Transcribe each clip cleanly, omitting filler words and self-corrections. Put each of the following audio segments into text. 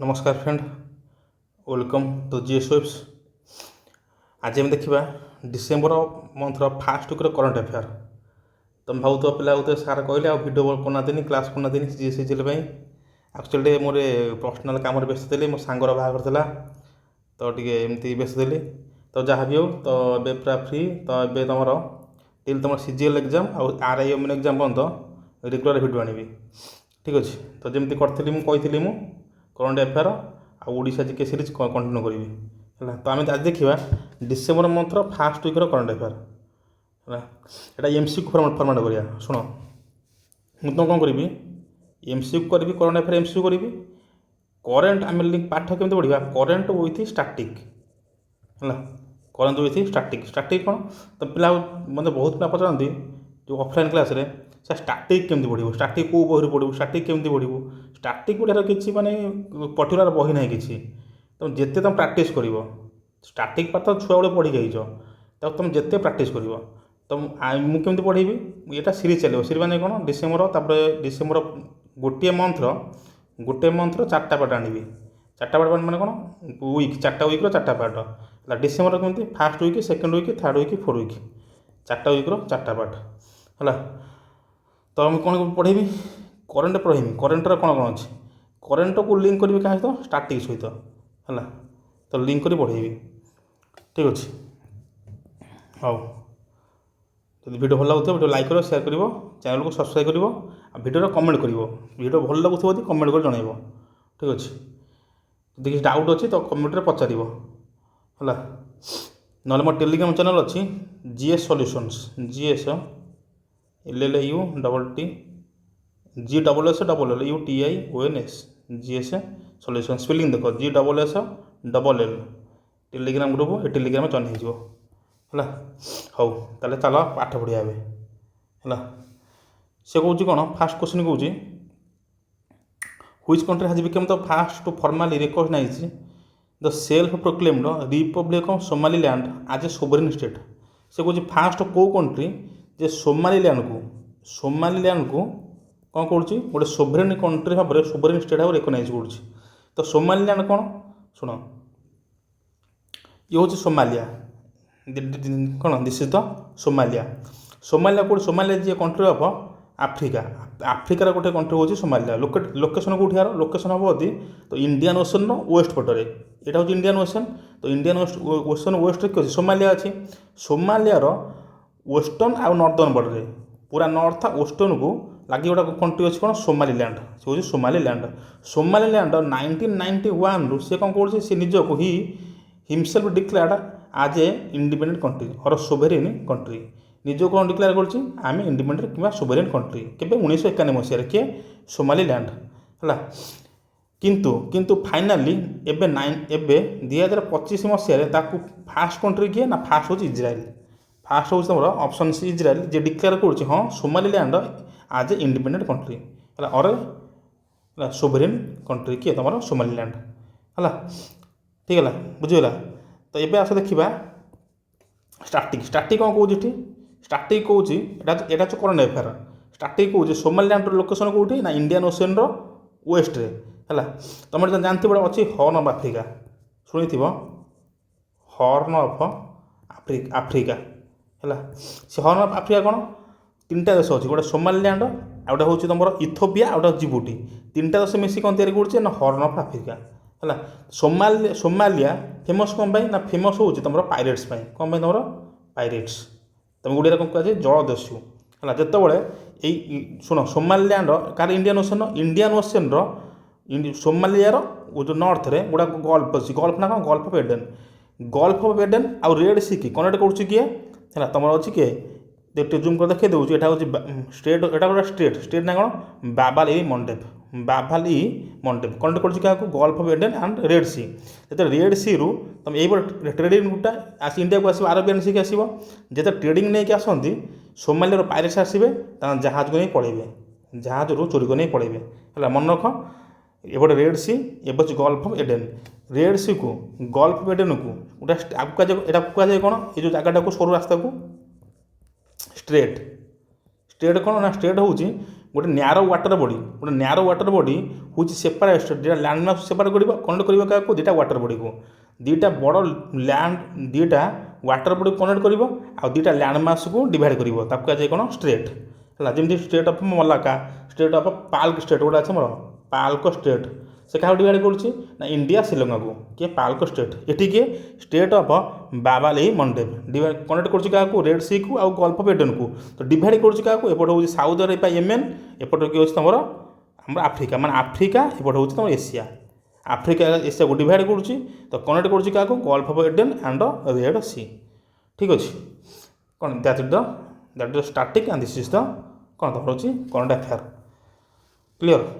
नमस्कार friend, welcome to GS webs. आज आम देखा डिसेम्बर मंथर फास्ट वीक करंट अफेयर। तुम भाव पिला होते सार कहले आ भिड करना क्लास करना जीएससीएल एक्चुअली मोर पर्सनाल कम व्यस्त थी, मो सांगर बाहर था तो टी व्यस्त थी। तो जहाँ भी हो तो ए पूरा फ्री। तो ये तुम टिल तुम सीजीएल एग्जाम आरआईएम एग्जाम बंद रेगुलर भिड आनी। ठीक अच्छे। तो जमी कही मु करंट अफेयर आड़शा जीके सीरीज कंटिन्यू करी है। तो आम आज देखा डिसेम्बर मंथर फास्ट वीक करंट अफेयर है। यहाँ एमसीक्यू फर्माट करा। शुण मुझे तुम कौन करी एमसीक्यू करी करंट अफेयर एमसीक्यू करी करेन्ट आम पाठ केमी पढ़ा करेन्ट विथ स्टाटिक है। करेन्ट विथ स्टाटिक स्टाटिक कौन तो पिला मतलब बहुत पिला पचारती जो ऑफलाइन क्लास रे से स्टाटिक केमी पढ़ू स्टाटिक कौ बही पढ़ू स्टाटिक केमी पढ़ू स्टाटिक पढ़ार किसी माने पर्टिकुलर बही ना कि तुम जिते तुम प्राक्ट कर स्टाटिक पाठ छुआ बेले पढ़ी जाइए तो तुम जिते प्राक्ट कर तुम मुझे पढ़ेबी यहाँ सीरीज चलो सीरीज माने कौन डिसेम्बर गोटे मंथर चार्टा पार्ट आनी चार्टा पार्ट माने कौन वीक चार्टा वीक्र चार्टा पार्ट है। डिसेम्बर कमी first week second week third week four week चार्टा वीक्र चार्टा पार्ट है। तो मुझे कौन पढ़ेबी करेन्ट पढ़ेबी करेन्टर कौन कौन अच्छे करेन्ट को लिंक करी क्या सहित स्टाटिक सहित है। तो लिंक कर पढ़ेबी। ठीक अच्छे। हाँ जब वीडियो भल लगुव वीडियो लाइक करो शेयर कर चैनल को सब्सक्राइब कर वीडियो कमेंट कर वीडियो भल लगुव कमेंट कर जनइब। ठीक अच्छे। यदि किसी डाउट अच्छे तो कमेंट में पचार है। ना मोर टेलीग्राम चैनल अच्छी GS solutions GS LLAU GSSUTIONS GS solution spelling देख GSSLL टेलीग्राम ग्रुप ये टेलीग्राम जॉइन हो है। हाँ ताले चल पाठ पढ़िया है। से कौन कौन फास्ट क्वेश्चन कौन which country has become the first to formally recognise the self proclaimed republic of Somaliland as a sovereign state. से कौन फास्ट कौ कंट्री जे सोमालीलैंड को कौन कौन गोटे सोवरेन कंट्री भाव में सोवरेन स्टेट भाव रिकग्नाइज कर। तो सोमालीलैंड कौन शुण ये हूँ सोमालिया कौन this is the Somalia. Somalia कौट सोमालिया जी कंट्री ऑफ आफ्रिका आफ्रिकार गोटे कंट्री हूँ सोमालिया। लोकेशन कौटी यार लोकेशन हम यदि तो इंडियन ओशन वेस्ट पटरे यहाँ हूँ इंडियन ओशन। तो इंडियन ओशन वेस्ट किए सोमालिया अच्छी सोमालियार वेस्टर्न आउ नॉर्दर्न बॉर्डर पूरा नॉर्थ वेस्टर्न को लगे गोटा कंट्री अच्छी कौन सोमालीलैंड से हूँ सोमालीलैंड। सोमालीलैंड 1991 रु से कौन कौन से निजक ही हिमसेल्फ डिक्लेयर्ड आज ए इंडिपेंडेंट कंट्री और सोवेरेन कंट्री निज कौन डिक्लेयर करें इंडिपेंडेंट कि सोवेरेन कंट्री के 1991 मसीह किए सोमालीलैंड है। किंतु किंतु फाइनाली एबे 2025 मसीह फास्ट कंट्री किए ना फास्ट हूँ इज्राएल। फास्ट हूँ तुम ऑप्शन सी इज्राएल जे डिक्लेयर कर हाँ सोमालीलैंड आज ए इंडिपेंडेंट कंट्री है और सोवेरेन कंट्री किए तुम सोमालीलैंड है। ठीक है बुझीगला। तो ये आस देखा स्टाटिक स्टाटिक कौन कौन स्टाटिक कौन यहाँ करंट अफेयर स्टाटिक कौन सोमालीलैंड लोकेशन कौटी ना इंडियन ओशन वेस्ट रे है। तुम जानते बड़ा अच्छी हॉर्न ऑफ आफ्रिका शुणी थी हॉर्न ऑफ आफ्रिका है। से हॉर्न ऑफ आफ्रिका कौन तीन टा देश अच्छी गोटे सोमालीलैंड आउटा हूँ तुम इथियोपिया आउटा जिबुटी तीन टा देश मिसिक कौन तैयारी कर हॉर्न ऑफ आफ्रिका है। सोमालिया फेमस कौन ना फेमस हूँ तुम पायरेट्स कौन तुम पायरेट्स तुम गुड़िया कौन कह जलदस्यु है। जितेबाला यही शुण सोमालीलैंड कार इंडियन ओशन सोमालियार जो नॉर्थ रे गोटा गल्फ अच्छी गल्फ ना कौन गल्फ ऑफ एडेन आउ रेड सी की कनेक्ट कर किए है। तुम अच्छी किए जूम कर देखिए दूसरी यहाँ हूँ स्टेट यहाँ गोटे स्टेट स्टेट ना कौन बाबाली मॉन्टेप कनेक्ट कर क्या gulf of Aden and red sea जो रेड सी रु तुम यही ट्रेडिंग गुटा आस इंडिया को आसो अरबियन सी आसो जो ट्रेडिंग नहीं कि आसती सोमालियार पायरेट्स आसवे जहाज को नहीं पड़े जहाज रू चोरी को नहीं पड़े है। मन रख एपटे रेड सी एवं gulf of Aiden red sea को गल्फ ऑफ एडेन को गोटे कहुए कौन ये जगह को सरू रास्ता को स्ट्रेट स्ट्रेट कौन ना स्ट्रेट हूँ गोटे न्यारो वाटर बॉडी हूँ सेपरेट स्टेट दुटा लैंडमार्क सेपरेट कर कनेक्ट कर क्या दुटा वाटर बॉडी को दुटा बड़ लैंड दुटा वाटर बॉडी कनेक्ट कर दुटा लैंडमार्क को डिवाइड कर कहुए कौन स्टेट है जमी state of Malacca state of Palk state गोटे अच्छे मोर पाल्क स्टेट से क्या डिवाइड कर इंडिया श्रीलंका को किए पाल्क स्टेट ये किए strait of Bab el Mandeb divide connect कर रेड सी को आउ गल्फ ऑफ एडन को तो डिवाइड कर एपट हूँ साउथ अरेबिया येमेन एपट किए तुम आम आफ्रिका माने आफ्रिका एपट हूँ तुम एशिया आफ्रिका एशिया को डिवाइड कर तो कनेक्ट कर gulf of Aden and red sea ठीक अच्छे कौन that is starting and this is the कौन तुम हूँ करंट अफेयर क्लियर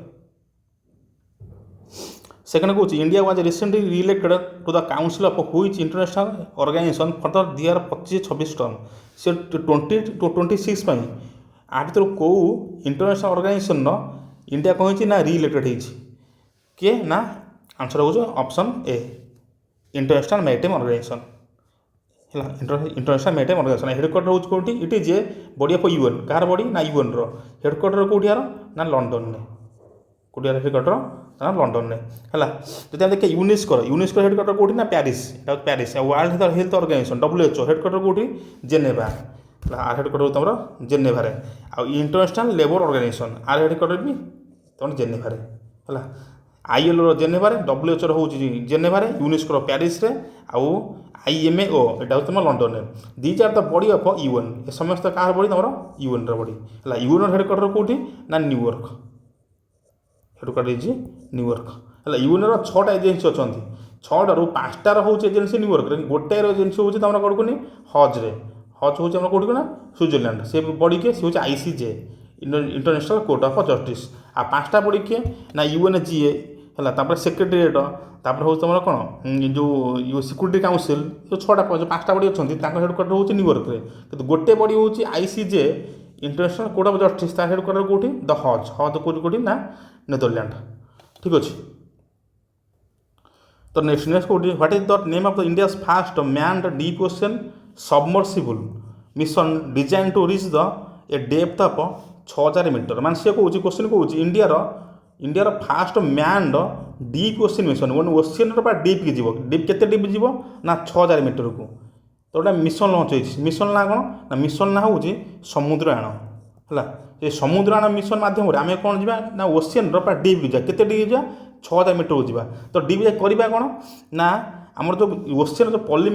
सेकेंड कहूँ India was recently related to the council of which international organisation for the year 25-26 term से 20-26 आ भर कौ इंटरनेशनल ऑर्गेनाइजेशन इंडिया कहीं ना रिलेटेड किए ना आंसर हो option A international maritime organisation है इंटरनेशनल मैरिटाइम ऑर्गेनाइजेशन हेडक्वार्टर हूँ कौटी it is a body of UN कार बॉडी ना यूएन हेडक्वार्टर कौटी यार ना लंडन में कौटी हेडक्वार्टर ना लंडन में है जब देखिए यूनेस्को हेडक्वार्टर कौटी ना Paris Paris world health organisation WHO headquarter कौटी जेनेवा आर हेडक्वार्टर तुम जेनेवा आउ इंटरनेशनल लेबर ऑर्गेनाइजेशन आर हेडक्वार्टर भी तुम जेनेवा है ILO जेनेवा WHO हूँ जेनेवा यूनेस्को प्यारिस आउ IMAO यहाँ हूँ तुम लंडन में these are the body of UN ये समस्त क्या बॉडी तुम यूएन बॉडी है यूएन हेडक्वार्टर कौटी ना न्यूयॉर्क हेडक्वार्टर न्यूयॉर्क है यूएन रा एजेन्सी अच्छा 6टार 5टार हूँ एजेन्सी न्यूयॉर्क गोटे एजेन्सी हूँ तुम कौन हज हूँ कौटी ना स्विट्जरलैंड से बॉडी किए सी हूँ ICJ international court of justice आ 5टा बॉडी किए ना UNGA है सेक्रेटेरिएट तापर हूँ तुम कौन जो सिक्यूरिटी काउंसिल जो 6टा 5टा बॉडी अच्छा हेडक्वार्टर हूँ न्यूयॉर्क कि गोटे बॉडी हूँ ICJ international court of justice तार हेडक्वार्टर कौटी द हज कौटी ना नेदरलैंड ठीक अच्छे तो नेक्स्ट कौटी what is the name of the India first manned deep ocean submersible mission design to reach the a depth of 6000 metre मान सी कौन क्वेश्चन कौन India first manned deep ocean mission ocean deep की जीव deep के deep जीव ना 6000 metre को तो गोटे मिशन लंच हो मिशन ना कौन ना मिशन ना हूँ समुद्रयान है ये समुद्रयान मिशन मध्यम आम कौन जावा ना ओशन डीप जा के डीप जा 6000 मीटर को जावा तो डीप जा करवा कौन ना आमर जो ओशन जो पॉली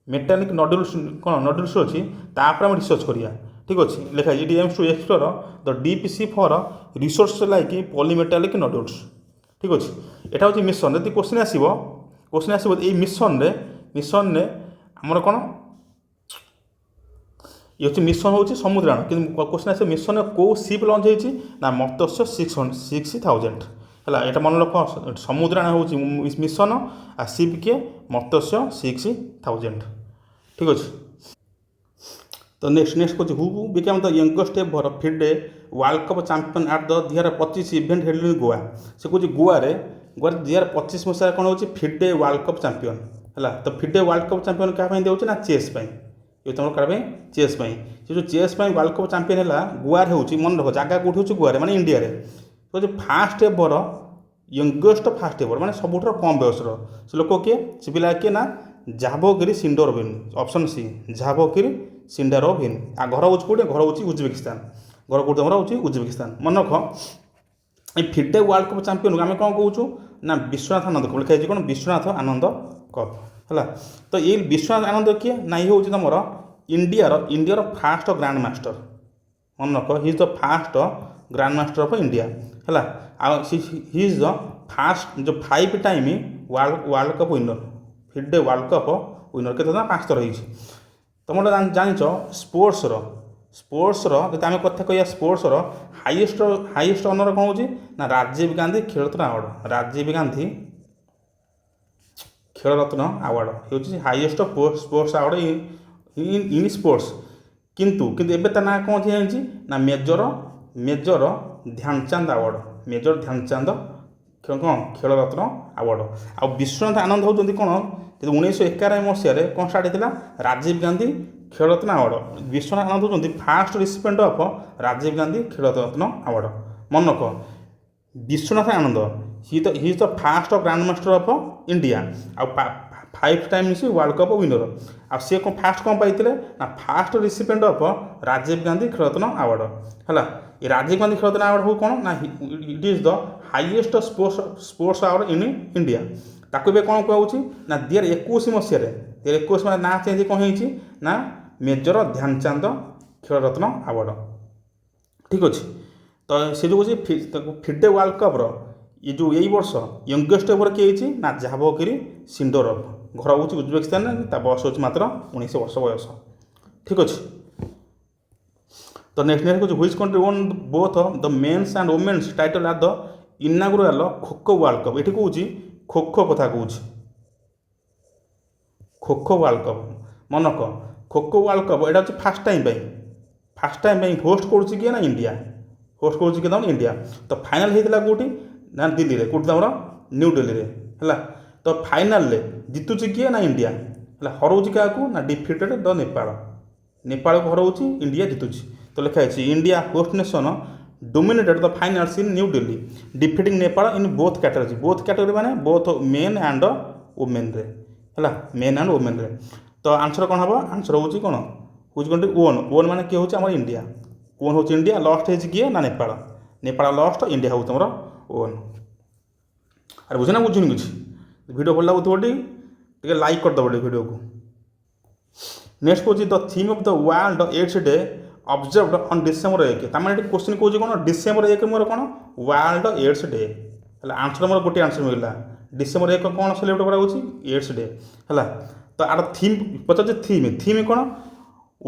मेटालिक नड्यूल्स कौन नड्यूल्स अच्छी तापर आम रिसर्च करिया ठीक अच्छे लिखा it aims to explore the deep sea for resource like polymetallic nodules ठीक अच्छे यहाँ हूँ मिशन यदि क्वेश्चन आसो ये मिशन रे आमर कौन ये हूँ मिशन हूँ समुद्रयान कि क्वेश्चन आस मिशन कौ सीप लंच होती ना मत्स्य 6000 है यहाँ मन रख समुद्रयान हूँ मिशन आ सीप किए मत्स्य 6000 ठीक अच्छे तो नेक्स्ट कौन who became the youngest ever FIDE world cup champion at the 2025 event held in Goa से कौन गोवा 2025 मसीह कौन हो फिडे वर्ल्ड कप चैंपियन है तो फिडे वर्ल्ड कप चैंपियन क्या दिखे ना चेस ये तुम क्या चेस से जो चेस वर्ल्ड कप चैंपियन है गोवा हो मन रख जगह कौटी हूँ गोवा माने इंडिया तो जो first ever youngest first ever माने सबुठ कम बयसर से लोक किए से पिला किए ना जाभोगिरी सिंडरोविन ऑप्शन सी जाभोगिरी सिंडरोविन आ घर हूँ कौटे घर हूँ उज्बेकिस्तान घर कौटे हूँ उज्बेकिस्तान मन रख ये फिडे वर्ल्ड कप चैंपियन आम कौन कहूँ ना विश्वनाथ आनंद कप लिखाई कौन विश्वनाथ आनंद कप है तो ये विश्वनाथ आनंद किए ना ये हूँ तुम इंडिया फास्ट ग्रांड मास्टर मन रख he is the fast grand master of India है हि इज द फास्ट जो 5 time world cup winner FIDE world cup winner के 5 थर होती तुम जाच स्पोर्ट्स जब आम कथा कह स्पोर्ट्स हाईएस्ट ऑनर कौन हो ना राजीव गांधी खेल रत्न अवार्ड राजीव गांधी खेल रत्न अवार्ड हूँ highest sports award in sports किंतु एबे ता ना कौन चेंज ना major Dhyanchand award major Dhyanchand कौन खेल रत्न अवार्ड आ विश्वनाथ आनंद होती कौन 1991 मसीह कौन स्टार्ट होता राजीव गांधी ଖେଳରତ୍ନ ଆୱାର୍ଡ଼। ବିଶ୍ୱନାଥ ଆନନ୍ଦ ହେଉଛନ୍ତି first ରିସିପିଏଣ୍ଟ of Rajiv Gandhi Khel Ratna award. ମନେ ରଖ, ବିଶ୍ୱନାଥ ଆନନ୍ଦ he is the first grand master of India, ଆଉ 5 ଟାଇମ୍ସ ୱାର୍ଲଡ଼ କପ୍ ୱିନର। ଆଉ ସିଏ କ'ଣ ଫାଷ୍ଟ କ'ଣ ପାଇଥିଲେ ନା first ରିସିପିଏଣ୍ଟ of Rajiv Gandhi Khel Ratna award ହେଲା। ଏ ରାଜୀବ ଗାନ୍ଧୀ ଖେଳରତ୍ନ ଆୱାର୍ଡ଼ ହଉ କ'ଣ ନା ଇଟ୍ is the highest sports award in India. ତାକୁ ଏବେ କ'ଣ କୁହାଯାଉଛି ନା 2021 ମସିହାରେ 2021 ମାନେ ନାଁ ଚେଞ୍ଜ କ'ଣ ହେଇଛି ନା ମେଜର ଧ୍ୟାନଚାନ୍ଦ ଖେଳରତ୍ନ ଆୱାର୍ଡ଼। ଠିକ୍ ଅଛି। ତ ସେ ଯେଉଁ ହେଉଛି ଫିଡେ ୱାର୍ଲଡ଼ କପ୍ର ଏ ଯେଉଁ ଏଇ ବର୍ଷ ୟଙ୍ଗେଷ୍ଟ ଏଭର କିଏ ହେଇଛି ନା ଜାଭୋକିରି ସିଣ୍ଡୋରଭ। ଘର ହେଉଛି ଉଜବେକିସ୍ତାନରେ, ତା ବୟସ ହେଉଛି ମାତ୍ର 19 ବର୍ଷ ବୟସ। ଠିକ୍ ଅଛି। ତ ନେକ୍ସଟ ହେଉଛି which country on both the mens and women's title at the ଇନାଗୁରାଲ kho kho world cup. ଏଠି କହୁଛି ଖୋଖୋ କଥା କହୁଛି, kho kho world cup. ମନକ kho kho world cup ଏଇଟା ହେଉଛି ଫାର୍ଷ୍ଟ ଟାଇମ୍ ପାଇଁ ହୋଷ୍ଟ କରୁଛି କିଏ ନା ଇଣ୍ଡିଆ। ହୋଷ୍ଟ କରୁଛି କିଏ ତମର ଇଣ୍ଡିଆ। ତ ଫାଇନାଲ୍ ହେଇଥିଲା କେଉଁଠି ନା ଦିଲ୍ଲୀରେ। କେଉଁଠି ତମର ନ୍ୟୁ ଦିଲ୍ଲୀରେ ହେଲା। ତ ଫାଇନାଲରେ ଜିତୁଛି କିଏ ନା ଇଣ୍ଡିଆ ହେଲା। ହରଉଛି କାହାକୁ ନା ଡିଫିଟେଡ୍ ଦ ନେପାଳ। ନେପାଳକୁ ହରଉଛି, ଇଣ୍ଡିଆ ଜିତୁଛି। ତ ଲେଖା ହେଇଛି India host nation dominated the finals in new Delhi defeating Nepal in both category. Both category ମାନେ ବୋଥ୍ ମେନ୍ ଆଣ୍ଡ ଓମେନ୍ରେ ହେଲା, ମେନ୍ ଆଣ୍ଡ ଓମେନ୍ରେ। ତ ଆନ୍ସର କ'ଣ ହେବ? ଆନ୍ସର ହେଉଛି କ'ଣ ହେଉଛି କଣ୍ଟ୍ରି ଓନ୍ ମାନେ କିଏ ହେଉଛି ଆମର ଇଣ୍ଡିଆ। ଓନ୍ ହେଉଛି ଇଣ୍ଡିଆ, ଲଷ୍ଟ ହେଇଛି କିଏ ନା ନେପାଳ। ନେପାଳ ଲଷ୍ଟ, ଇଣ୍ଡିଆ ହେଉଛି ତୁମର ଓନ୍। ଆରେ ବୁଝେ ନା ବୁଝୁନି କିଛି? ଭିଡ଼ିଓ ଭଲ ଲାଗୁଥିବ ଟିକେ ଲାଇକ୍ କରିଦେବ ଭିଡ଼ିଓକୁ। ନେକ୍ସଟ କହୁଛି the theme of the world AIDS day observed on December 1। ତାମାନେ ଏଠି କ୍ୱେଶ୍ଚିନ୍ କହୁଛି କ'ଣ December 1 ମୋର କ'ଣ ୱାର୍ଲଡ଼ ଏଡ୍ସ ଡେ ହେଲା। ଆନ୍ସର ମୋର ଗୋଟିଏ ଆନ୍ସର ମିଳିଲା। December 1 କ'ଣ ସେଲିବ୍ରେଟ୍ କରାଯାଉଛି? ଏଡ୍ସ ଡେ ହେଲା। ତ ଆର ଥିମ୍ ପଚାରୁଛି ଥିମ୍ କ'ଣ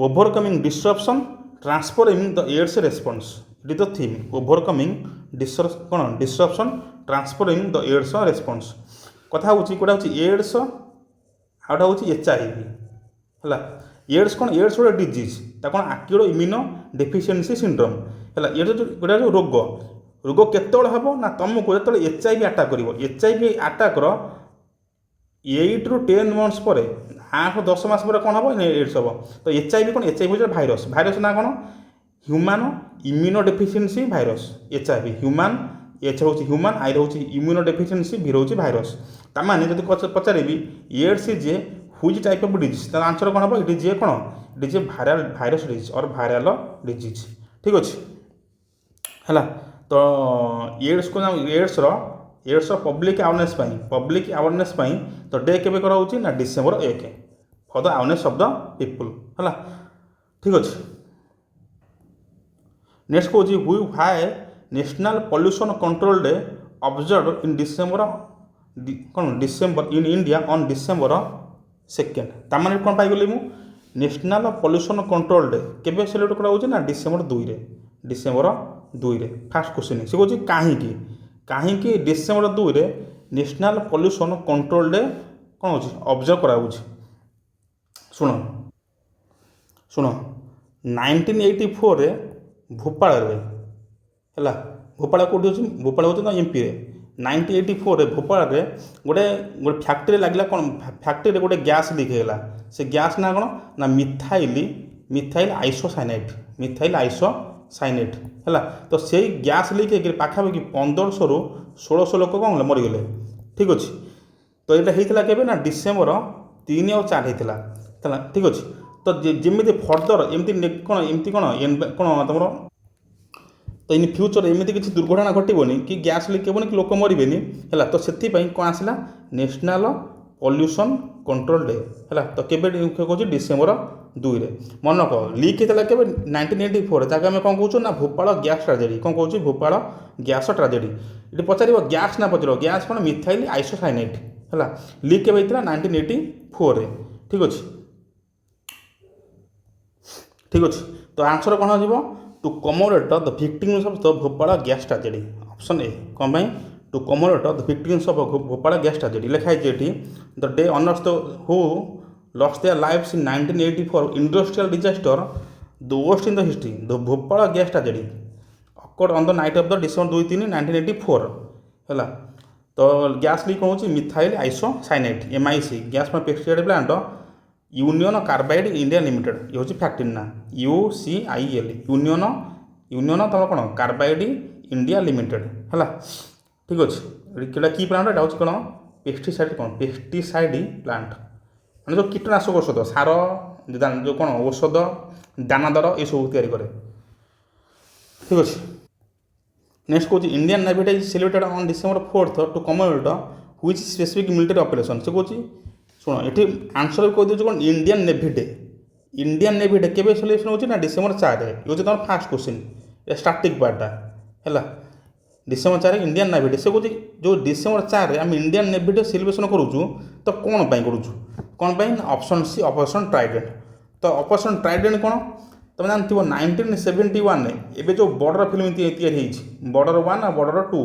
overcoming disruption transforming the AIDS response. It is the theme overcoming କ'ଣ disruption transforming the AIDS response. କଥା ହେଉଛି କେଉଁଟା ହେଉଛି ଏଡ୍ସ, ଆଉଟା ହେଉଛି HIV ହେଲା। ଏଡ୍ସ କ'ଣ ଏଡ୍ସ ଗୋଟେ ଡିଜିଜ୍, ତା କ'ଣ ଆକ୍ୟୁର ଇମ୍ୟୁନୋ ଡେଫିସିଏନ୍ସି ସିଣ୍ଡ୍ରୋମ୍ ହେଲା। ଏଇଟା ଯେଉଁ ରୋଗ କେତେବେଳେ ହେବ ନା ତୁମକୁ ଯେତେବେଳେ HIV ଆଟାକ୍ କରିବ। HIV ଆଟାକ୍ର 8 ରୁ 10 ମନ୍ଥସ୍ ପରେ 8-10 ମାସ ପରେ କ'ଣ ହେବ ନା ଏଡ୍ସ ହେବ। ତ HIV କ'ଣ HIV ହେଉଛି ଭାଇରସ୍ ନା କ'ଣ human immuno deficiency virus. HIV human, H ହେଉଛି ହ୍ୟୁମାନ୍, ଆଇ ହେଉଛି ଇମ୍ୟୁନୋ ଡେଫିସିଏନ୍ସି, ଭି ହେଉଛି ଭାଇରସ୍। ତାମାନେ ଯଦି ପଚାରିବି AIDS is a which type of disease, ତାର ଆନ୍ସର କ'ଣ ହେବ? ଇଟ୍ ଇଜ୍ ଏ କ'ଣ ଇଟ୍ is A virus disease or viral disease. ଠିକ୍ ଅଛି ହେଲା। ତ ଏଡ୍ସର ପବ୍ଲିକ୍ ଆୱାରନେସ୍ ପାଇଁ ତ ଡେ କେବେ କରାହେଉଛି ନା December 1 for the awareness of the people ହେଲା। ଠିକ୍ ଅଛି। ନେକ୍ସଟ କହୁଛି why national pollution control day observe in December in India on December 2। ତାମାନେ କ'ଣ ପାଇଗଲି ମୁଁ? ନ୍ୟାସନାଲ୍ ପଲ୍ୟୁସନ୍ କଣ୍ଟ୍ରୋଲ ଡେ କେବେ ସେଲିବ୍ରେଟ୍ କରାଯାଉଛି ନା December 2ରେ। ଫାର୍ଷ୍ଟ କ୍ୱେଶ୍ଚିନ୍ ସେ କହୁଛି କାହିଁକି December 2ରେ ନ୍ୟାସନାଲ୍ ପଲ୍ୟୁସନ୍ କଣ୍ଟ୍ରୋଲ ଡେ କ'ଣ ହେଉଛି ଅବଜର୍ଭ କରାଯାଉଛି। ଶୁଣ 1984ରେ ଭୋପାଳରେ ହେଲା। ଭୋପାଳ କେଉଁଠି ଅଛି? ଭୋପାଳ ହେଉଛି ନା ଏମ୍ପିରେ। 1984ରେ ଭୋପାଳରେ ଗୋଟେ ଫ୍ୟାକ୍ଟ୍ରି ଲାଗିଲା। କ'ଣ ଫ୍ୟାକ୍ଟ୍ରିରେ ଗୋଟେ ଗ୍ୟାସ୍ ଲିକ୍ ହେଇଗଲା। ସେ ଗ୍ୟାସ୍ ନା କ'ଣ ନା ମିଥାଇଲ୍ ଆଇସୋସାଇନେଟ୍ ହେଲା। ତ ସେଇ ଗ୍ୟାସ୍ ଲିକ୍ ହେଇକି ପାଖାପାଖି 1500ରୁ 1600 ଲୋକ କ'ଣ ମରିଗଲେ। ଠିକ୍ ଅଛି। ତ ଏଇଟା ହେଇଥିଲା କେବେ ନା December 3 ଆଉ 4 ହେଇଥିଲା ହେଲା। ଠିକ୍ ଅଛି। ତ ଯେମିତି ଫର୍ଦର ଏମିତି କ'ଣ ତୁମର ତ ଇନ୍ ଫ୍ୟୁଚର ଏମିତି କିଛି ଦୁର୍ଘଟଣା ଘଟିବନି କି ଗ୍ୟାସ୍ ଲିକ୍ ହେବନି କି ଲୋକ ମରିବେନି ହେଲା। ତ ସେଥିପାଇଁ କ'ଣ ଆସିଲା ନ୍ୟାସନାଲ୍ ପଲ୍ୟୁସନ୍ କଣ୍ଟ୍ରୋଲ ଡେ ହେଲା। ତ କେବେ କହୁଛି December 2ରେ। ମନେକ ଲିକ୍ ହେଇଥିଲା କେବେ 1984। ତାକୁ ଆମେ କ'ଣ କହୁଛୁ ନା ଭୋପାଳ ଗ୍ୟାସ୍ ଟ୍ରାଜେଡ଼ି। କ'ଣ କହୁଛୁ? Bhopal gas tragedy. ଏଠି ପଚାରିବ ଗ୍ୟାସ୍ ନା ପଚାରିବ ଗ୍ୟାସ୍ କ'ଣ ମିଥାଇଲ୍ ଆଇସୋସାଇନେଟ୍ ହେଲା। ଲିକ୍ କେବେ ହେଇଥିଲା 1984ରେ। ଠିକ୍ ଅଛି। ତ ଆନ୍ସର କ'ଣ ଯିବ? To commemorate the victims of the Bhopal gas tragedy. Option A. କ'ଣ ପାଇଁ? To commemorate the victims of Bhopal gas tragedy ଲେଖା ହେଇଛି ଏଠି। The day honours the who lost their lives in 1984 industrial disaster the worst in the history the Bhopal gas tragedy occurred on the night of the December 2-3, 1984 ହେଲା। ତ gas leak କ'ଣ ହେଉଛି methyl isocyanate MIC gas from pesticide plant union carbide India limited ये हूँ factory ना UCIL union union तुम कौन carbide India limited है ठीक अच्छे क्या कि प्लांट एटा हूँ कौन पेस्टिसाइड कौन पेस्टिसाइड प्लांट मैंने जो कीटनाशक औषध सार जो कौन औषध दानादार ये सब तैयारी करे ठीक अच्छे नेक्स्ट कौन Indian navy is celebrated on December 4th to commemorate which specific military operation से कौन शुण ये आंसर भी कहीदे कौन Indian navy day Indian navy day केवे सेलिब्रेशन होची ना December 4 ये हूँ तुम फास्ट क्वेश्चन ये स्टार्टिंग पार्टा है December 4 इंडियन नेवी डे से कौन जो December 4 आम इंडियन नेवी डे सेलिब्रेशन करूँ तो कौन करूँ कौन ऑप्शन सी ऑपरेशन ट्राइडेंट तो ऑपरेशन ट्राइडेंट कौन तुम जानते 1971 एवं जो बॉर्डर फिल्म तैयारी बॉर्डर 1 और बॉर्डर 2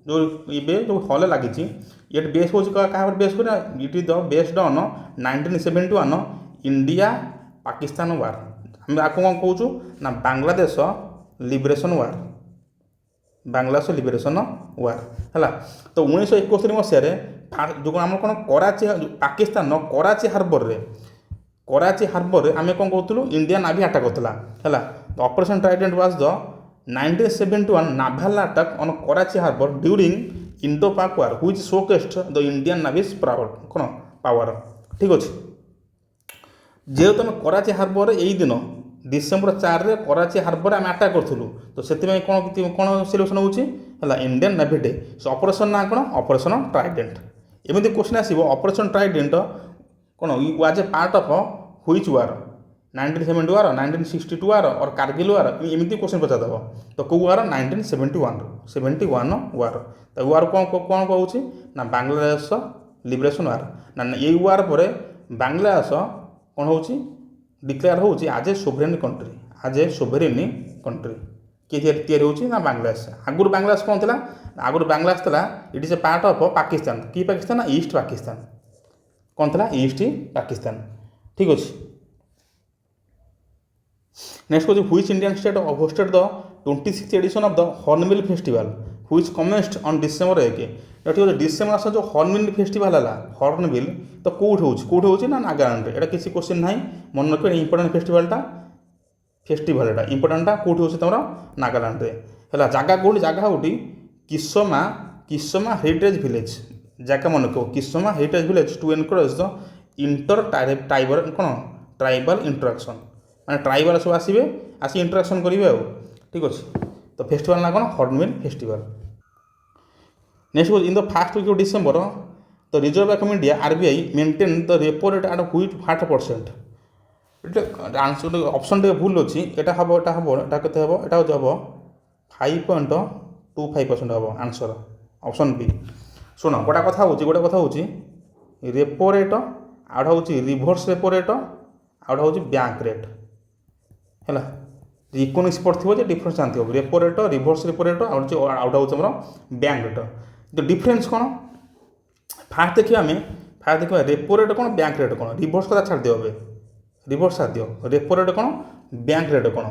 जो ये जो हल लगी ये बेस हो क्या बेस कर it is the based on 1971 India Pakistan war हम आपको कौन कहूँ ना Bangladesh liberation war Bangladesh liberation war है तो 1971 मसीह जो आम कौन कराची पाकिस्तान कराची हार्बर रे कराची हार्बर आम कौन कहूँ इंडिया नावी आटाक होता है तो operation Trident was the 1971 naval attack on Karachi harbour during Indo Pak war which showcased the Indian navy's कौन पावर ठीक अच्छे जेहेतु तुम कराची हार्बर यही दिन December 4 रे कराची हार्बर आम अटैक करूँ तो से कौन सेलिब्रेशन होगा इंडियन नेवी डे ऑपरेशन ना कौन ऑपरेशन ट्राइडेंट एमती क्वेश्चन आसो ऑपरेशन ट्राइडेंट कौन was a part of which war 1970 war 1962 war और कारगिल वार एमती क्वेश्चन पचारदेव तो कौ वार 1971 वार तो वार कौन कौन कहूँ ना बांग्लादेश लिबरेशन वार ना ये वार पर बांग्लादेश कौन हो डिक्लेयर हो आज ए सोभरेन कंट्री आज ए सोभरेन कंट्री किए ना बांग्लादेश आगुरी बांग्लादेश कौन था आगुरी बांग्लादेश था it is A part of Pakistan कि पाकिस्तान ना ईस्ट पाकिस्तान कौन था ईस्ट पाकिस्तान ठीक अच्छे नेक्स्ट कौन which Indian state hosted the 26th edition of the Hornbill festival which commenced on December 1 ये डिसेम्बर मास जो हॉर्नबिल फेस्टिवल है हॉर्नबिल तो कौट हो ना नागालैंड एटा किसी क्वेश्चन ना मन रखिए इंपोर्टेंट फेस्टिवल इंपोर्टेंटा कौट हो तुम नागालैंड है जगह कौटी जगह कौटी किसमा हेरिटेज विलेज जगह मन रख किसमा heritage village to encourage the inter tribal कौन ट्राइबल इंटराक्शन माने ट्राइबल सब आसवे आसी इंटराक्शन करेंगे ठीक अच्छे तो फेस्टिवल ना कौन Hornbill festival next in the first week of December the Reserve Bank of India RBI maintain the repo rate at what percent answer option टे भूल अच्छी एटा हम एटा केते हम एटा हम 5.25% हम आंसर ऑप्शन बी शुण गोटा कथा हूँ रेपो रेट आउट हूँ रिभर्स रेपो रेट आउट हूँ बैंक रेट है इकोनॉमिक्स पढ़ो डिफरेन्स जानते हो repo rate reverse repo rate आउट हूँ तुम बैंक रेट तो डिफरेन्स कौन फास्ट देखा रेपो रेट कौन बैंक रेट कौन रिभर्स कथा छाड़ दियो रिभर्स छाड़ दियो रेपो रेट कौन बैंक रेट कौन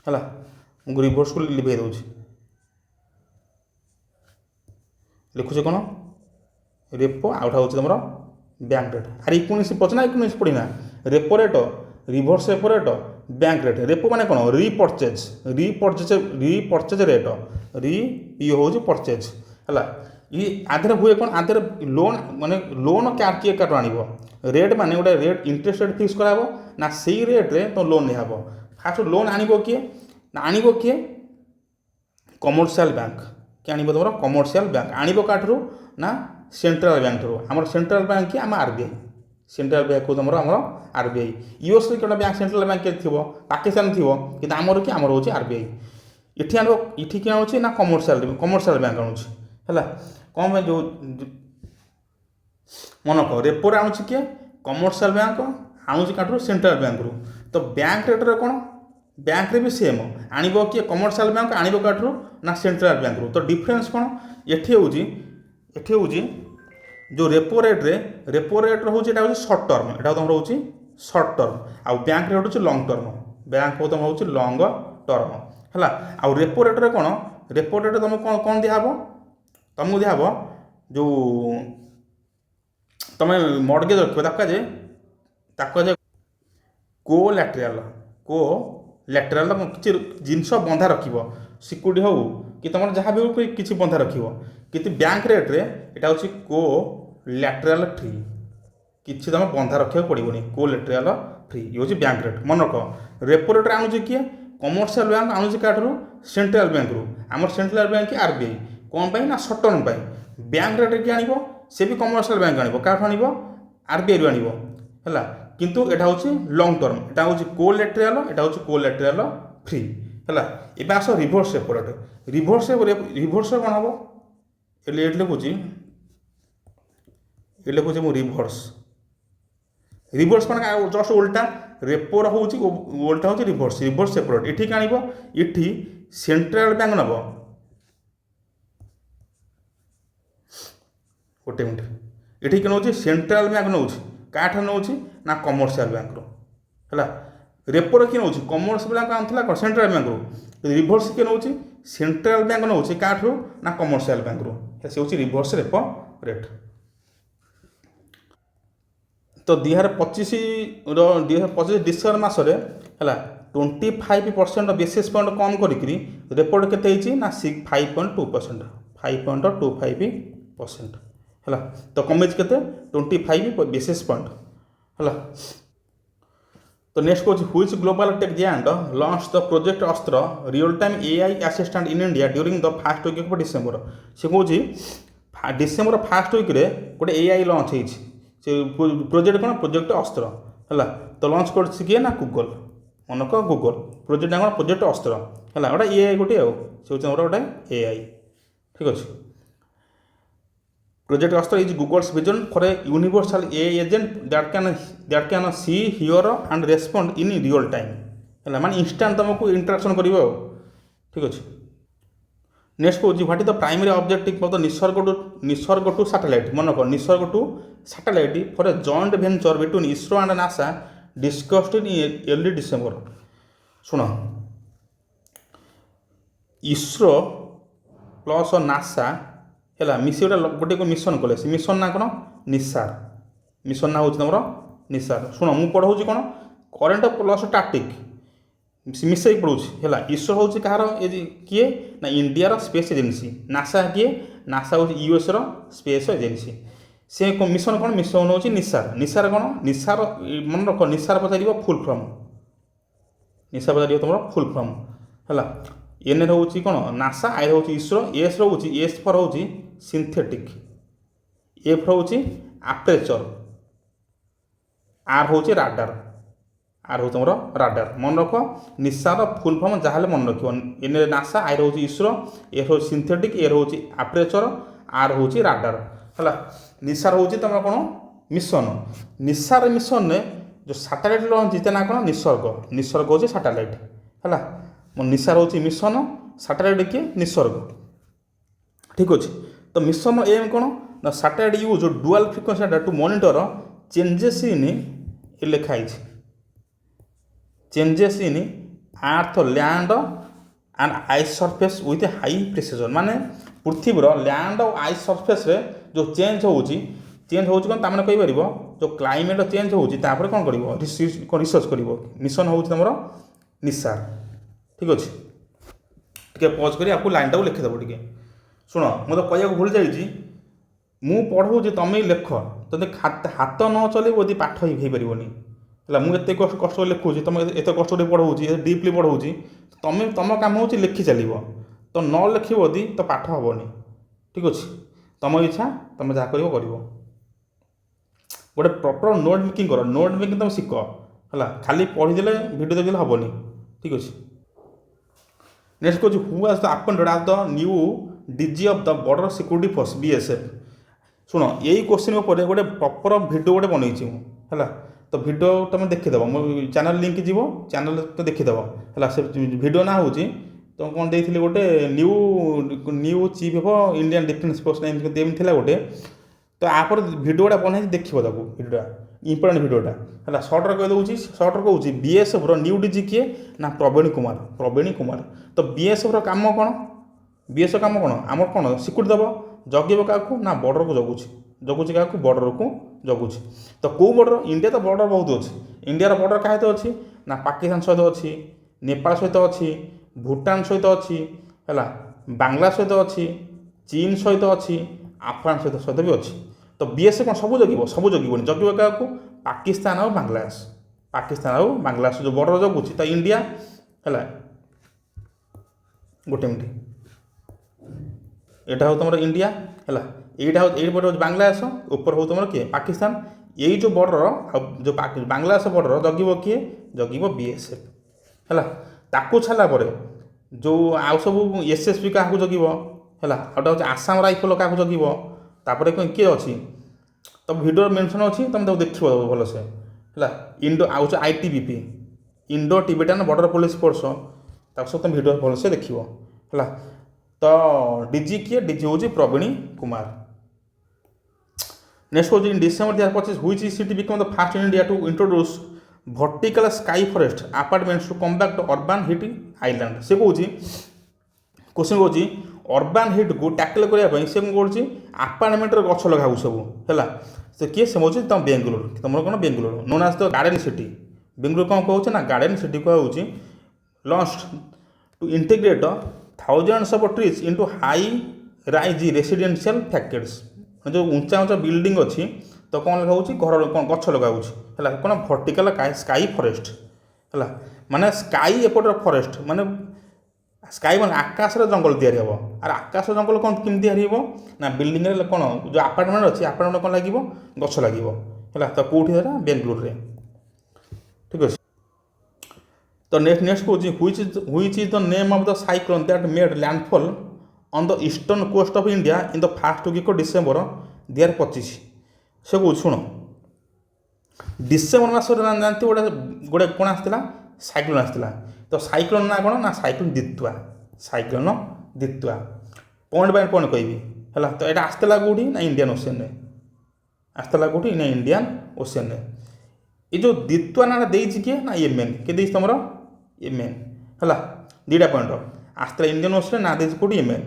है मुझे रिभर्स को लिभे दूसरी लिखुचे कौन रेपो आउट हूँ तुम बैंक रेट आर इकोनॉमिक्स पचना इकोनॉमिक्स पढ़ना repo rate reverse repo rate bank rate repo माने कौन रिपर्चेज रेट री हूँ परचेज है ये आधे हुए कौन आधे लोन माने लोन क्या किए काटो आण रेट माने गोटे रेट इंटरेस्ट रेट फिक्स कराब ना से रेट रे तो लोन निहब फास्ट लोन आनिबो किए ना आनिबो किए कमर्शियल बैंक किए आनिबो तुम कमर्शियल बैंक आनिबो काठरू ना सेंट्रल बैंक ठू आम सेंट्रल बैंक किए आम RBI सेंट्रल बैंक को तुम आम RBI यूएस क्या बैंक सेंट्रल बैंक थी पाकिस्तान थी कि आमर कि आमर हूँ RBI इठी क्या आणुची ना कमर्शियल बैंक आणुची है कौन जो मन कह रेपो आणुची किए कमर्शियल बैंक आणुची काठू सेंट्रल बैंक रू तो बैंक रेट रे कौन बैंक रे भी सेम आनिब किए कमर्शियल बैंक आनिब काठू ना सेंट्रल बैंक रू तो डिफरेन्स कौन एठी हूँ जो रेपो रेट रोचे सर्ट टर्म यहाँ तुम रोचे सर्ट टर्म आउ बैंक रेट हूँ लंग टर्म बैंक तुम हूँ लंग टर्म है आउ रेपो रेट रे कौन रेपो रेट तुम कौन दिहब तुमको दिहब जो तुम मर्गेज रख ताकजे କୋଲାଟେରାଲ କିଛି ଜିନିଷ ବନ୍ଧା ରଖିବ, ସିକ୍ୟୁରିଟି ହେଉ କି ତୁମର ଯାହା ବି ହେଉ କିଛି ବନ୍ଧା ରଖିବ। କିନ୍ତୁ ବ୍ୟାଙ୍କ ରେଟ୍ରେ ଏଇଟା ହେଉଛି କୋଲାଟେରାଲ ଫ୍ରି, କିଛି ତୁମେ ବନ୍ଧା ରଖିବାକୁ ପଡ଼ିବନି, କୋଲାଟେରାଲ ଫ୍ରି। ଇଏ ହେଉଛି ବ୍ୟାଙ୍କ ରେଟ୍। ମନେ ରଖ, ରେପୋ ରେଟ୍ରେ ଆଣୁଛି କିଏ? କମର୍ସିଆଲ ବ୍ୟାଙ୍କ ଆଣୁଛି କାଠାରୁ? ସେଣ୍ଟ୍ରାଲ ବ୍ୟାଙ୍କରୁ। ଆମର ସେଣ୍ଟ୍ରାଲ ବ୍ୟାଙ୍କ RBI। କ'ଣ ପାଇଁ? ନା ସର୍ଟ ଟର୍ମ ପାଇଁ। ବ୍ୟାଙ୍କ ରେଟ୍ରେ କିଏ ଆଣିବ? ସେ ବି କମର୍ସିଆଲ ବ୍ୟାଙ୍କ ଆଣିବ। କାହାଠୁ ଆଣିବ? RBIରୁ ଆଣିବ, ହେଲା। କିନ୍ତୁ ଏଇଟା ହେଉଛି ଲଙ୍ଗ୍ ଟର୍ମ, ଏଇଟା ହେଉଛି କୋଲାଟେରାଲ, ଏଇଟା ହେଉଛି କୋଲାଟେରାଲ ଫ୍ରି, ହେଲା। ଏବେ ଆସ ରିଭର୍ସ ରେପୋ ରେଟ୍। ରିଭର୍ସ କ'ଣ ହେବ? ଏଠି ଲେଖୁଛି ମୁଁ ରିଭର୍ସ ମାନେ ଜଷ୍ଟ ଓଲ୍ଟା। ରେପୋର ହେଉଛି ଓଲ୍ଟା ହେଉଛି ରିଭର୍ସ ରେପୋ ରେଟ୍। ଏଠି ଆଣିବ, ଏଠି ସେଣ୍ଟ୍ରାଲ ବ୍ୟାଙ୍କ ନେବ, ଗୋଟେ ମିନିଟ୍, ଏଠି କିଏ ନେଉଛି? ସେଣ୍ଟ୍ରାଲ ବ୍ୟାଙ୍କ ନେଉଛି। କାହାଠାରୁ ନେଉଛି? ନା କମର୍ସିଆଲ ବ୍ୟାଙ୍କରୁ, ହେଲା। ରେପୋରେ କିଏ ନେଉଛି? କମର୍ସିଆଲ ବ୍ୟାଙ୍କ ଆଣୁଥିଲା କ'ଣ? ସେଣ୍ଟ୍ରାଲ ବ୍ୟାଙ୍କରୁ। ରିଭର୍ସ କିଏ ନେଉଛି? ସେଣ୍ଟ୍ରାଲ ବ୍ୟାଙ୍କ ନେଉଛି। କାହାଠାରୁ? ନା କମର୍ସିଆଲ ବ୍ୟାଙ୍କରୁ। ସେ ହେଉଛି ରିଭର୍ସ ରେପୋ ରେଟ୍। ତ 2025 ଡିସେମ୍ବର ମାସରେ, ହେଲା, 25% ବେସିସ୍ ପଏଣ୍ଟ କମ୍ କରିକି ରେପୋ ରେଟ୍ କେତେ ହେଇଛି? ନା 5.2%, 5.25%, ହେଲା। ତ କମେଇଛି କେତେ? 25 ବେସିସ୍ ପଏଣ୍ଟ, ହେଲା। ତ ନେକ୍ସଟ କହୁଛି, which global tech giant launch the project Astra real time AI assistant in India during the first week of December. ସେ କହୁଛି ଡିସେମ୍ବର ଫାର୍ଷ୍ଟ ୱିକ୍ରେ ଗୋଟେ AI ଲଞ୍ଚ ହେଇଛି। ସେ ପ୍ରୋଜେକ୍ଟ କ'ଣ? ପ୍ରୋଜେକ୍ଟ ଅସ୍ତ୍ର, ହେଲା। ତ ଲଞ୍ଚ କରିଛି କିଏ? ନା ଗୁଗଲ। ମନେକ ଗୁଗଲ ପ୍ରୋଜେକ୍ଟ କ'ଣ? ପ୍ରୋଜେକ୍ଟ ଅସ୍ତ୍ର, ହେଲା। ଗୋଟେ AI ଗୋଟେ ଆଉ, ସେ ହେଉଛି ଆମର ଗୋଟେ AI, ଠିକ୍ ଅଛି। Project Astra is Google's vision for a universal AI agent that can see hear and respond in real time, ହେଲା। ମାନେ ଇନଷ୍ଟାଣ୍ଟ ତୁମକୁ ଇଣ୍ଟରାକ୍ସନ୍ କରିବ ଆଉ, ଠିକ୍ ଅଛି। ନେକ୍ସଟ କହୁଛି, what is the primary objective of the NISAR two satellite. ମନେ କର, NISAR two satellite for a joint venture between ISRO and NASA discussed in early December. ଶୁଣ, ଇସ୍ରୋ ପ୍ଲସ୍ ନାସା, ହେଲା, ମିଶି ଗୋଟେ ମିଶନ କଲେ। ସେ ମିଶନ ନା କ'ଣ? ନିସାର। ମିଶନ ନା ହେଉଛି ତୁମର ନିସାର। ଶୁଣ, ମୁଁ ପଢ଼ାଉଛି କ'ଣ? କରେଣ୍ଟ ପ୍ଲସ୍ ଷ୍ଟାଟିକ୍ ମିଶାଇକି ପଢ଼ଉଛି, ହେଲା। ଇସ୍ରୋ ହେଉଛି କାହାର? କିଏ? ନା ଇଣ୍ଡିଆର ସ୍ପେସ୍ ଏଜେନ୍ସି। ନାସା କିଏ? ନାସା ହେଉଛି USର ସ୍ପେସ୍ ଏଜେନ୍ସି। ସେ ମିଶନ କ'ଣ? ମିଶନ ହେଉଛି ନିସାର। ନିସାର କ'ଣ? ନିସାର ମନେ ରଖ, ନିସାର ପଚାରିବ ଫୁଲ୍ ଫର୍ମ, ନିସାର ପଚାରିବ ତୁମର ଫୁଲ୍ ଫର୍ମ, ହେଲା। ଏନ୍ ହେଉଛି କ'ଣ? ନାସା। ଆଇ ହେଉଛି ଇସ୍ରୋ। ଏସ୍ ରହୁଛି, ଏସ୍ ଫର୍ ହେଉଛି ସିନ୍ଥେଟିକ୍। ଏଫ୍ ହେଉଛି ଆପେଚର। ଆର୍ ହେଉଛି ରାଡାର। ଆର୍ ହେଉଛି ତୁମର ରାଡାର। ମନେ ରଖ, ନିସାର ଫୁଲ୍ ଫର୍ମ ଯାହା ହେଲେ ମନେ ରଖିବ। ଏନ୍ ନାସା, ଆଇ ହେଉଛି ଇସ୍ରୋ, ଏଫ୍ ହେଉଛି ସିନ୍ଥେଟିକ୍, ଏ ହେଉଛି ଆପେଚର, ଆର୍ ହେଉଛି ରାଡାର, ହେଲା। ନିସାର ହେଉଛି ତୁମର କ'ଣ? ମିଶନ। ନିସାର ମିଶନରେ ଯେଉଁ ସାଟାଲାଇଟ୍ ଲଞ୍ଚ ହେଇଛି ତା ନା କ'ଣ? ନିସର୍ଗ। ନିସର୍ଗ ହେଉଛି ସାଟାଲାଇଟ୍, ହେଲା। ନିସାର ହେଉଛି ମିଶନ, ସାଟାଲାଇଟ୍ କିଏ? ନିସର୍ଗ, ଠିକ୍ ଅଛି। ତ ମିଶନ ଏମ୍ କ'ଣ? ନା satellite use dual frequency data to monitor changes in, ଏ ଲେଖା ହେଇଛି, changes in earth land and ice surface with high precision. ମାନେ ପୃଥିବୀର ଲ୍ୟାଣ୍ଡ ଆଉ ଆଇସ୍ ସର୍ଫେସ୍ରେ ଯେଉଁ ଚେଞ୍ଜ ହେଉଛି କ'ଣ? ତାମାନେ କହିପାରିବ, ଯେଉଁ କ୍ଲାଇମେଟ୍ ଚେଞ୍ଜ ହେଉଛି ତାପରେ କ'ଣ କରିବ? ରିସର୍ଚ୍ଚ କରିବ। ମିଶନ ହେଉଛି ତୁମର ନିସାର, ଠିକ୍ ଅଛି। ଟିକେ ପଜ୍ କରି ଆକୁ ଲାଇନ୍ଟାକୁ ଲେଖିଦେବ ଟିକେ। ଶୁଣ, ମୁଁ ତ କହିବାକୁ ଭୁଲି ଯାଇଛି, ମୁଁ ପଢ଼ଉଛି, ତୁମେ ଲେଖ। ଯଦି ହାତ ନ ଚଲେଇବ ଯଦି ପାଠ ହେଇପାରିବନି, ହେଲା। ମୁଁ ଏତେ କଷ୍ଟ ଲେଖୁଛି, ତୁମେ ଏତେ କଷ୍ଟ କରି ପଢ଼ଉଛି, ଏତେ ଡିପ୍ଲି ପଢ଼ଉଛି, ତୁମ କାମ ହେଉଛି ଲେଖି ଚାଲିବ। ତ ନ ଲେଖିବ ଯଦି ତ ପାଠ ହେବନି, ଠିକ୍ ଅଛି। ତୁମ ଇଚ୍ଛା, ତୁମେ ଯାହା କରିବ କରିବ। ଗୋଟେ ପ୍ରପର୍ ନୋଟ୍ ମେକିଂ କର। ନୋଟ୍ ମେକିଂ ତୁମେ ଶିଖ, ହେଲା। ଖାଲି ପଢ଼ିଦେଲେ ଭିଡ଼ିଓ ଦେଖିଦେଲେ ହେବନି, ଠିକ୍ ଅଛି। ନେକ୍ସଟ କହୁଛି, who has appointed as the new DG of the border security force BSF। ଶୁଣ, ଏଇ କୋଶ୍ଚିନ୍ ଉପରେ ଗୋଟେ ପ୍ରପର ଭିଡ଼ିଓ ଗୋଟେ ବନେଇଛି ମୁଁ, ହେଲା। ତ ଭିଡ଼ିଓ ତୁମେ ଦେଖିଦେବ, ମୋ ଚ୍ୟାନେଲ୍ ଲିଙ୍କ୍ ଯିବ, ଚ୍ୟାନେଲ୍ ତ ଦେଖିଦେବ, ହେଲା। ସେ ଭିଡ଼ିଓ ନାଁ ହେଉଛି, ତ କ'ଣ ଦେଇଥିଲି, ଗୋଟେ new chief of Indian defence force, ଏମିତି ଥିଲା ଗୋଟେ। ତ ଆପରେ ଭିଡ଼ିଓଟା ବନେଇଛି, ଦେଖିବ ତାକୁ। ଭିଡ଼ିଓଟା ଇମ୍ପୋର୍ଟାଣ୍ଟ ଭିଡ଼ିଓଟା, ହେଲା। ସର୍ଟରେ କହିଦେଉଛି, ସର୍ଟରେ କହୁଛି, BSFର ନ୍ୟୁ DG କିଏ? ନା ପ୍ରବୀଣ କୁମାର। ତ BSFର କାମ କ'ଣ? BSF କାମ କ'ଣ? ଆମର କ'ଣ? ସିକ୍ୟୁରିଟି ଦେବ। ଜଗିବ କାହାକୁ? ନା ବର୍ଡ଼ରକୁ ଜଗୁଛି, ଜଗୁଛି କାହାକୁ ବର୍ଡ଼ରକୁ ଜଗୁଛି। ତ କେଉଁ ବର୍ଡ଼ର ଇଣ୍ଡିଆ ତ ବର୍ଡ଼ର ବହୁତ ଅଛି। ଇଣ୍ଡିଆର ବର୍ଡ଼ର କାହା ସହିତ ଅଛି ନା ପାକିସ୍ତାନ ସହିତ ଅଛି, ନେପାଳ ସହିତ ଅଛି, ଭୁଟାନ ସହିତ ଅଛି ହେଲା, ବାଂଲା ସହିତ ଅଛି, ଚୀନ ସହିତ ଅଛି, ଆଫଗାନ ସହିତ ବି ଅଛି। ତ ବିଏସ୍ଏଫ୍ କ'ଣ ସବୁ ଜଗିବ? ସବୁ ଜଗିବନି, ଜଗିବ କାହାକୁ? ପାକିସ୍ତାନ ଆଉ ବାଂଲାଦେଶ। ପାକିସ୍ତାନ ଆଉ ବାଂଲାଦେଶ ଯେଉଁ ବର୍ଡ଼ର ଜଗୁଛି ତ ଇଣ୍ଡିଆ ହେଲା। ଗୋଟେ ମିନିଟ୍, ଏଇଟା ହଉ ତୁମର ଇଣ୍ଡିଆ ହେଲା, ଏଇଟା ହଉ ଏଇ ବର୍ଡ଼ର ହେଉଛି ବାଂଲାଦେଶ, ଉପରେ ହଉ ତୁମର କିଏ? ପାକିସ୍ତାନ। ଏଇ ଯେଉଁ ବର୍ଡ଼ର ଆଉ ଯେଉଁ ବାଂଲାଦେଶ ବର୍ଡ଼ର ଜଗିବ କିଏ? ଜଗିବ ବିଏସ୍ଏଫ୍ ହେଲା। ତାକୁ ଛାଡ଼ିଲା ପରେ ଯେଉଁ ଆଉ ସବୁ ଏସ୍ଏସ୍ବି କାହାକୁ ଜଗିବ ହେଲା, ଆଉଟା ହେଉଛି ଆସାମ ରାଇଫଲ କାହାକୁ ଜଗିବ, ତାପରେ କିଏ ଅଛି ତ ଭିଡ଼ିଓ ମେନସନ୍ ଅଛି, ତୁମେ ତାକୁ ଦେଖିବ ଭଲସେ ହେଲା। ଇଣ୍ଡୋ ଆଉ ହେଉଛି ITBP, Indo Tibetan border police force, ତାକୁ ସବୁ ତୁମେ ଭିଡ଼ିଓ ଭଲସେ ଦେଖିବ ହେଲା। ତ ଡିଜି କିଏ? ଡିଜି ହେଉଛି ପ୍ରବୀଣ କୁମାର। ନେକ୍ସଟ ହେଉଛି in December 2025 which city become the first in India to introduce vertical sky forest apartments to combat urban heat island. ସେ କହୁଛି କୋଶ୍ଚିନ୍ କହୁଛି ଅର୍ବାନ୍ ହିଟ୍କୁ ଟ୍ୟାକଲ୍ କରିବା ପାଇଁ ସେ କ'ଣ କରୁଛି? ଆପାର୍ଟମେଣ୍ଟରେ ଗଛ ଲଗାଉ ସବୁ ହେଲା। ସେ କିଏ? ସେ ହେଉଛି ତୁମ ବେଙ୍ଗଲୋର, ତୁମର କ'ଣ Bangalore, known as the garden city. Bangalore କ'ଣ କହୁଛି ନା ଗାର୍ଡେନ୍ ସିଟି କୁହାଯାଉଛି। Launch to integrate thousands of trees into high rise residential facades। ଯେଉଁ ଉଞ୍ଚା ଉଞ୍ଚା ବିଲ୍ଡିଂ ଅଛି ତ କ'ଣ ଲଗାଉଛି? ଘର କ'ଣ ଗଛ ଲଗାଉଛି ହେଲା। କ'ଣ? ଭର୍ଟିକାଲ ସ୍କାଇ ଫରେଷ୍ଟ ହେଲା, ମାନେ ସ୍କାଇ ଏପଟର ଫରେଷ୍ଟ, ମାନେ ସ୍କାଇ ମାନେ ଆକାଶର ଜଙ୍ଗଲ ତିଆରି ହେବ। ଆରେ ଆକାଶ ଜଙ୍ଗଲ କ'ଣ କେମିତି ତିଆରି ହେବ ନା ବିଲ୍ଡିଂରେ କ'ଣ ଯେଉଁ ଆପାର୍ଟମେଣ୍ଟ ଅଛି, ଆପାର୍ଟମେଣ୍ଟ କ'ଣ ଲାଗିବ? ଗଛ ଲାଗିବ ହେଲା। ତ କେଉଁଠି ହେଲା? ବେଙ୍ଗଲୋରରେ, ଠିକ୍ ଅଛି। ତ ନେକ୍ସଟ କହୁଛି which is the name of the cyclone that made landfall on the eastern coast of India in the first week of December 2025। ସେ କହୁଛି ଶୁଣ, ଡିସେମ୍ବର ମାସରେ ଜାଣିଥିବ ଗୋଟେ କ'ଣ ଆସିଥିଲା? ସାଇକ୍ଲୋନ୍ ଆସିଥିଲା। ତ ସାଇକ୍ଲୋନ୍ ନା କ'ଣ ନା cyclone Ditwah. Cyclone Ditwah point by point କହିବି ହେଲା। ତ ଏଇଟା ଆସିଥିଲା କେଉଁଠି ନା ଇଣ୍ଡିଆନ୍ ଓସିଆନରେ, ଆସିଥିଲା କେଉଁଠି ନା ଇଣ୍ଡିଆନ୍ ଓସିଆନରେ। ଏ ଯେଉଁ ଦିତ୍ୱା ନାଁଟା ଦେଇଛି କିଏ ନା ୟେମେନ୍। କିଏ ଦେଇଛି ତୁମର? ୟେମେନ୍ ହେଲା। ଦୁଇଟା ପଏଣ୍ଟ ଆସିଥିଲା ଇଣ୍ଡିଆନ୍ ଓସିଆନ, ନା ଦେଇଛି କେଉଁଠି? ୟେମେନ୍।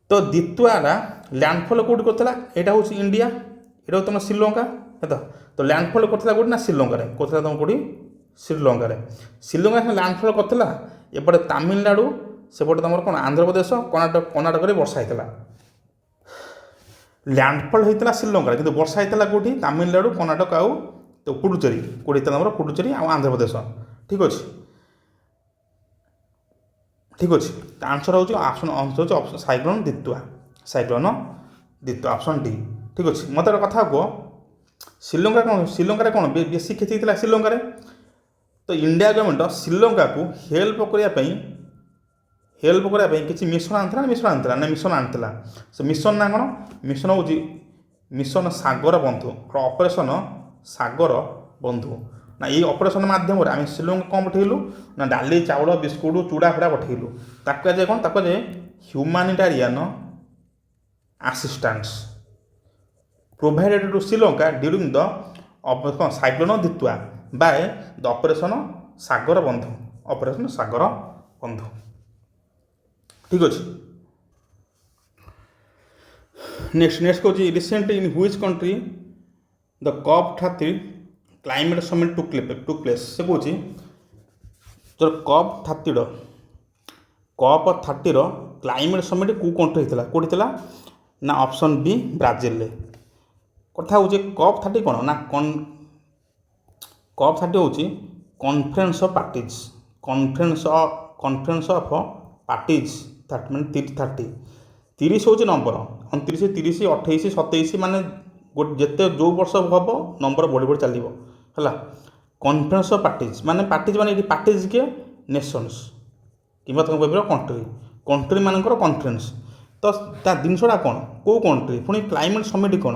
ତ ଦିତ୍ୱାଟା ଲ୍ୟାଣ୍ଡଫଲ୍ କେଉଁଠି କରିଥିଲା? ଏଇଟା ହେଉଛି ଇଣ୍ଡିଆ, ଏଇଟା ହେଉଛି ତୁମର ଶ୍ରୀଲଙ୍କା ହେଲା। ତ ଲ୍ୟାଣ୍ଡଫଲ୍ କରିଥିଲା କେଉଁଠି ନା ଶ୍ରୀଲଙ୍କାରେ, କରିଥିଲା ତୁମ କେଉଁଠି? ଶ୍ରୀଲଙ୍କାରେ। ଶ୍ରୀଲଙ୍କା ଲ୍ୟାଣ୍ଡଫଲ୍ କରିଥିଲା ଏପଟେ ତାମିଲନାଡ଼ୁ, ସେପଟେ ତୁମର କ'ଣ ଆନ୍ଧ୍ରପ୍ରଦେଶ, କର୍ଣ୍ଣାଟକରେ ବର୍ଷା ହେଇଥିଲା। ଲ୍ୟାଣ୍ଡଫଲ୍ ହେଇଥିଲା ଶ୍ରୀଲଙ୍କାରେ, କିନ୍ତୁ ବର୍ଷା ହେଇଥିଲା କେଉଁଠି? ତାମିଲନାଡ଼ୁ, କର୍ଣ୍ଣାଟକ ଆଉ ତ ପୁଡୁଚେରୀ। କେଉଁଠି ହେଇଥିଲା ଆମର? ପୁଡୁଚେରୀ ଆଉ ଆନ୍ଧ୍ରପ୍ରଦେଶ, ଠିକ୍ ଅଛି। ଠିକ୍ ଅଛି। ଆନ୍ସର ହେଉଛି cyclone Ditwah. Cyclone ଦିତ୍ୱା option D, ଠିକ୍ ଅଛି। ମୋତେ ଗୋଟେ କଥା କୁହ, ଶ୍ରୀଲଙ୍କା କ'ଣ? ଶ୍ରୀଲଙ୍କାରେ କ'ଣ ବେଶୀ କ୍ଷତି ହେଇଥିଲା ଶ୍ରୀଲଙ୍କାରେ? ତ ଇଣ୍ଡିଆ ଗଭର୍ଣ୍ଣମେଣ୍ଟ ଶ୍ରୀଲଙ୍କାକୁ ହେଲ୍ପ କରିବା ପାଇଁ କିଛି ମିଶନ ଆଣିଥିଲା ନା ମିଶନ ଆଣିଥିଲା। ସେ ମିଶନ ନା କ'ଣ? ମିଶନ ହେଉଛି ମିଶନ ସାଗର ବନ୍ଧୁ, ଅପରେସନ୍ ସାଗର ବନ୍ଧୁ। ନା ଏଇ ଅପରେସନ୍ ମାଧ୍ୟମରେ ଆମେ ଶ୍ରୀଲଙ୍କା କ'ଣ ପଠାଇଲୁ ନା ଡାଲି, ଚାଉଳ, ବିସ୍କୁଟ, ଚୁଡ଼ା ଫୁଡ଼ା ପଠାଇଲୁ। ତାକୁ କୁହାଯାଏ କ'ଣ? ତାକୁ କୁହାଯାଏ humanitarian assistance provided to Sri Lanka during the cyclone Ditwah by the operation Sagar Bandhu. Operation Sagar Bandhu, ଠିକ୍ ଅଛି। ନେକ୍ସଟ କହୁଛି recently in which country the COP30 climate summit took place. ସେ କହୁଛି ଯେଉଁ COP30ର କ୍ଲାଇମେଟ୍ ସମିଟ୍ କେଉଁ କଣ୍ଟ୍ରି ହେଇଥିଲା? କେଉଁଠି ଥିଲା ନା ଅପସନ୍ ବି ବ୍ରାଜିଲରେ। କଥା ହେଉଛି COP30 କ'ଣ ନା COP30 ହେଉଛି conference of parties. Conference of parties ମାନେ 30 ହେଉଛି ନମ୍ବର 29, 30, 28, 27 ମାନେ ଯେତେ ଯେଉଁ ବର୍ଷ ହେବ ନମ୍ବର ବଢ଼ି ବଢ଼ି ଚାଲିବ ହେଲା। କନଫରେନ୍ସ ଅଫ୍ ପାର୍ଟିଜ୍ ମାନେ ଏଠି ପାର୍ଟିଜ୍ କିଏ? ନେସନ୍ସ କିମ୍ବା ତୁମେ କହିପାରିବ କଣ୍ଟ୍ରି ମାନଙ୍କର କନଫରେନ୍ସ। ତ ତା ଜିନିଷଟା କ'ଣ? କେଉଁ କଣ୍ଟ୍ରି? ପୁଣି କ୍ଲାଇମେଟ୍ ସମିଟ୍ କ'ଣ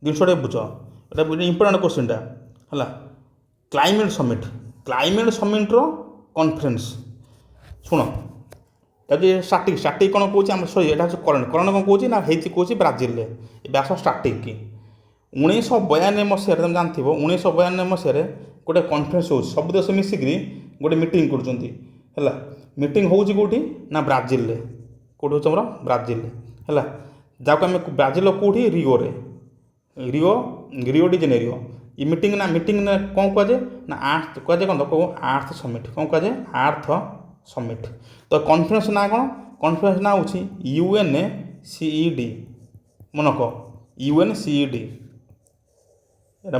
ଜିନିଷଟା ବୁଝ। ଏଇଟା ଇମ୍ପୋର୍ଟାଣ୍ଟ କୋଶ୍ଚିନ୍ଟା ହେଲା। କ୍ଲାଇମେଟ୍ ସମିଟ୍ର କନଫରେନ୍ସ ଶୁଣ, ଯଦି ଷ୍ଟାଟିକ୍ କ'ଣ କହୁଛି ଆମର ଏଇଟା ହେଉଛି କରେଣ୍ଟ କ'ଣ କହୁଛି ନା ହେଇଛି କହୁଛି ବ୍ରାଜିଲରେ। ଏବେ ଆସ ଷ୍ଟାଟିକ୍ 1992 ମସିହାରେ ତୁମେ ଜାଣିଥିବ 1992 ମସିହାରେ ଗୋଟେ କନଫରେନ୍ସ ହେଉଛି, ସବୁ ଦେଶ ମିଶିକିରି ଗୋଟେ ମିଟିଂ କରୁଛନ୍ତି ହେଲା। ମିଟିଂ ହେଉଛି କେଉଁଠି ନା ବ୍ରାଜିଲରେ। କେଉଁଠି ହେଉଛି ଆମର? ବ୍ରାଜିଲରେ ହେଲା। ଯାହାକୁ ଆମେ ବ୍ରାଜିଲ କେଉଁଠି ରିଓରେ ରିଓ ଡି ଜେନେରିଓ ଇ ମିଟିଂ ନା କ'ଣ କୁହାଯାଏ ନା ଆର୍ଥ କୁହାଯାଏ କ'ଣ ତ ଆର୍ଥ ସମିଟ୍ କ'ଣ କୁହାଯାଏ ଆର୍ଥ ସମିଟ୍। ତ କନଫରେନ୍ସ ନାଁ କ'ଣ କନଫରେନ୍ସ ନାଁ ହେଉଛି UNCED ମନେ ରଖ UNCED এটা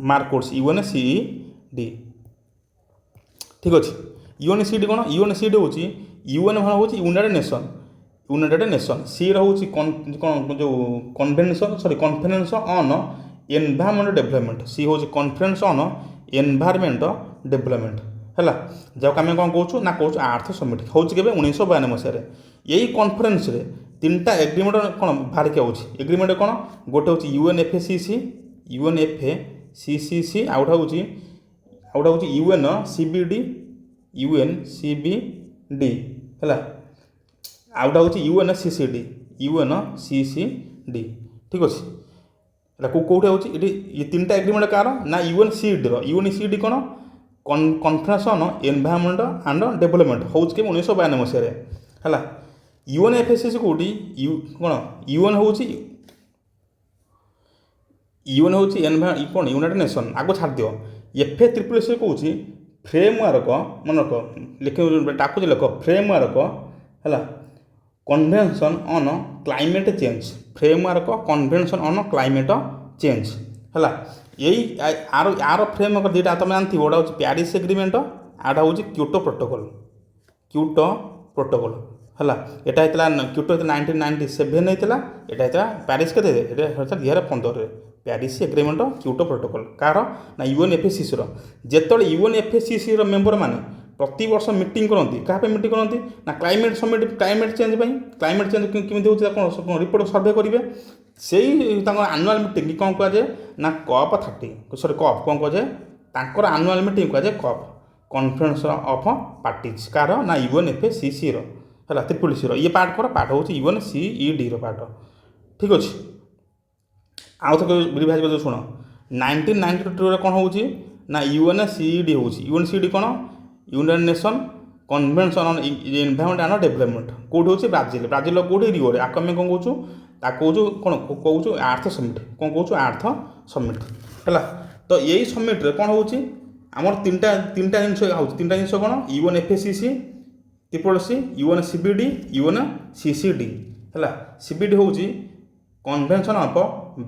মার্ক করছি UNCED ঠিক ଅଛି। UNCED କ'ଣ UNCED ହେଉଛି UN ମାନେ ହେଉଛି ୟୁନାଇଟେଡ଼ ନେସନ୍ ସି ରହୁଛି କ'ଣ ଯେଉଁ conference on environment development C ହେଉଛି କନଫରେନ୍ସ ଅନ୍ ଏନଭାୟରମେଣ୍ଟ ଡେଭଲପମେଣ୍ଟ ହେଲା ଯାହାକୁ ଆମେ କ'ଣ କହୁଛୁ ନା କହୁଛୁ ଆର୍ଥ ସମିଟ୍ ହେଉଛି କେବେ 1992 ମସିହାରେ। ଏଇ କନଫରେନ୍ସରେ 3ଟା ଏଗ୍ରିମେଣ୍ଟ କ'ଣ ବାହାରିକି ହେଉଛି ଏଗ୍ରିମେଣ୍ଟ କ'ଣ ଗୋଟେ ହେଉଛି UNFCCC ଆଉ ଗୋଟେ ହେଉଛି UNCBD ହେଲା ଆଉ ଗୋଟେ ହେଉଛି UNCCD ଠିକ୍ ଅଛି। এটা କେଉଁଠି ହେଉଛି ଏଠି ଏ 3ଟା ଏଗ୍ରିମେଣ୍ଟ କାହାର ନା UNCED କ'ଣ conference on environment and development ହେଉଛି କେବେ 1992 ମସିହାରେ ହେଲା। UNFCCC କେଉଁଠି କ'ଣ UN ହେଉଛି କ'ଣ ୟୁନାଇଟେଡ଼ ନେସନ୍ ଆଗ ଛାଡ଼ିଦିଅ FACCC କହୁଛି ଫ୍ରେମୱାର୍କ ମନେ ରଖ ଡାକୁଛି ଲେଖ ଫ୍ରେମୱାର୍କ ହେଲା convention on climate change framework convention on climate change ହେଲା। ଏଇ ଆର ଫ୍ରେମୱାର୍କ ଦୁଇଟା ତୁମେ ଜାଣିଥିବ ଗୋଟେ ହେଉଛି ପ୍ୟାରିସ୍ ଏଗ୍ରିମେଣ୍ଟ ଆଉଟା ହେଉଛି କ୍ୟୁଟୋ ପ୍ରୋଟୋକଲ୍ ହେଲା। ଏଇଟା ହେଇଥିଲା କ୍ୟୁଟୋ 1997 ହେଇଥିଲା ଏଇଟା ହେଇଥିଲା ପ୍ୟାରିସ୍ କେତେ ଏଇଟା ହେଇଥିଲା 2015ରେ ପ୍ୟାରିସ୍ ଏଗ୍ରିମେଣ୍ଟ କ୍ୟୁଟୋ ପ୍ରୋଟୋକଲ୍ କାହାର ନା UNFCCCର। ଯେତେବେଳେ UNFCCCର ମେମ୍ବର ମାନେ ପ୍ରତିବର୍ଷ ମିଟିଂ କରନ୍ତି କାହା ପାଇଁ ମିଟିଂ କରନ୍ତି ନା କ୍ଲାଇମେଟ୍ ଚେଞ୍ଜ ପାଇଁ କ୍ଲାଇମେଟ୍ ଚେଞ୍ଜ କେମିତି ହେଉଛି କ'ଣ ରିପୋର୍ଟ ସର୍ଭେ କରିବେ ସେଇ ତାଙ୍କର ଆନୁଆଲ୍ ମିଟିଂ କ'ଣ କୁହାଯାଏ ନା କପ୍ କ'ଣ କୁହାଯାଏ ତାଙ୍କର ଆନୁଆଲ୍ ମିଟିଂ କୁହାଯାଏ କପ୍ କନଫରେନ୍ସ ଅଫ୍ ପାର୍ଟିଜ୍ କାହାର ନା UNFCCCର ହେଲା CCCର ଇଏ ପାର୍ଟ ହେଉଛି UNCEDର ପାର୍ଟ ଠିକ୍ ଅଛି। ଆଉ ଥରେ ରିଭାଇଜ୍ କରିଦେବୁ ଶୁଣ 1992ରେ କ'ଣ ହେଉଛି ନା UNCED ହେଉଛି UNCED କ'ଣ United nation convention on environment and development କେଉଁଠି ହେଉଛି ବ୍ରାଜିଲ କେଉଁଠି ରିଓରେ ଆକୁ ଆମେ କ'ଣ କହୁଛୁ ତାକୁ କହୁଛୁ ଆର୍ଥ ସମିଟ୍ କ'ଣ କହୁଛୁ ଆର୍ଥ ସମିଟ୍ ହେଲା। ତ ଏଇ ସମିଟ୍ରେ କ'ଣ ହେଉଛି ଆମର ତିନିଟା ଜିନିଷ ହେଉଛି ତିନିଟା ଜିନିଷ କ'ଣ UNFCCC CCC UNCBD UNCCD ହେଲା। CBD ହେଉଛି କନଭେନସନ୍ ଅଫ୍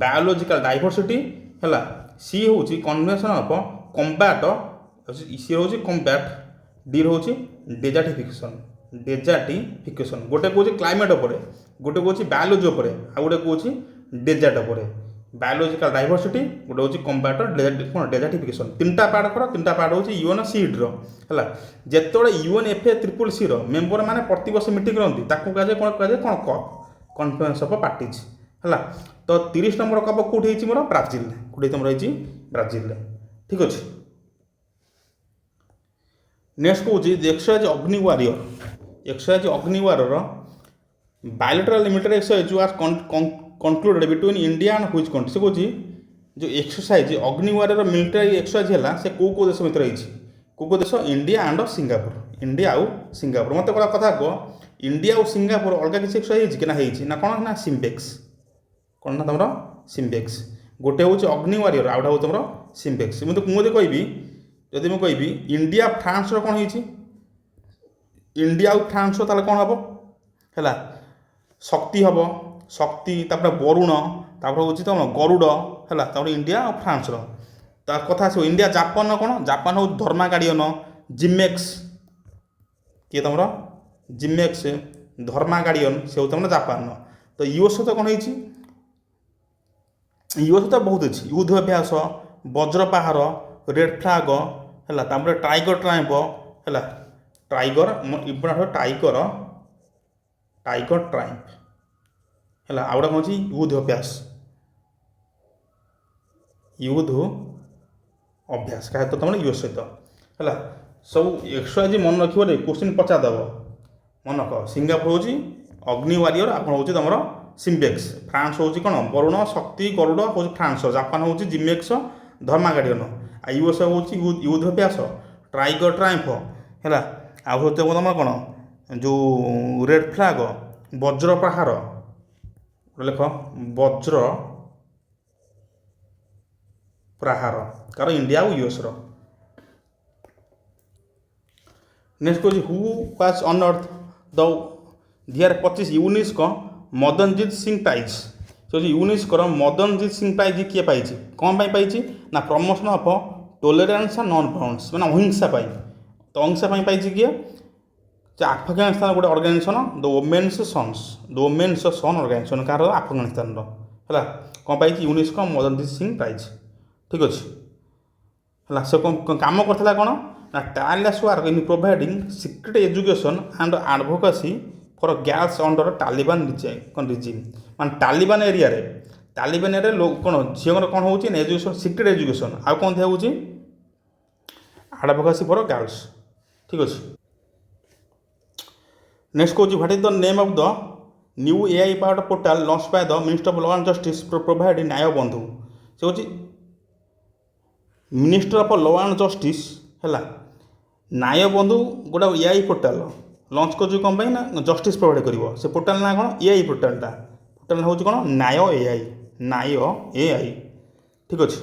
ବାୟୋଲୋଜିକାଲ ଡାଇଭରସିଟି ହେଲା ସି ହେଉଛି କନଭେନସନ୍ ଅଫ୍ କମ୍ବାଟ ସି ହେଉଛି କମ୍ବାଟ ଡି ହେଉଛି ଡେଜାର୍ଟିଫିକେସନ୍ ଗୋଟେ କହୁଛି କ୍ଲାଇମେଟ୍ ଉପରେ ଗୋଟେ କହୁଛି ବାୟୋଲୋଜି ଉପରେ ଆଉ ଗୋଟେ କହୁଛି ଡେଜର୍ଟ ଉପରେ ବାୟୋଲୋଜିକାଲ ଡାଇଭରସିଟି ଗୋଟେ ହେଉଛି କମ୍ବାଟ ଡେଜାର୍ଟିଫିକେସନ୍ ତିନିଟା ପାର୍ଟ ହେଉଛି UNCEDର ହେଲା। ଯେତେବେଳେ UNFCCCର ମେମ୍ବର ମାନେ ପ୍ରତିବର୍ଷ ମିଟିଂ କରନ୍ତି ତାକୁ କୁହାଯାଏ କ'ଣ କପ୍ କନଫରେନ୍ସ ଅଫ୍ ପାର୍ଟିଜ୍ ହେଲା। ତ 30 ନମ୍ବର କପ୍ କେଉଁଠି ହେଇଛି ମୋର ବ୍ରାଜିଲ କେଉଁଠି ତମର ହେଇଛି ବ୍ରାଜିଲରେ ଠିକ୍ ଅଛି। ନେକ୍ସଟ କହୁଛି exercise Agni warrior bilateral limited exercise was concluded between India and which country ସେ କହୁଛି ଯେଉଁ exercise Agni warrior military exercise ହେଲା ସେ କେଉଁ ଦେଶ ଭିତରେ ହେଇଛି କେଉଁ ଦେଶ ଇଣ୍ଡିଆ ଆଣ୍ଡ ସିଙ୍ଗାପୁର ମୋତେ କଥା କୁହ ଇଣ୍ଡିଆ ଆଉ ସିଙ୍ଗାପୁର ଅଲଗା କିଛି ଏକ୍ସରସାଇଜ୍ ହେଇଛି କି ନା ହେଇଛି ନା କ'ଣ ନା ସିମ୍ବେକ୍ସ କ'ଣ ନା ତମର ସିମ୍ବେକ୍ସ ଗୋଟେ ହେଉଛି ଅଗ୍ନି ୱାରିୟର ଆଉ ଗୋଟେ ହେଉଛି ତମର ସିମ୍ବେକ୍ସ। ମୁଁ ଯଦି ମୁଁ କହିବି ଇଣ୍ଡିଆ ଫ୍ରାନ୍ସର କ'ଣ ହେଇଛି ଇଣ୍ଡିଆ ଆଉ ଫ୍ରାନ୍ସର ତାହେଲେ କ'ଣ ହେବ ହେଲା ଶକ୍ତି ହେବ ତାପରେ ବରୁଣ ତାପରେ ହେଉଛି ତମ ଗରୁଡ଼ ହେଲା ତାପରେ ଇଣ୍ଡିଆ ଆଉ ଫ୍ରାନ୍ସର ତା କଥା ଆସିବ। ଇଣ୍ଡିଆ ଜାପାନର କ'ଣ ଜାପାନ ହେଉଛି ଧର୍ମାଗାଡ଼ିୟନ ଜିମେକ୍ସ କିଏ ତମର ଜିମେକ୍ସ ଧର୍ମାଗାଡ଼ିୟନ ସେ ହେଉଛି ତମର ଜାପାନର। ତ ୟୁଏସ୍ ତ କ'ଣ ହେଇଛି ୟୁଏସ୍ ତ ବହୁତ ଅଛି ୟୁଦ୍ଧ ଅଭ୍ୟାସ ବଜ୍ରପାହାର ରେଡ୍ ଫ୍ଲାଗ ହେଲା ତାପରେ ଟାଇଗର ଟ୍ରାମ୍ପ ହେଲା ଟାଇଗର ଟ୍ରାମ୍ପ ହେଲା ଆଉ ଗୋଟେ କ'ଣ ଅଛି ୟୁଦ୍ଧ ଅଭ୍ୟାସ କାହା ତ ତମର ୟୁଏସ୍ ସହିତ ହେଲା। ସବୁ ଏକ୍ସରସାଇଜ୍ ମନେ ରଖିବରେ କ୍ୱେଶ୍ଚିନ୍ ପଚାରିଦେବ ମନେ ରଖ ସିଙ୍ଗାପୁର ହେଉଛି ଅଗ୍ନି ୱାରିୟର ଆଉ କ'ଣ ହେଉଛି ତମର ସିମ୍ବେକ୍ସ ଫ୍ରାନ୍ସ ହେଉଛି କ'ଣ ବରୁଣ ଶକ୍ତି ଗରୁଡ଼ ହେଉଛି ଫ୍ରାନ୍ସ ଜାପାନ ହେଉଛି ଜିମେକ୍ସ ଧର୍ମାଗାଡ଼ିୟନ ଆଉ ୟୁଏସ୍ ହେଉଛି ୟୁଦ୍ଧ ଅଭ୍ୟାସ ଟାଇଗର ଟ୍ରାମ୍ପ ହେଲା ଆଉ ହେଉଛି ତମର କ'ଣ ଯେଉଁ ରେଡ୍ ଫ୍ଲାଗ ବଜ୍ରପ୍ରହାର ଗୋଟେ ଲେଖ ବଜ୍ର ପ୍ରହାର, କାରଣ ଇଣ୍ଡିଆ ଆଉ ୟୁଏସ୍ର। ନେକ୍ସଟ ହେଉଛି who was honoured the 2025 UNESCO Madanjeet Singh prize. ସେ ହେଉଛି ୟୁନେସ୍କୋର ମଦନଜିତ ସିଂ ପ୍ରାଇଜ୍ କିଏ ପାଇଛି, କ'ଣ ପାଇଁ ପାଇଛି ନା promotion of tolerance and non violence, ମାନେ ଅହିଂସା ପାଇଁ। ତ ଅହିଂସା ପାଇଁ ପାଇଛି କିଏ, ଯେ ଆଫଗାନିସ୍ତାନ ଗୋଟେ ଅର୍ଗାନାଇଜେସନ୍ ଦ ଓମେନ୍ସ ସନ୍ସ, ଦ ଓମେନ୍ସ ସନ୍ ଅର୍ଗାନାଇଜେସନ୍, କାହାର ଆଫଗାନିସ୍ତାନର ହେଲା। କ'ଣ ପାଇଛି ୟୁନେସ୍କୋ ମଦନଜିତ ସିଂ ପ୍ରାଇଜ୍, ଠିକ୍ ଅଛି ହେଲା। ସେ କାମ କରିଥିଲା କ'ଣ ନା tireless work in providing secret education and advocacy for girls under Taliban regime, ମାନେ ଟାଲିବାନ ଏରିଆରେ କ'ଣ ଝିଅଙ୍କର କ'ଣ ହେଉଛି ନା ଏଜୁକେସନ୍, ସିକ୍ରେଟ୍ ଏଜୁକେସନ୍, ଆଉ କ'ଣ ଦିଆହେଉଛି ଆଡ଼ଭୋକାସି ଫର୍ ଗାର୍ଲସ୍, ଠିକ୍ ଅଛି। ନେକ୍ସଟ କହୁଛି what is the name of the new AI powered portal launch by the minister of law and justice provide Nyaya Bandhu. ସେ ହେଉଛି minister of law and justice ହେଲା। ନ୍ୟାୟ ବନ୍ଧୁ ଗୋଟେ AI ପୋର୍ଟାଲ ଲଞ୍ଚ କରୁଛି, କ'ଣ ପାଇଁ ନା ଜଷ୍ଟିସ୍ ପ୍ରୋଭାଇଡ଼ କରିବ। ସେ ପୋର୍ଟାଲ ନାଁ କ'ଣ, AI ପୋର୍ଟାଲଟା, ପୋର୍ଟାଲ ହେଉଛି କ'ଣ ନ୍ୟାୟ AI, ନ୍ୟାୟ AI, ଠିକ୍ ଅଛି।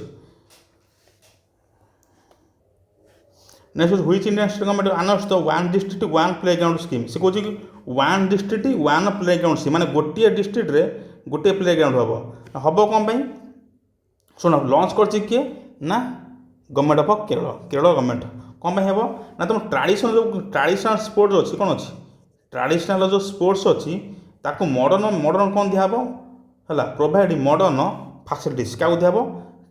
ନେକ୍ସଟ ହେଉଛି which Indian state government announce the one district one play ground scheme. ସେ କହୁଛି କି one district one play ground scheme, ମାନେ ଗୋଟିଏ ଡିଷ୍ଟ୍ରିକ୍ଟରେ ଗୋଟିଏ ପ୍ଲେ ଗ୍ରାଉଣ୍ଡ ହେବ କ'ଣ ପାଇଁ ଶୁଣ, ଲଞ୍ଚ କରିଛି କିଏ ନା government of Kerala, Kerala government. କ'ଣ ପାଇଁ ହେବ ନା ତୁମ ଟ୍ରାଡ଼ିସନାଲ୍ ସ୍ପୋର୍ଟସ୍ ଅଛି, କ'ଣ ଅଛି ଟ୍ରାଡ଼ିସନାଲ୍ ଯେଉଁ ସ୍ପୋର୍ଟସ୍ ଅଛି ତାକୁ ମଡ଼ର୍ଣ୍ଣ କ'ଣ ଦିଆହେବ ହେଲା, ପ୍ରୋଭାଇଡ଼ ମଡ଼ର୍ଣ୍ଣ ଫାସିଲିଟିସ୍ କାହାକୁ ଦିଆହେବ,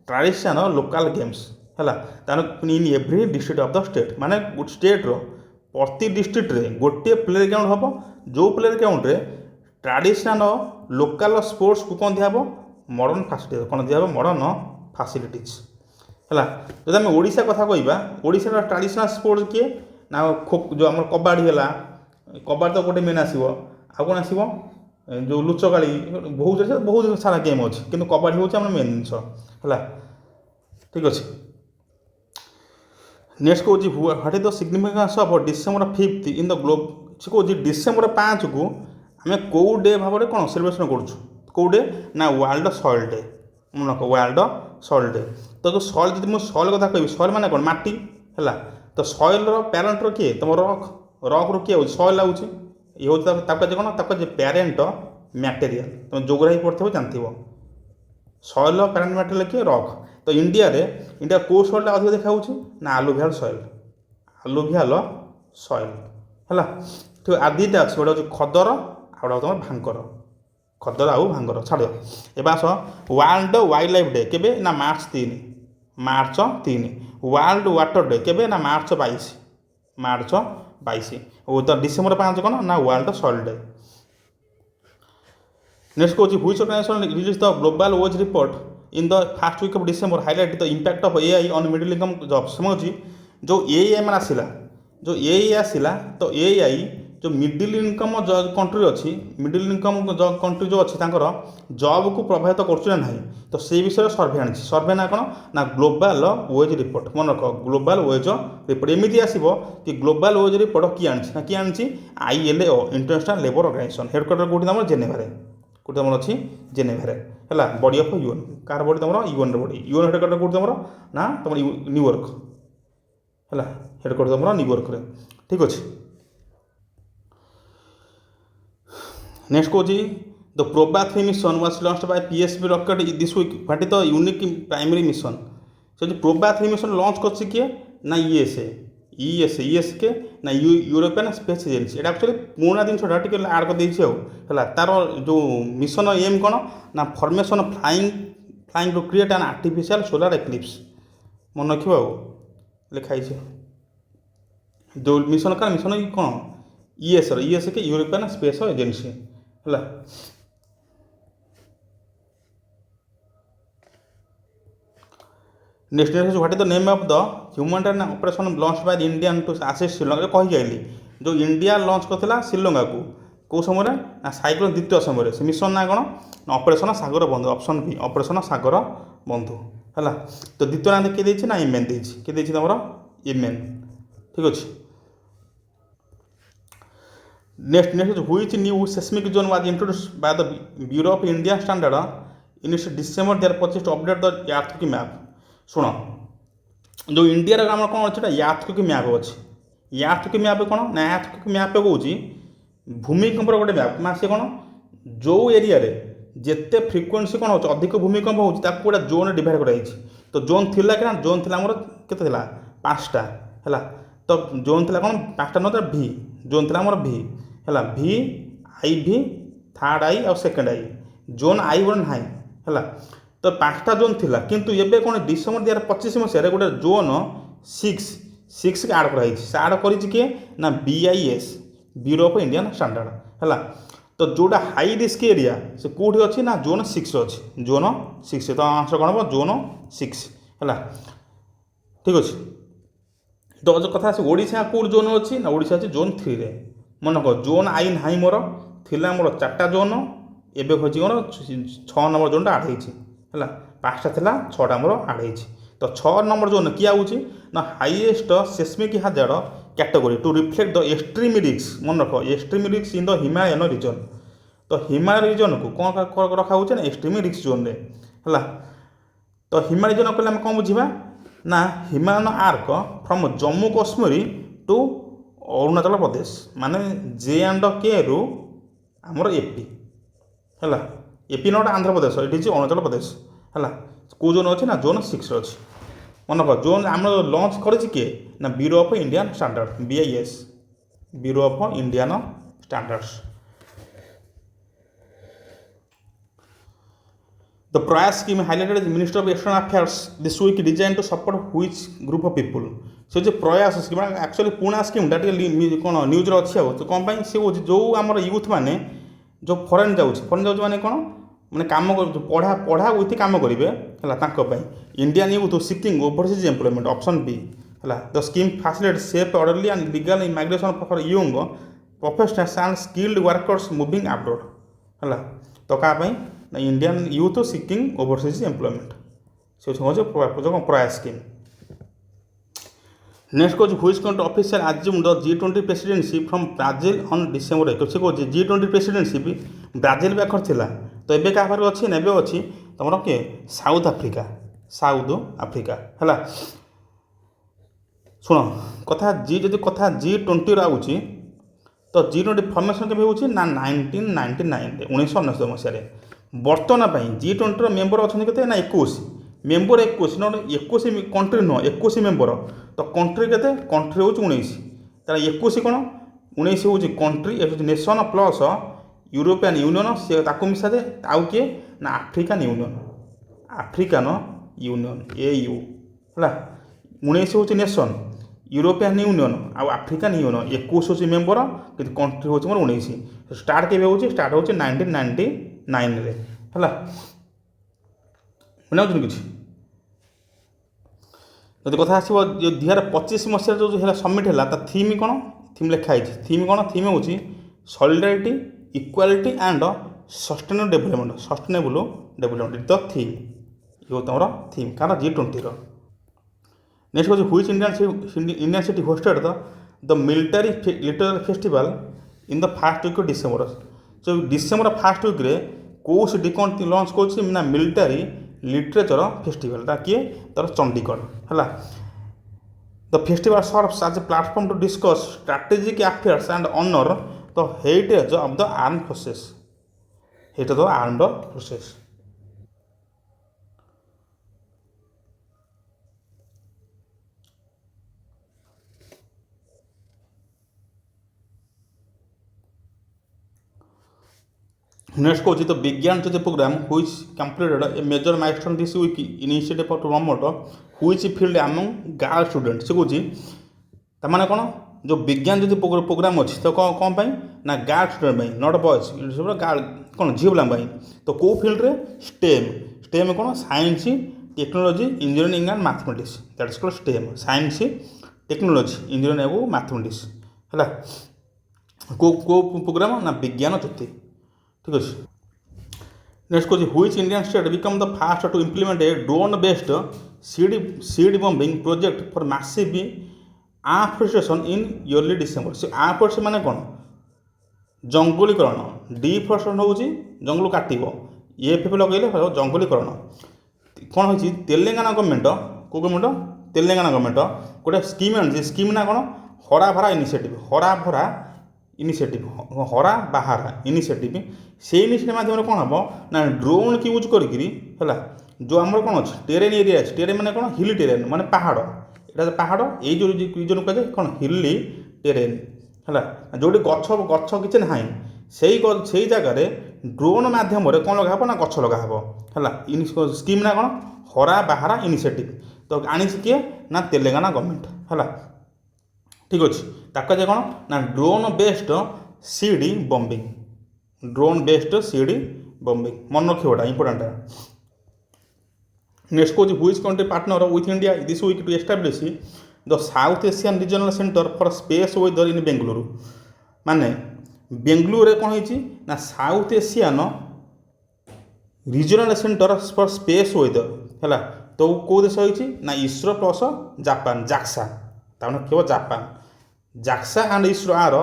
ଟ୍ରାଡ଼ିସନାଲ୍ ଲୋକାଲ୍ ଗେମ୍ସ ହେଲା। ତାହେଲେ in every district of the state, ମାନେ ଷ୍ଟେଟ୍ର ପ୍ରତି ଡିଷ୍ଟ୍ରିକ୍ଟରେ ଗୋଟିଏ ପ୍ଲେ ଗ୍ରାଉଣ୍ଡ ହେବ, ଯେଉଁ ପ୍ଲେ ଗ୍ରାଉଣ୍ଡରେ ଟ୍ରାଡ଼ିସନାଲ୍ ଲୋକାଲ୍ ସ୍ପୋର୍ଟସ୍କୁ କ'ଣ ଦିଆହେବ, ମଡ଼ର୍ଣ୍ଣ ଫାସିଲିଟିସ୍, କ'ଣ ଦିଆହେବ ମଡ଼ର୍ଣ୍ଣ ଫାସିଲିଟିଜ୍ ହେଲା। ଯଦି ଆମେ ଓଡ଼ିଶା କଥା କହିବା, ଓଡ଼ିଶାର ଟ୍ରାଡ଼ିସନାଲ୍ ସ୍ପୋର୍ଟସ୍ କିଏ ନା ଯେଉଁ ଆମର କବାଡ଼ି ହେଲା, କବାଡ଼ି ତ ଗୋଟେ ମେନ୍ ଆସିବ, ଆଉ କ'ଣ ଆସିବ ଯେଉଁ ଲୁଚକାଳି, ବହୁତ ସାରା ଗେମ୍ ଅଛି, କିନ୍ତୁ କବାଡ଼ି ହେଉଛି ଆମର ମେନ୍ ଜିନିଷ ହେଲା, ଠିକ୍ ଅଛି। ନେକ୍ସଟ କହୁଛି what is the significance of December 5 in the globe. ସେ କହୁଛି ଡିସେମ୍ବର 5କୁ ଆମେ କେଉଁ ଡେ ଭାବରେ କ'ଣ ସେଲିବ୍ରେସନ୍ କରୁଛୁ, କେଉଁ ଡେ ନା ୱାର୍ଲଡ଼ ସଏଲ୍ ଡେ, ମନେ ରଖ ୱାର୍ଲଡ଼ ସଏଲ୍ ଡେ। ତ ଯେଉଁ ସଏଲ୍, ଯଦି ମୁଁ ସଏଲ୍ କଥା କହିବି, ସଏଲ୍ ମାନେ କ'ଣ ମାଟି ହେଲା। ତ ସଏଲ୍ର ପ୍ୟାରେଣ୍ଟର କିଏ, ତୁମ ରକ୍ରୁ କିଏ ହେଉଛି ସଏଲ୍ ହେଉଛି, ଇଏ ହେଉଛି ତାକୁ କ'ଣ, ତାକୁ ପ୍ୟାରେଣ୍ଟ ମ୍ୟାଟେରିଆଲ୍, ତୁମେ ଜୋଗ୍ରାଫି ପଢ଼ିଥିବ ଜାଣିଥିବ। ସଏଲ୍ର ପ୍ୟାରେଣ୍ଟ ମ୍ୟାଟେରିଆଲ୍ କିଏ, ରକ୍। ତ ଇଣ୍ଡିଆ କେଉଁ ସଏଲ୍ଟା ଅଧିକ ଦେଖାହେଉଛି ନା ଆଲୁଭିଆଲ୍ ସଏଲ୍, ଆଲୁଭିଆଲ୍ ସଏଲ୍ ହେଲା, ଠିକ୍। ଆଉ ଦୁଇଟା ଅଛି, ଗୋଟେ ହେଉଛି ଖଦର ଆଉ ଗୋଟେ ତୁମର ଭାଙ୍ଗର, ଖଦର ଆଉ ଭାଙ୍ଗର ଛାଡ଼। ଏବେ ଆସ ୱାର୍ଲଡ଼ ୱାଇଲ୍ଡ ଲାଇଫ୍ ଡେ କେବେ ନା ମାର୍ଚ୍ଚ 3, ୱାର୍ଲଡ଼ ୱାଟର ଡେ କେବେ ନା ମାର୍ଚ୍ଚ 22, ଓ ତ ଡିସେମ୍ବର 5 କ'ଣ ନା ୱାର୍ଲଡ଼ ସଏଲ୍ ଡେ। ନେକ୍ସଟ କହୁଛି which organisation release the global ways report in the first week of December highlight the impact of AI on middle income Jobs. ହେଉଛି ଯେଉଁ AI ମାନେ ଆସିଲା, ତ AI ଯେଉଁ ମିଡିଲ୍ ଇନକମ୍ କଣ୍ଟ୍ରି ଅଛି, middle income country ଯେଉଁ ଅଛି ତାଙ୍କର ଜବ୍କୁ ପ୍ରଭାବିତ କରୁଛି ନା ନାହିଁ, ତ ସେଇ ବିଷୟରେ ସର୍ଭେ ଆଣିଛି। ସର୍ଭେ ନା କ'ଣ ନା ଗ୍ଲୋବାଲ୍ ୱେଜ୍ ରିପୋର୍ଟ, ମନେ ରଖ ଗ୍ଲୋବାଲ୍ ୱେଜ୍ ରିପୋର୍ଟ। ଏମିତି ଆସିବ କି ଗ୍ଲୋବାଲ୍ ୱେଜ୍ ରିପୋର୍ଟ କିଏ ଆଣିଛି ନା କିଏ ଆଣିଛି ILO, international labour organisation. Headquarter କେଉଁଠି ତୁମର ଜେନେଭାରେ, କେଉଁଠି ତୁମର ଅଛି ଜେନେଭାରେ ହେଲା। ବଡି ଅଫ୍ UN, କାହାର ବଡି ତୁମର UN ବଡି। UN ହେଡ଼କ୍ୱାର୍ଟର କେଉଁଠି ତୁମର ନା ତୁମର ନ୍ୟୁୟର୍କ ହେଲା, ହେଡ଼କ୍ୱାର୍ଟର ତୁମର ନ୍ୟୁୟର୍କରେ, ଠିକ୍ ଅଛି। ନେକ୍ସଟ କହୁଛି the Proba three mission was launch by PSB rocket this week, what is the unique primary mission. ସେ ହେଉଛି ପ୍ରୋବାଥ୍ରୀ ମିଶନ୍ ଲଞ୍ଚ କରିଛି କିଏ ନା କେ ନା ୟୁରୋପିଆନ୍ ସ୍ପେସ୍ ଏଜେନ୍ସି। ଏଇଟା ଆକ୍ଚୁଆଲି ପୁରୁଣା ଜିନିଷଟା ଟିକେ ଆଡ଼୍ କରିଦେଇଛି ଆଉ ହେଲା। ତା'ର ଯେଉଁ ମିଶନ୍ ଏମ୍ କ'ଣ ନା formation flying to create an artificial solar eclipse, ମନେ ରଖିବ ଆଉ ଲେଖା ହେଇଛି। ଯେଉଁ ମିଶନ୍ କ'ଣ ES କେ ୟୁରୋପିଆନ୍ ସ୍ପେସ୍ ଏଜେନ୍ସି ହେଲା। ନେକ୍ସଟ ହେଉଛି what is the name of the humanitarian operation launch by Indian to assist Sri Lanka. କହିଯାଇଲି ଯେଉଁ ଇଣ୍ଡିଆ ଲଞ୍ଚ କରିଥିଲା ଶ୍ରୀଲଙ୍କାକୁ କେଉଁ ସମୟରେ ନା ସାଇକ୍ଲୋନ୍ ଦ୍ୱିତୀୟ ସମୟରେ। ସେ ମିଶନ୍ ନା କ'ଣ ନା ଅପରେସନ୍ ସାଗର ବନ୍ଧୁ, ଅପସନ୍ B ଅପରେସନ୍ ସାଗର ବନ୍ଧୁ ହେଲା। ତ ଦ୍ୱିତୀୟ ନାଁ କିଏ ଦେଇଛି ନା ଇମେନ୍ ଦେଇଛି, କିଏ ଦେଇଛି ତୁମର ଇମେନ୍, ଠିକ୍ ଅଛି। Next, which new seismic zone was introduced by the Bureau of Indian Standard in its December 2025 to update the earthquake map? ଶୁଣ जो इंडिया आम कौन अच्छे याथ्रिक मैप अच्छे याथ्रिक मैप कौन ना याथ्रिक मैप कौच भूमिकंप गोटे मैप मैं से कौन जो एरिया जिते फ्रिक्वेन्सी कौन हो अधिक भूमिकंप होता गोटे जोन डिवाइड कराई तो जोन थिला कि जोन थिला आमर केते थिला 5टा है तो जोन थिला कौन 5टा न भि जोन थिला आमर भि है भि आई भि थर्ड आई और second I zone I one ना है तो 5टा जोन थिला किंतु एबे कौन डिसेम्बर 2025 मसीह गोटे जोन 6 के आड कराई से आड कर ना BIS bureau of Indian standard है तो जोटा हाई रिस्क एरिया से कौटी अच्छी ना जोन 6 अच्छी जोन 6 तो आंसर कौन हम जोन 6 है ठीक अच्छे तो कथा ओडिशा कौट जोन अच्छी ना ओडिशा अच्छी जोन 3 रे मन रख जोन आई ना मोर थिला मोर 4टा जोन एबे खोजी कौन 6 नंबर जोनटा आड होती है 5टा थिला 6टा मोर आड होती तो 6 नंबर जोन किए आउची ना highest seismic hazard category to reflect the extreme risk मन रख extreme risk in the Himalayan region तो हिमालय रीजन को कौन रखा हो एक्सट्रीम रिस्क जोन रे है तो हिमालय रीजन कहले कौन बुझा ना Himalayan arc from Jammu Kashmir to Arunachal Pradesh माने J&K रु आमर एपी है एपी नट आंध्र प्रदेश ये अरुणाचल प्रदेश है कौ जोन अच्छे ना जोन 6 अच्छी मन रख जोन आम लंच कर किए ना bureau of Indian standard BIS bureau of Indian standards The Prayas scheme highlighted as Minister of External Affairs this week designed to support which group of people? So जो प्रयास scheme actually Pune स्कीमटा कौन news अच्छी तो कौन से हूँ जो आम यूथ मैंने जो फरेन जाऊँ मैंने कौन मैंने कम पढ़ा विथ कम करेंगे है Indian youth seeking overseas employment option बी है the scheme facilitate safe orderly and legal migration for young professionals and skilled workers moving abroad है तो क्या Indian youth seeking overseas employment से हूँ प्रयास स्कीम नेक्स्ट कौन which country officially assume the G20 presidency from Brazil on December 1 से कौन G20 presidency भी Brazil पाखर थिला तो एबे क्या अच्छी ना एबे अच्छी तुम किए साउथ आफ्रिका है शुण कथा G20 आऊँगी तो G20 फर्मेसन के ना 1999 1999 मसीह बर्तमान G20 मेम्बर अच्छा के ना 21 मेम्बर 21 नट 21 कंट्री नुह 21 मेम्बर तो कंट्री के कंट्री हूँ 19 तार 21 कौन 19 हूँ country nation plus European union से मिसा दे आउ किए ना आफ्रिकान यूनियन AU है 19 हूँ नेशन यूरोपियन यूनियन आउ आफ्रिकान यूनियन 21 हूँ मेम्बर कि कंट्री हूँ मोर 19 स्टार्ट के स्टार्ट हूँ 1999 रे है बुझे कि जब कथा आसो 2025 मसीह जो है सबमिट है थीम कौन थीम लिखाई थीम कौन थीम हूँ solidarity equality and sustainable development the theme ये तुम थीम क्या G20 नेक्स्ट हूँ which Indian city hosted the military literature festival in the first week December जो डिसेम्बर फर्स्ट वीक रे कौ सिटी कौन लंच कर मिलिटारी लिटरेचर फेस्टिवल किए तर चंडीगढ़ है the festival serves as a platform to discuss strategic affairs and honour the heritage of the armed forces next कौन तो Vigyan Jyoti programme which completed a major milestone this week initiative to promote which field among girl student से कौन माने कौन जो विज्ञान Jyoti programme अच्छी तो कौन ना girl student not boys girl कौन झील पिला तो कौ फील्ड रे स्टेम कौन science technology engineering and mathematics that is called stem science technology engineering and mathematics है को प्रोग्राम ना विज्ञान ज्योति ठीक अच्छे नेक्स्ट कौन which Indian state become the first to implement a drone based seed bombing project for massive afforestation in early December से afforest माने कौन ଜଙ୍ଗଲୀକରଣ, ଡିଫରେଷ୍ଟେସନ୍ ହେଉଛି ଜଙ୍ଗଲ କାଟିବ, ଏଫ୍ ଲଗାଇଲେ ଜଙ୍ଗଲୀକରଣ। କ'ଣ ହେଇଛି ତେଲେଙ୍ଗାନା ଗଭର୍ଣ୍ଣମେଣ୍ଟ, କେଉଁ ଗଭର୍ଣ୍ଣମେଣ୍ଟ? ତେଲେଙ୍ଗାନା ଗଭର୍ଣ୍ଣମେଣ୍ଟ ଗୋଟେ ସ୍କିମ୍ ଆଣିଛି। ସ୍କିମ୍ ନା କ'ଣ? ହରା ଭରା ଇନିସିଏଟିଭ୍। ହରା ଭରା ଇନିସିଏଟିଭ୍, ହରା ବାହାରା ଇନିସିଏଟିଭ୍। ସେଇ ଇନିସିଏଟିଭ୍ ମାଧ୍ୟମରେ କ'ଣ ହେବ ନା ଡ୍ରୋନ୍କି ୟୁଜ୍ କରିକିରି ହେଲା, ଯେଉଁ ଆମର କ'ଣ ଅଛି ଟେରେନ୍ ଏରିଆ ଅଛି, ଟେରେନ୍ ମାନେ କ'ଣ? ହିଲି ଟେରେନ୍ ମାନେ ପାହାଡ଼, ଏଇଟା ପାହାଡ଼, ଏଇ ଯେଉଁ ରିଜନ୍ କୁହାଯାଏ କ'ଣ? ହିଲି ଟେରେନ୍ ହେଲା, ଯେଉଁଠି ଗଛ ଗଛ କିଛି ନାହିଁ, ସେଇ ଜାଗାରେ ଡ୍ରୋନ୍ ମାଧ୍ୟମରେ କ'ଣ ଲଗା ହେବ ନା ଗଛ ଲଗା ହେବ ହେଲା। ସ୍କିମ୍ ନା କ'ଣ? ହରା ବାହାରା ଇନିସିଏଟିଭ୍। ତ ଆଣିଛି କିଏ ନା ତେଲେଙ୍ଗାନା ଗଭର୍ଣ୍ଣମେଣ୍ଟ ହେଲା। ଠିକ୍ ଅଛି, ତାକୁ କୁହାଯାଏ କ'ଣ ନା drone based seed bombing. Drone based seed bombing, ମନେ ରଖିବଟା ଇମ୍ପୋର୍ଟାଣ୍ଟ। ନେକ୍ସଟ କହୁଛି which country partner with India this week to establish the South Asian regional centre for space weather in Bengaluru. ମାନେ ବେଙ୍ଗଲୁରୁରେ କ'ଣ ହେଇଛି ନା South Asian regional centre for space weather ହେଲା। ତ କେଉଁ ଦେଶ ହେଇଛି ନା ଇସ୍ରୋ ପ୍ଲସ୍ ଜାପାନ, ଜାକ୍ସା, ତାମାନେ କେବଳ Japan. JAXA and ISRO are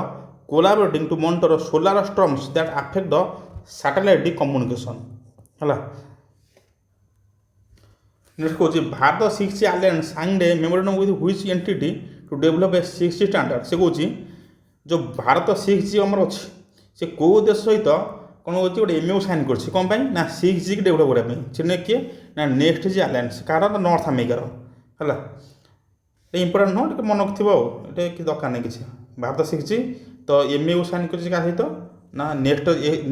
collaborating to monitor solar storms that affect the satellite communication ହେଲା। ନେକ୍ସଟ କହୁଛି Bharat 6G alliance signed a memorandum with which entity to develop a 6G standard. ସେ କହୁଛି ଯେଉଁ Bharat 6G ଆମର ଅଛି, ସେ କେଉଁ ଦେଶ ସହିତ କ'ଣ ହେଉଛି ଗୋଟେ MOU ସାଇନ୍ କରିଛି। କ'ଣ ପାଇଁ ନା 6G କି ଡେଭଲପ୍ କରିବା ପାଇଁ। ସେ କିଏ ନା ନେକ୍ସଟ ଜି ଆଲିଆନ୍ସ, କାହାର? ନର୍ଥ ଆମେରିକାର ହେଲା। ଏ ଇମ୍ପୋର୍ଟାଣ୍ଟ ନୁହଁ, ଟିକେ ମନେ ରଖିଥିବ ଆଉ, ଏଇଟା କିଛି ଦରକାର ନାହିଁ କିଛି। ଭାରତ 6G ତ MOU ସାଇନ୍ କରିଛି କାହା ସହିତ ନା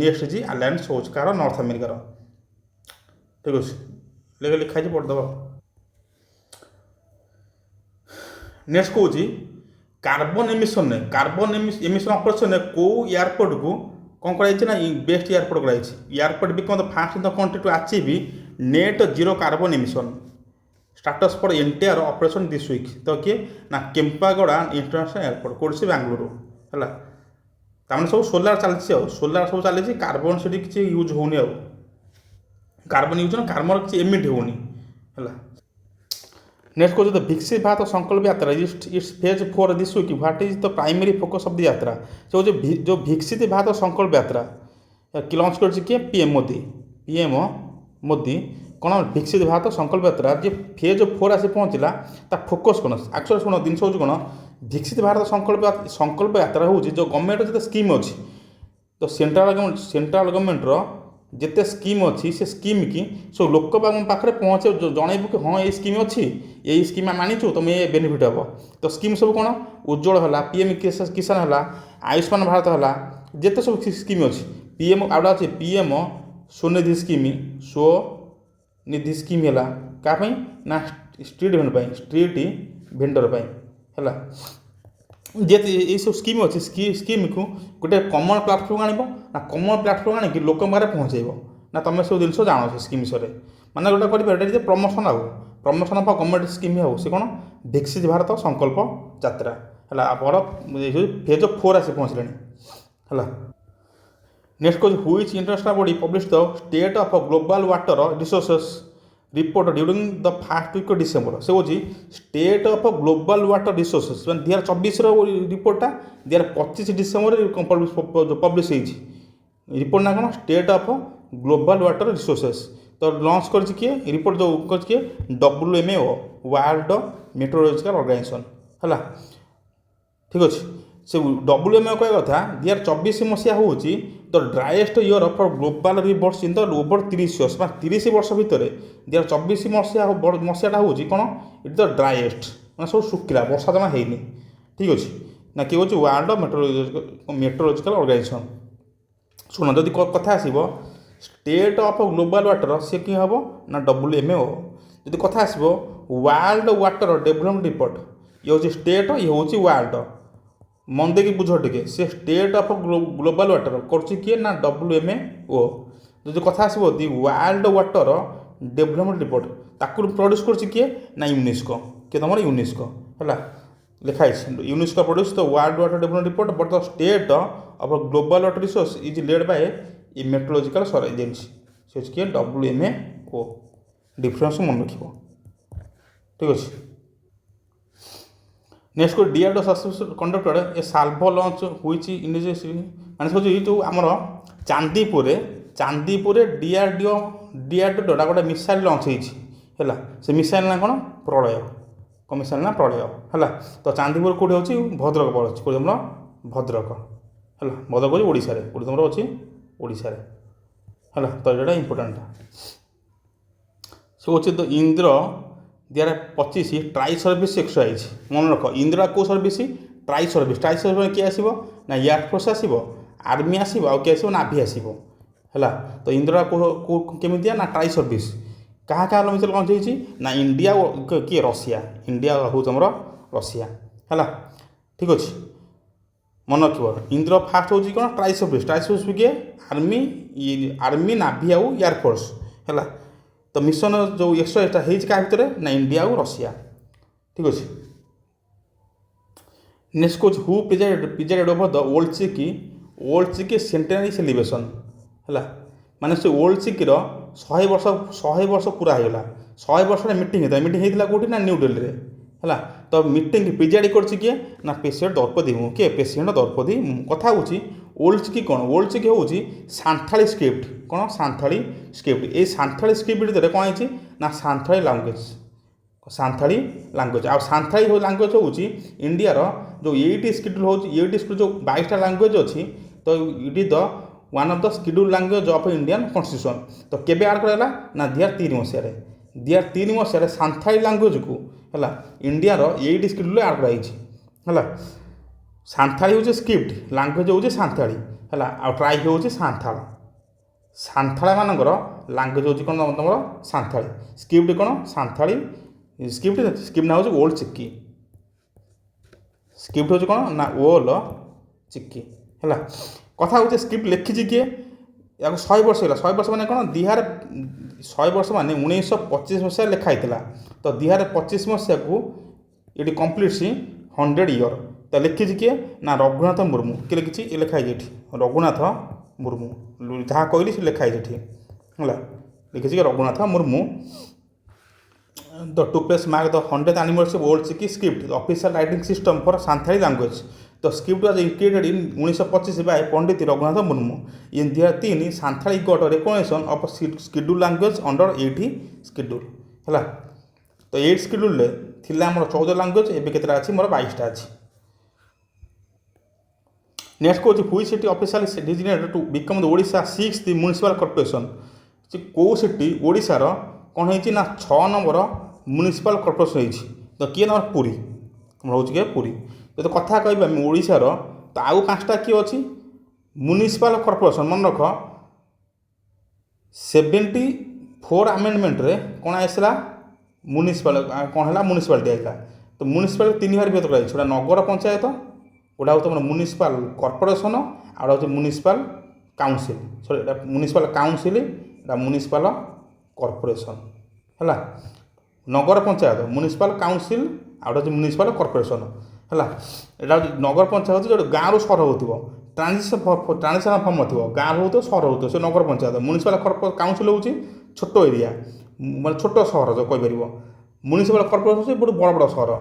ନେକ୍ସଟ ଜି ଆଲିଆନ୍ସ ହେଉଛି କାହାର? ନର୍ଥ ଆମେରିକାର। ଠିକ୍ ଅଛି, ଲେଖା ହେଇଛି ପଢ଼ିଦେବ। ନେକ୍ସଟ କହୁଛି କାର୍ବନ ଏମିସନ୍ରେ, କାର୍ବନ ଏମିସନ୍ ଅପରେସନ୍ରେ କେଉଁ ଏୟାରପୋର୍ଟକୁ କ'ଣ କରାଯାଇଛି ନା ବେଷ୍ଟ ଏୟାରପୋର୍ଟ କରାଯାଇଛି। Airport become the first in the country to achieve net zero carbon emission status for entire operation this week. ତ କିଏ ନା କେମ୍ପାଗଡ଼ା ଇଣ୍ଟରନ୍ୟାସନାଲ୍ ଏୟାରପୋର୍ଟ, କେଉଁଠି? ବାଙ୍ଗଲୋରୁ ହେଲା। ତାମାନେ ସବୁ ସୋଲାର ଚାଲିଛି ଆଉ, ସୋଲାର ସବୁ ଚାଲିଛି, କାର୍ବନ ସେଠି କିଛି ୟୁଜ୍ ହେଉନି ଆଉ। କାର୍ବନ ୟୁଜ୍ ନା କାର୍ବନ କିଛି ଏମିଟ୍ ହେଉନି ହେଲା। ନେକ୍ସଟ କହୁଛି the Viksit Bharat Sankalp Yatra its phase 4 this week what is the primary focus of the Yatra. ସେ କହୁଛି ଯେଉଁ ବିକଶିତ ଭାରତ ସଂକଳ୍ପ ଯାତ୍ରା ଲଞ୍ଚ କରିଛି କିଏ? PM ମୋଦି। PM ମୋଦି କ'ଣ ବିକଶିତ ଭାରତ ସଂକଳ୍ପ ଯାତ୍ରା ଯେ ଫେଜ୍ 4 ଆସି ପହଞ୍ଚିଲା, ତା ଫୋକସ୍ କ'ଣ? ଆକ୍ଚୁଆଲି ଶୁଣ, ଜିନିଷ ହେଉଛି କ'ଣ, ବିକଶିତ ଭାରତ ସଂକଳ୍ପ ଯାତ୍ରା ହେଉଛି ଯେଉଁ ଗଭର୍ଣ୍ଣମେଣ୍ଟର ଯେତେ ସ୍କିମ୍ ଅଛି, ତ ସେଣ୍ଟ୍ରାଲ ଗଭର୍ଣ୍ଣମେଣ୍ଟର ଯେତେ ସ୍କିମ୍ ଅଛି, ସେ ସ୍କିମ୍ କି ସବୁ ଲୋକ ପାଖରେ ପହଞ୍ଚେ, ଜଣାଇବୁ କି ହଁ ଏଇ ସ୍କିମ୍ ଅଛି, ଏଇ ସ୍କିମ୍ ଆମେ ଆଣିଛୁ, ତୁମେ ଏ ବେନିଫିଟ୍ ହେବ। ତ ସ୍କିମ୍ ସବୁ କ'ଣ? ଉଜ୍ଜଳ ହେଲା, PM କିଷାନ ହେଲା, ଆୟୁଷ୍ମାନ ଭାରତ ହେଲା, ଯେତେ ସବୁ ସ୍କିମ୍ ଅଛି। PM ଆଉ ଗୋଟେ ଅଛି PM Svanidhi scheme, Svanidhi scheme ହେଲା କାହା ପାଇଁ ନା ଷ୍ଟ୍ରିଟ୍ ଭେଣ୍ଡର ପାଇଁ, ଷ୍ଟ୍ରିଟ୍ ଭେଣ୍ଡର ପାଇଁ ହେଲା। ଯେହେତୁ ଏଇସବୁ ସ୍କିମ୍ ଅଛି, ସ୍କିମ୍କୁ ଗୋଟେ କମନ୍ ପ୍ଲାଟଫର୍ମ ଆଣିବ ନା, କମନ୍ ପ୍ଲାଟଫର୍ମ ଆଣିକି ଲୋକଙ୍କ ପାଖରେ ପହଞ୍ଚାଇବ ନା, ତୁମେ ସବୁ ଜିନିଷ ଜାଣ ସେ ସ୍କିମ୍ ବିଷୟରେ। ମାନେ ଗୋଟେ କରିବ ଏଇଟା ଯେ ପ୍ରମୋସନ୍ ଆଉ, ପ୍ରମୋସନ୍ ଅଫ୍ ଗଭର୍ଣ୍ଣମେଣ୍ଟ ସ୍କିମ୍ ଆଉ, ସେ କ'ଣ ବିକଶିତ ଭାରତ ସଂକଳ୍ପ ଯାତ୍ରା ହେଲା। ଆମର ଫେଜ୍ 4 ଆସି ପହଞ୍ଚିଲାଣି ହେଲା। ନେକ୍ସଟ କହୁଛି which international body publish the state of global water resources report during the first week of December. ସେ ହେଉଛି state of global water resources, ମାନେ 2024ର ରିପୋର୍ଟଟା 2025 ଡିସେମ୍ବରରେ ପବ୍ଲିଶ ହେଇଛି। ରିପୋର୍ଟ ନା କ'ଣ? State of global water resources. ତ ଲଞ୍ଚ କରିଛି କିଏ? ରିପୋର୍ଟ ଯେଉଁ କରିଛି କିଏ? WMO, ୱାର୍ଲଡ ମେଟ୍ରୋଲୋଜିକାଲ ଅର୍ଗାନାଇଜେସନ୍ ହେଲା। ଠିକ୍ ଅଛି, ସେ WMO କହିବା କଥା 2024 ମସିହା ହେଉଛି the driest year for global rivers in the over 30 years, ମାନେ 30 ବର୍ଷ ଭିତରେ 2024 ମସିହାଟା ହେଉଛି କ'ଣ? ଇଟ୍ ଦ ଡ୍ରାଏଷ୍ଟ, ମାନେ ସବୁ ଶୁଖିଲା, ବର୍ଷା ଜମା ହେଇନି। ଠିକ୍ ଅଛି ନା, କିଏ ହେଉଛି? World meteorological organisation. ଶୁଣ, ଯଦି କଥା ଆସିବ ଷ୍ଟେଟ୍ ଅଫ୍ ଗ୍ଲୋବାଲ୍ ୱାଟର, ସେ କିଏ ହେବ ନା WMO। ଯଦି କଥା ଆସିବ ୱାର୍ଲଡ ୱାଟର ଡେଭଲପମେଣ୍ଟ ରିପୋର୍ଟ, ଇଏ ହେଉଛି ଷ୍ଟେଟ୍, ଇଏ ହେଉଛି ୱାର୍ଲଡ। ମନ ଦେଇକି ବୁଝ ଟିକେ, ସେ ଷ୍ଟେଟ୍ ଅଫ୍ ଗ୍ଲୋବାଲ୍ ୱାଟର କରୁଛି କିଏ ନା WMO। ଯଦି କଥା ଆସିବ ଦି ୱାର୍ଲଡ ୱାଟର ଡେଭଲପମେଣ୍ଟ ରିପୋର୍ଟ, ତାକୁ ପ୍ରଡ୍ୟୁସ୍ କରୁଛି କିଏ ନା ୟୁନେସ୍କୋ। କିଏ ତୁମର? ୟୁନେସ୍କୋ ହେଲା। ଲେଖା ହେଇଛି UNESCO produce the world water development report but the state of global water resource is led by a meteorological agency. ସେ ହେଉଛି କିଏ? WMO। ଡିଫରେନ୍ସ ମନେ ରଖିବ। ଠିକ୍ ଅଛି। Next DRDO successfully conducted a salvo launch which ମାନେ ହେଉଛି ଯେଉଁ ଆମର ଚାନ୍ଦିପୁରରେ ଡିଆର୍ଡିଓ ଦ୍ୱାରା ଗୋଟେ ମିସାଇଲ୍ ଲଞ୍ଚ ହେଇଛି ହେଲା। ସେ ମିସାଇଲ୍ ନା କ'ଣ? ପ୍ରଳୟ। କ'ଣ ମିସାଇଲ୍ ନା? ପ୍ରଳୟ ହେଲା। ତ ଚାନ୍ଦିପୁର କେଉଁଠି ହେଉଛି? ଭଦ୍ରକ ପଡ଼ୁଛି। କେଉଁଠି ଆମର? ଭଦ୍ରକ ହେଲା। ଭଦ୍ରକ ହେଉଛି ଓଡ଼ିଶାରେ। କେଉଁଠି ତୁମର ଅଛି? ଓଡ଼ିଶାରେ ହେଲା। ତ ଏଇଟା ଇମ୍ପୋର୍ଟାଣ୍ଟ। ସେ ହେଉଛି ତ ଇନ୍ଦ୍ର 2025 ଟ୍ରାଇ ସର୍ଭିସ୍ ଏକ୍ସରସାଇଜ୍। ମନେ ରଖ, ଇନ୍ଦ୍ର କେଉଁ service? Tri service. Tri service କିଏ ଆସିବ? ନା ଏୟାରଫୋର୍ସ ଆସିବ, ଆର୍ମି ଆସିବ, ଆଉ କିଏ ଆସିବ? ନାଭି ଆସିବ ହେଲା। ତ ଇନ୍ଦ୍ର କେମିତିଆ? ନା ଟ୍ରାଇ ସର୍ଭିସ୍। କାହା କାହାର ମିସାଇଲ୍ ଲଞ୍ଚ ହେଇଛି? ନା ଇଣ୍ଡିଆ କିଏ? ରଷିଆ। ଇଣ୍ଡିଆ ହେଉଛି ଆମର ରଷିଆ ହେଲା। ଠିକ୍ ଅଛି, ମନେ ରଖିବ। ଇନ୍ଦ୍ର ଫାଷ୍ଟ ହେଉଛି କ'ଣ? Tri service. ଟ୍ରାଇ ସର୍ଭିସ୍ କିଏ? ଆର୍ମି, ନାଭି ଆଉ ଏୟାରଫୋର୍ସ ହେଲା। ତ ମିଶନ ଯେଉଁ ଏକ୍ସରସାଇଜ୍ଟା ହେଇଛି କାହା ଭିତରେ? ନା ଇଣ୍ଡିଆ ଆଉ ରଷିଆ। ଠିକ୍ ଅଛି। ନେକ୍ସଟ କହୁଛି ହୁ ପ୍ରିଜାଇଡେଡ୍ over the old Chiki centenary celebration ହେଲା। ମାନେ ସେ ଓଲ୍ଡ ଚିକିର 100 ବର୍ଷ ପୁରା ହେଇଗଲା। 100 ବର୍ଷରେ ମିଟିଂ ହେଇଥିଲା କେଉଁଠି? ନା ନ୍ୟୁ ଦିଲ୍ଲୀରେ ହେଲା। ତ ମିଟିଂ ପ୍ରିଜାଇଡ୍ କରିଛି କିଏ? ନା ପ୍ରେସିଡେଣ୍ଟ ଦ୍ରୌପଦୀ ମୁର୍ମୁ। କିଏ? ପ୍ରେସିଡେଣ୍ଟ ଦ୍ରୌପଦୀ ମୁର୍ମୁ। କଥା ହେଉଛି ଓଲ୍ଡ ଚିକି କ'ଣ? ଓଲ୍ଡ ଚିକି ହେଉଛି ସାନ୍ଥାଳୀ ସ୍କ୍ରିପ୍ଟ। କ'ଣ? ସାନ୍ଥାଳୀ ସ୍କ୍ରିପ୍ଟ। ଏଇ ସାନ୍ଥାଳୀ ସ୍କ୍ରିପ୍ଟ ଭିତରେ କ'ଣ ହେଇଛି? ନା ସାନ୍ଥାଳୀ ଲାଙ୍ଗୁଏଜ୍। ଆଉ ସାନ୍ଥାଳୀ ଲାଙ୍ଗୁଏଜ୍ ହେଉଛି ଇଣ୍ଡିଆର ଯେଉଁ 8 ସ୍କେଡ୍ୟୁଲ୍ ହେଉଛି। 8 ସ୍କେଡ୍ୟୁଲ୍ ଯେଉଁ 22ଟା ଲାଙ୍ଗୁଏଜ୍ ଅଛି। ତ ଇଟ୍ is the one of the schedule language of Indian constitution. ତ କେବେ ଆଡ଼୍ କରାଗଲା? ନା 2003 ମସିହାରେ। 2003 ମସିହାରେ ସାନ୍ଥାଳୀ ଲାଙ୍ଗୁଏଜ୍କୁ ହେଲା ଇଣ୍ଡିଆର 8 ସ୍କେଡ୍ୟୁଲ୍ରେ ଆଡ଼୍ କରାଯାଇଛି ହେଲା। ସାନ୍ଥାଳୀ ହେଉଛି ସ୍କ୍ରିପ୍ଟ, ଲାଙ୍ଗୁଏଜ୍ ହେଉଛି ସାନ୍ଥାଳୀ ହେଲା। ଆଉ ଟ୍ରାଇବ୍ ହେଉଛି ସାନ୍ଥାଳମାନଙ୍କର ଲାଙ୍ଗୁଏଜ୍ ହେଉଛି କ'ଣ? ତୁମର ସାନ୍ଥାଳୀ। ସ୍କ୍ରିପ୍ଟ କ'ଣ? ସାନ୍ଥାଳୀ ସ୍କ୍ରିପ୍ଟ ନା ହେଉଛି ଓଲ୍ଡ ଚିକି। ସ୍କ୍ରିପ୍ଟ ହେଉଛି କ'ଣ? ନା ଓଲ୍ଡ ଚିକି ହେଲା। କଥା ହେଉଛି ସ୍କ୍ରିପ୍ଟ ଲେଖିଛି କିଏ? ୟାକୁ 100 ବର୍ଷ ହେଲା। 100 ବର୍ଷ ମାନେ କ'ଣ? 100 ବର୍ଷ ମାନେ 1925 ମସିହାରେ ଲେଖା ହେଇଥିଲା। ତ 2025 ମସିହାକୁ ଏଠି କମ୍ପ୍ଲିଟ୍ସ 100 ଇୟର୍। ତ ଲେଖିଛି କିଏ? ନା ରଘୁନାଥ ମୁର୍ମୁ। କିଏ ଲେଖିଛି? ଏ ଲେଖା ହେଇଛି ଏଠି ରଘୁନାଥ ମୁର୍ମୁ। ଯାହା କହିଲି ସେ ଲେଖା ହେଇଛି ଏଠି ହେଲା। ଲେଖିଛି କି Raghunath Murmu. The took place mark the 100th anniversary of Old Chiki script, the official writing system for Santhali language. The script was created in 1925 by Pandit Raghunath Murmu. In 2003, Santhali got a recognition of a scheduled language under 80 schedule. ହେଲା। ତ 8 ସ୍କେଡ୍ୟୁଲ୍ରେ ଥିଲା ଆମର 14 language. ଏବେ କେତେଟା ଅଛି? ମୋର 22ଟା ଅଛି। Next କହୁଛି which city officially designated to become the Odisha 6th municipal corporation. ସେ କେଉଁ ସିଟି ଓଡ଼ିଶାର କ'ଣ ହେଇଛି? ନା 6 ନମ୍ବର ମ୍ୟୁନିସିପାଲ କର୍ପୋରେସନ୍ ହେଇଛି। ତ କିଏ? ନମ୍ବର ପୁରୀ। ଆମର ହେଉଛି କିଏ? ପୁରୀ। ଯଦି କଥା କହିବା ଆମେ ଓଡ଼ିଶାର, ତ ଆଉ 5ଟା କିଏ ଅଛି? Municipal corporation. ମନେ ରଖ, 74 ଆମେଣ୍ଡମେଣ୍ଟରେ କ'ଣ ଆସିଲା? କ'ଣ ହେଲା? ମ୍ୟୁନିସିପାଲିଟି ଆସିଲା। ତ ମ୍ୟୁନିସିପାଲିଟି 3 ଭାଗ ବିଭକ୍ତ କରାଯାଇଛି। ଗୋଟେ ନଗର ପଞ୍ଚାୟତ, ଗୋଟେ ହେଉଛି ତୁମର ମ୍ୟୁନିସିପାଲ କର୍ପୋରେସନ୍, ଆଉ ଗୋଟେ ହେଉଛି ମ୍ୟୁନିସିପାଲ କାଉନସିଲ୍। ଏଇଟା ମ୍ୟୁନିସିପାଲ କାଉନସିଲ୍, ଏଇଟା ମ୍ୟୁନିସିପାଲ କର୍ପୋରେସନ୍ ହେଲା। ନଗର ପଞ୍ଚାୟତ, ମ୍ୟୁନିସିପାଲ କାଉନସିଲ୍, ଆଉ ଗୋଟେ ହେଉଛି ମ୍ୟୁନିସିପାଲ କର୍ପୋରେସନ୍ ହେଲା। ଏଇଟା ହେଉଛି ନଗର ପଞ୍ଚାୟତ ହେଉଛି ଗୋଟେ ଗାଁରୁ ସହର ହେଉଥିବ, ଟ୍ରାନଜିସନ୍ ଫର୍ମ ଥିବ, ଗାଁରୁ ହେଉଥିବ, ସହର ହେଉଥିବ, ସେ ନଗର ପଞ୍ଚାୟତ। ମ୍ୟୁନିସିପାଲ କାଉନସିଲ୍ ହେଉଛି ଛୋଟ ଏରିଆ, ମାନେ ଛୋଟ ସହର ଯେଉଁ କହିପାରିବ। ମ୍ୟୁନିସିପାଲ କର୍ପୋରେସନ୍ ହେଉଛି ବହୁତ ବଡ଼ ବଡ଼ ସହର।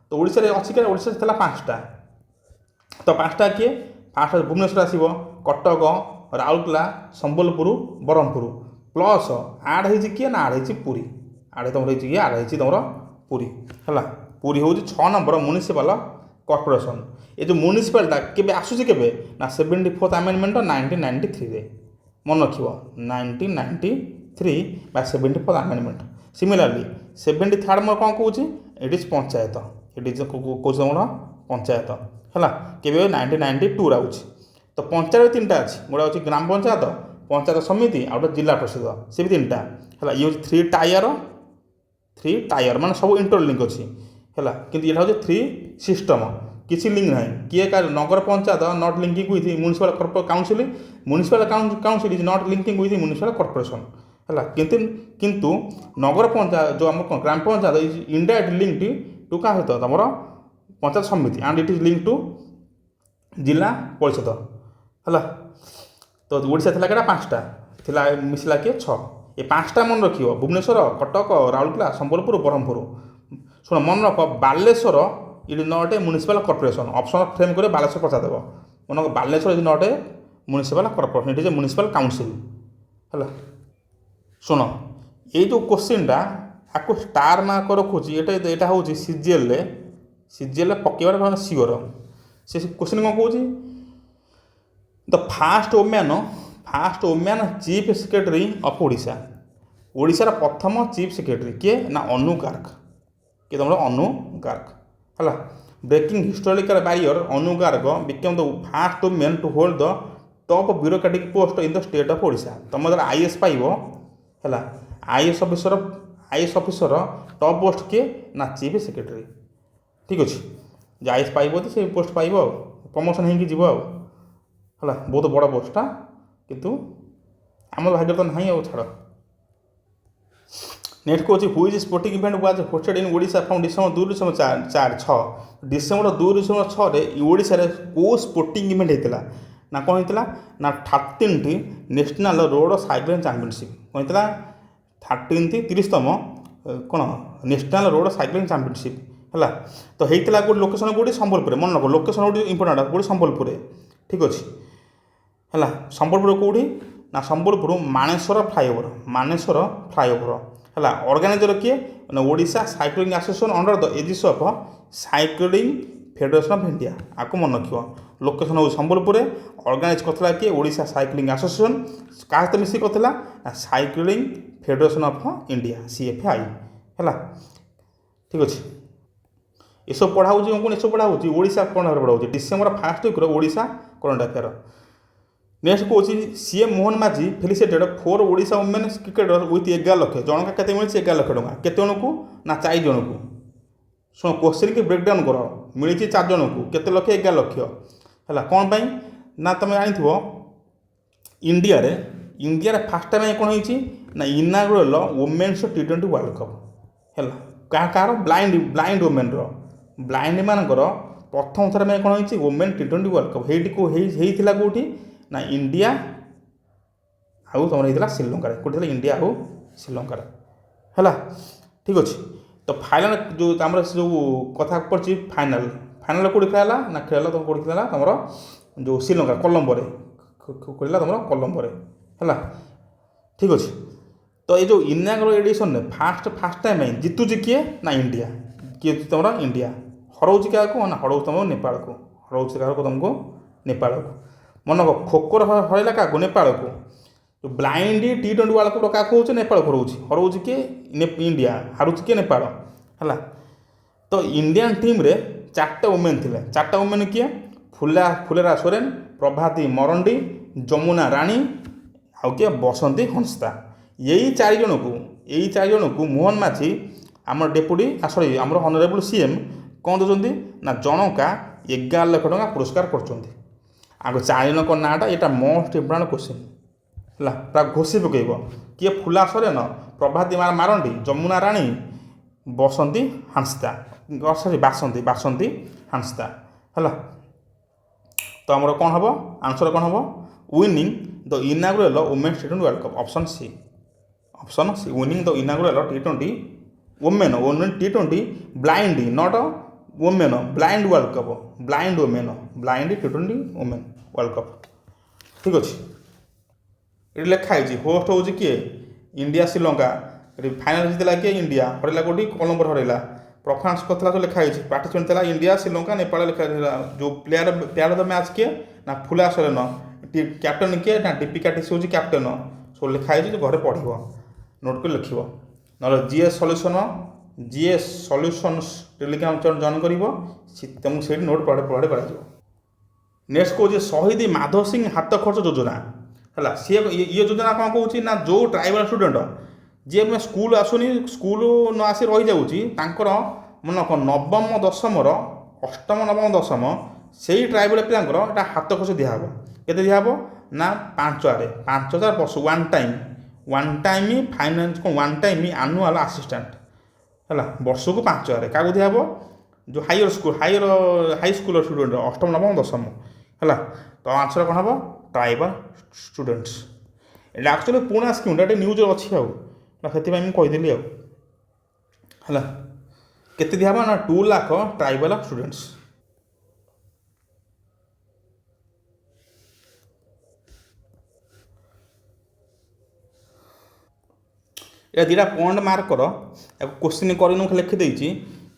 ତ ଓଡ଼ିଶାରେ ଅଛି କି? ଓଡ଼ିଶାରେ ଥିଲା 5ଟା। ତ 5ଟା କିଏ? ଫାଷ୍ଟ ଭୁବନେଶ୍ୱର ଆସିବ, କଟକ, ରାଉରକେଲା, ସମ୍ବଲପୁର, ବ୍ରହ୍ମପୁର। ପ୍ଲସ୍ ଆଡ଼୍ ହେଇଛି କିଏ? ନା ଆଡ଼୍ ହେଇଛି ପୁରୀ। ତମର ହେଇଛି କିଏ? ଆଡ଼୍ ହେଇଛି ତମର ପୁରୀ ହେଲା। ପୁରୀ ହେଉଛି 6 ନମ୍ବର ମ୍ୟୁନିସିପାଲ କର୍ପୋରେସନ୍। ଏ ଯେଉଁ ମ୍ୟୁନିସିପାଲଟା କେବେ ଆସୁଛି? କେବେ? ନା 74th ଆମେଣ୍ଡମେଣ୍ଟ 1993ରେ। ମନେ ରଖିବ, 1993 ବା 74th ଆମେଣ୍ଡମେଣ୍ଟ। ସିମିଲାରଲି 73rd ମୋର କ'ଣ କହୁଛି? It is panchayat. It is କହୁଛି ତମର ପଞ୍ଚାୟତ ହେଲା। କେବେ? 1992 ଆଉଛି। ତ ପଞ୍ଚାୟତ 3ଟା ଅଛି। ଗୋଟେ ହେଉଛି ଗ୍ରାମ ପଞ୍ଚାୟତ, ପଞ୍ଚାୟତ ସମିତି, ଆଉ ଗୋଟେ ଜିଲ୍ଲା ପରିଷଦ। ସେ ବି 3ଟା ହେଲା। ଇଏ ହେଉଛି 3 ଟାୟାର ମାନେ ସବୁ ଇଣ୍ଟରଲିଙ୍କ ଅଛି ହେଲା। କିନ୍ତୁ ଏଇଟା ହେଉଛି 3 ସିଷ୍ଟମ, କିଛି ଲିଙ୍କ ନାହିଁ। କିଏ? Nagar panchayat not linking with municipal council, municipal council is not linking with municipal corporation ହେଲା। କିନ୍ତୁ ନଗର ପଞ୍ଚାୟତ ଯେଉଁ ଆମର gram panchayat is indirect linked to କାହା ସହିତ? ତମର panchayat samiti, and it is link to zilla parishad ହେଲା। ତ ଓଡ଼ିଶା ଥିଲା କେଟା? 5ଟା ଥିଲା, ମିଶିଲା କିଏ? 6। ଏ 5ଟା ମନେ ରଖିବ। ଭୁବନେଶ୍ୱର, କଟକ, ରାଉରକେଲା, ସମ୍ବଲପୁର, ବ୍ରହ୍ମପୁର। ଶୁଣ, ମନେ ରଖ, Baleshwar it not a municipal corporation. Option frame କରି ବାଲେଶ୍ୱର ପଚାରିଦେବ। ମନେ ରଖ, Baleshwar is not a municipal corporation, it is a municipal council है। शुण ये जो क्वेश्चनटा आपको स्टार मार्क रखुच्छी यहाँ हूँ सीजीएल पकेबार सियोर। से क्वेश्चन कौन कौन the first women chief secretary of Odisha, ओडिशार प्रथम चीफ सेक्रेटरी किए ना अनु गार्ग, किए तुम अनु गार्ग है। Breaking historical barrier, Anu Garg became the first women to hold the top bureaucratic post in the state of Odisha. तुम जरा आईएएस पाइब है, आईएएस ऑफिसर टॉप पोस्ट किए ना चीफ सेक्रेटरी। ठीक अच्छे जे आईएएस पाइब तो से पोस्ट पाइब प्रमोशन हो है, बहुत बड़ पोस्टा किंतु आम भाग्य तो ना छाड़। नेक्स्ट को हुई is sporting event was hosted in Odisha from December 2 December 4 December 2 December 6 Odisha को स्पोर्टिंग इवेंट होता ना कौन होता ना 13th national road cycling championship कौन होता 13th 30तम कौन नेशनल रोड साइक्लिंग चैंपियनशिप है। तो होता गोटे लोकेशन गोटे संबलपुर, मन रख लोकेशन गोटे इंपोर्टाट गोटे संबलपुर। ठीक अच्छे है, संबलपुर कौटी ना संबलपुर मानेश्वर फ्लाईओवर है। ऑर्गेनाइजर किए ना Odisha cycling association under the aegis of cycling federation of India. आपको मन रख लोकेशन हो संबलपुर, ऑर्गेनाइज करता किए ओडिशा साइक्लिंग एसोसिएशन, क्या सहित मिसिक करता cycling federation of India CFI है। ठीक अच्छे ये सब पढ़ा कौन ये सब पढ़ा ओडिशा करंट अफेयर पढ़ा December 1 week Odisha current affair. Next कौन CM Mohan Majhi felicitated 4 Odisha women cricketer with 11 lakh जनका के मिली 11 लाख टका केत जन को ना 4 जन को। शुण क्वेश्चन की ब्रेकडाउन कर मिली 4 जन को केत लक्ष 11 लक्ष है। कौन पाई ना तुम जान इंडिया रे फास्ट टाइम कौन हो इनागुरल वुमेन्स T20 वर्ल्ड कप है। क्या ब्लाइंड वुमेन ब्लाइंड मानकर प्रथम थर में कौन हो वुमेन T20 वर्ल्ड कप होता कौटी ना इंडिया आउ तुम होता श्रीलंका कौन इंडिया आउ श्रीलंका है। ठीक अच्छे तो फाइनाल जो आम जो कथा पड़ी फाइनाल कौटी खेला ना खेला तुम कौटी खेला तुम जो श्रीलंका कोलंबो खेला तुम कोलंबो है। ठीक अच्छे तो ये जो इनागुरल एडिशन में फास्ट टाइम जीतुची किए ना इंडिया, किए तुम इंडिया हराऊँ क्या को ना हराऊँ तुम नेपाल को, हराऊँ क्या तुमको नेपाल को। मन खोखोर हरला क्या नेपाल को, जो ब्लाइंड T20 वर्ल्ड कप क्या हो नेपाल हराऊँ किए इंडिया हारुची किए नेपाल है। तो इंडियन टीम रे 4टा वुमेन थे, 4टा वुमेन किए फुलेरा सोरेन, प्रभाती मरंडी, जमुना राणी आउ किए बसंती हंसता। यही 4 जन को मोहन माझी आम डेपुटी सॉरी आम ऑनरेबल सीएम कौन दौरान ना जनका 11 लाख टका पुरस्कार कर। आगे 4 जन नाटा यहाँ मोस्ट इम्पोर्टाट क्वेश्चन है, पूरा घोषी पकेब किए फुला सोरेन, प्रभाती मारंडी, जमुना राणी, बसंती हांसता सॉरी बासंती हांसता है। तो आमर कौन हम आंसर कौन हम winning the inaugural women's T20 world cup option C winning the inaugural T20 women T20 blind not women blind world cup blind women blind T20 women world cup. ठीक अच्छे ये लिखाई होस्ट हूँ किए इंडिया श्रीलंका फाइनाल जीतला किए India हरला कौटी कोलंबो हरला performance कथा जो लिखाई पार्टिसिपेंट था इंडिया श्रीलंका नेपाल लिखा जो प्लेयर ऑफ द मैच किए ना फुला सोरेन, कैप्टेन किए ना दीपिका टिसी हूँ कैप्टेन सब लिखाई जो घर पढ़ नोट कर लिख ना GS solutions Telegram channel join कर तुमको से नोट पढ़े कर। नेक्स्ट कौन शहीद माधव सिंह हाथ खर्च योजना है। सी ये योजना कौन कौन ना जो ट्राइबल स्टूडेंट जी मैं स्कूल आसुनी स्कूल न आसी रही जाऊँगी मन कौन नवम दशम अष्टम नवम दशम से ट्राइबल पिला हाथ खर्च दिहब के दिहब ना 5,000 वर्ष one time finance one time annual assistant है वर्ष को 5,000 क्या दिहब जो हाई स्कूल स्टूडेंट अष्टम नवम दशम है। तो आंसर कौन हम ट्राइबल स्टूडेंट्स ये एक्चुअली पुणा स्कीम न्यूज अच्छी आती कहीदेली है केते दिहब ना 2 लाख ट्राइबल स्टूडेंट्स। এটা দুইটা পয়েন্ট মার্ক কর কোশ্চিନ୍ କରିନୁ ଖାଲି ଲେଖିଦେଇଛି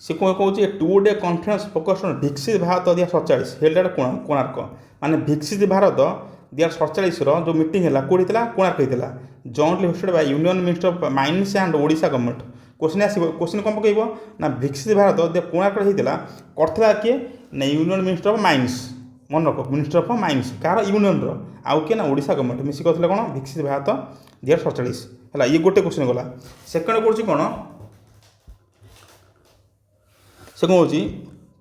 ସେ କ'ଣ କହୁଛି 2 ଡେ କନଫରେନ୍ସ ଫୋକସ୍ ଅନ୍ ବିକଶିତ ଭାରତ 2047 ହେଲ୍ଡ କୋଣାର୍କ ମାନେ ବିକଶିତ ଭାରତ 2047ର ଯେଉଁ ମିଟିଂ ହେଲା କେଉଁଠି ହେଇଥିଲା କୋଣାର୍କ ହେଇଥିଲା jointly hosted by union minister of mines and Odisha government question ଆସିବ କୋଶ୍ଚିନ୍ କ'ଣ ପକାଇବ ନା ବିକଶିତ ଭାରତ କୋଣାର୍କରେ ହେଇଥିଲା କରିଥିଲା କିଏ ନା ୟୁନିୟନ୍ ମିନିଷ୍ଟର ଅଫ୍ ମାଇନ୍ସ ମନେ ରଖ ମିନିଷ୍ଟର ଅଫ୍ ମାଇନ୍ସ କାହାର ୟୁନିୟନ୍ର ଆଉ କିଏ ନା ଓଡ଼ିଶା ଗଭର୍ଣ୍ଣମେଣ୍ଟ ମିଶି କରିଥିଲେ କ'ଣ ବିକଶିତ ଭାରତ 2047 ହେଲା ଇଏ ଗୋଟେ କୋଶ୍ଚିନ୍ ଗଲା ସେକେଣ୍ଡ କରୁଛି କ'ଣ ସେ କ'ଣ ହେଉଛି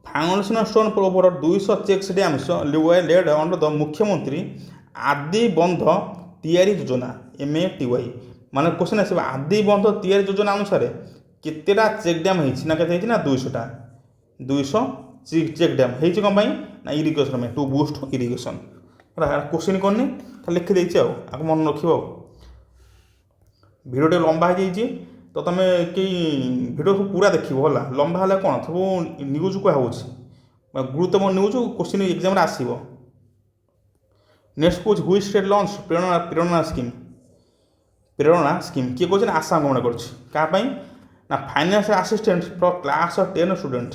foundation stone over 200 checks dams led under the Mukhyamantri Adi बंध तैयारी योजना MATY माने क्वेश्चन आस आदि बंध तैयारी योजना अनुसार केतेटा चेक डैम ना के ना 200टा 200 चेक डैम है कौन ना इरिगेशन में टू बूस्ट इरिगेशन क्वेश्चन करनी लिखिदे आगे मन रख भिडियो लंबा हो जाइए तो तुम कई भिडियो पूरा देख है लंबा है कौन सब न्यूज कह गुरुत्वपूर्ण न्यूज क्वेश्चन एग्जाम आसो नेक्स्ट कौन हुई स्टेट लॉन्च प्रेरणा स्कीम किए कौन आसाम गवर्नमेंट करें ना financial assistant for class 10 student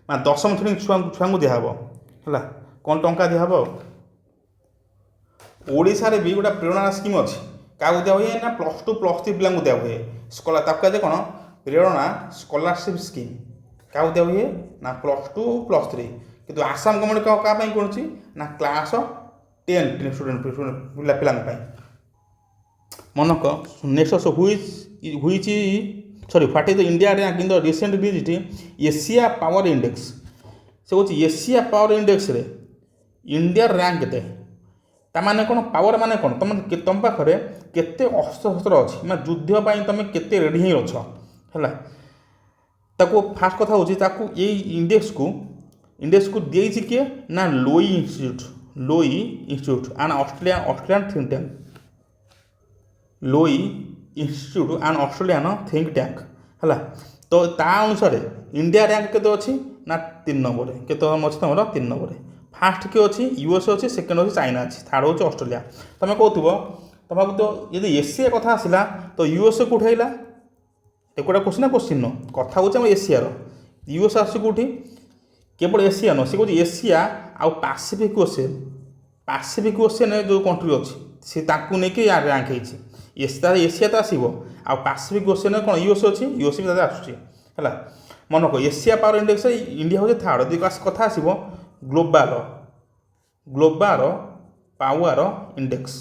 मैं 10वीं श्रेणी छुआ दिहब है कौन टंका दिहब ओडिशा रे भी गोटे प्रेरणा स्कीम अच्छी क्या दिया हुए ना +2 +3 पिला दिया हुए स्कॉलर ताकि कौन प्रेरणा स्कॉलरशिप स्कीम क्या दिया हुए ना +2 +3 किंतु आसाम गवर्नमेंट क्या कौन ना क्लास 10 स्टूडेंट पिला मनक नेक्स्ट हुई sorry what is the India rank in the recent visit Asia power index से कौन एशिया पावर इंडेक्स रे इंडिया रैंक के ताने कौन पावर माने कौन तुम पाखे केते अस्त्र शस्त्र अच्छी मैं युद्ध तुम केते रेडी ही अच्छ है फास्ट कथा हूँ ये इंडेक्स को देती किए ना Lowy institute and Australian think tank Lowy institute and Australian think tank है तो ता अनुसार इंडिया रैंक के अच्छी ना 3 नंबर के अच्छी तुम 3 नंबर फास्ट किए अच्छी यूएसए अच्छी सेकेंड अच्छी चाइना अच्छी थर्ड हूँ ऑस्ट्रेलिया तुम कहूब तुम तो यदि एशिया कथा आसला तो यूएसए कौटे आइला एक क्वेश्चन ना क्वेश्चन कथा हूँ एशियार यूएसए आस कौटी केवल एशिया न सी कह एशिया आउ पैसिफिक ओशियन जो कंट्री अच्छी सी नहीं रैंक होती एशिया तो आसो आ पैसिफिक ओशियन कौन यूएसए अच्छी यूएसए भी आसूँ है मन रख एशिया पावर इंडेक्स इंडिया हूँ थर्ड यदि कथा आसो ग्लोबाल पावर इंडेक्स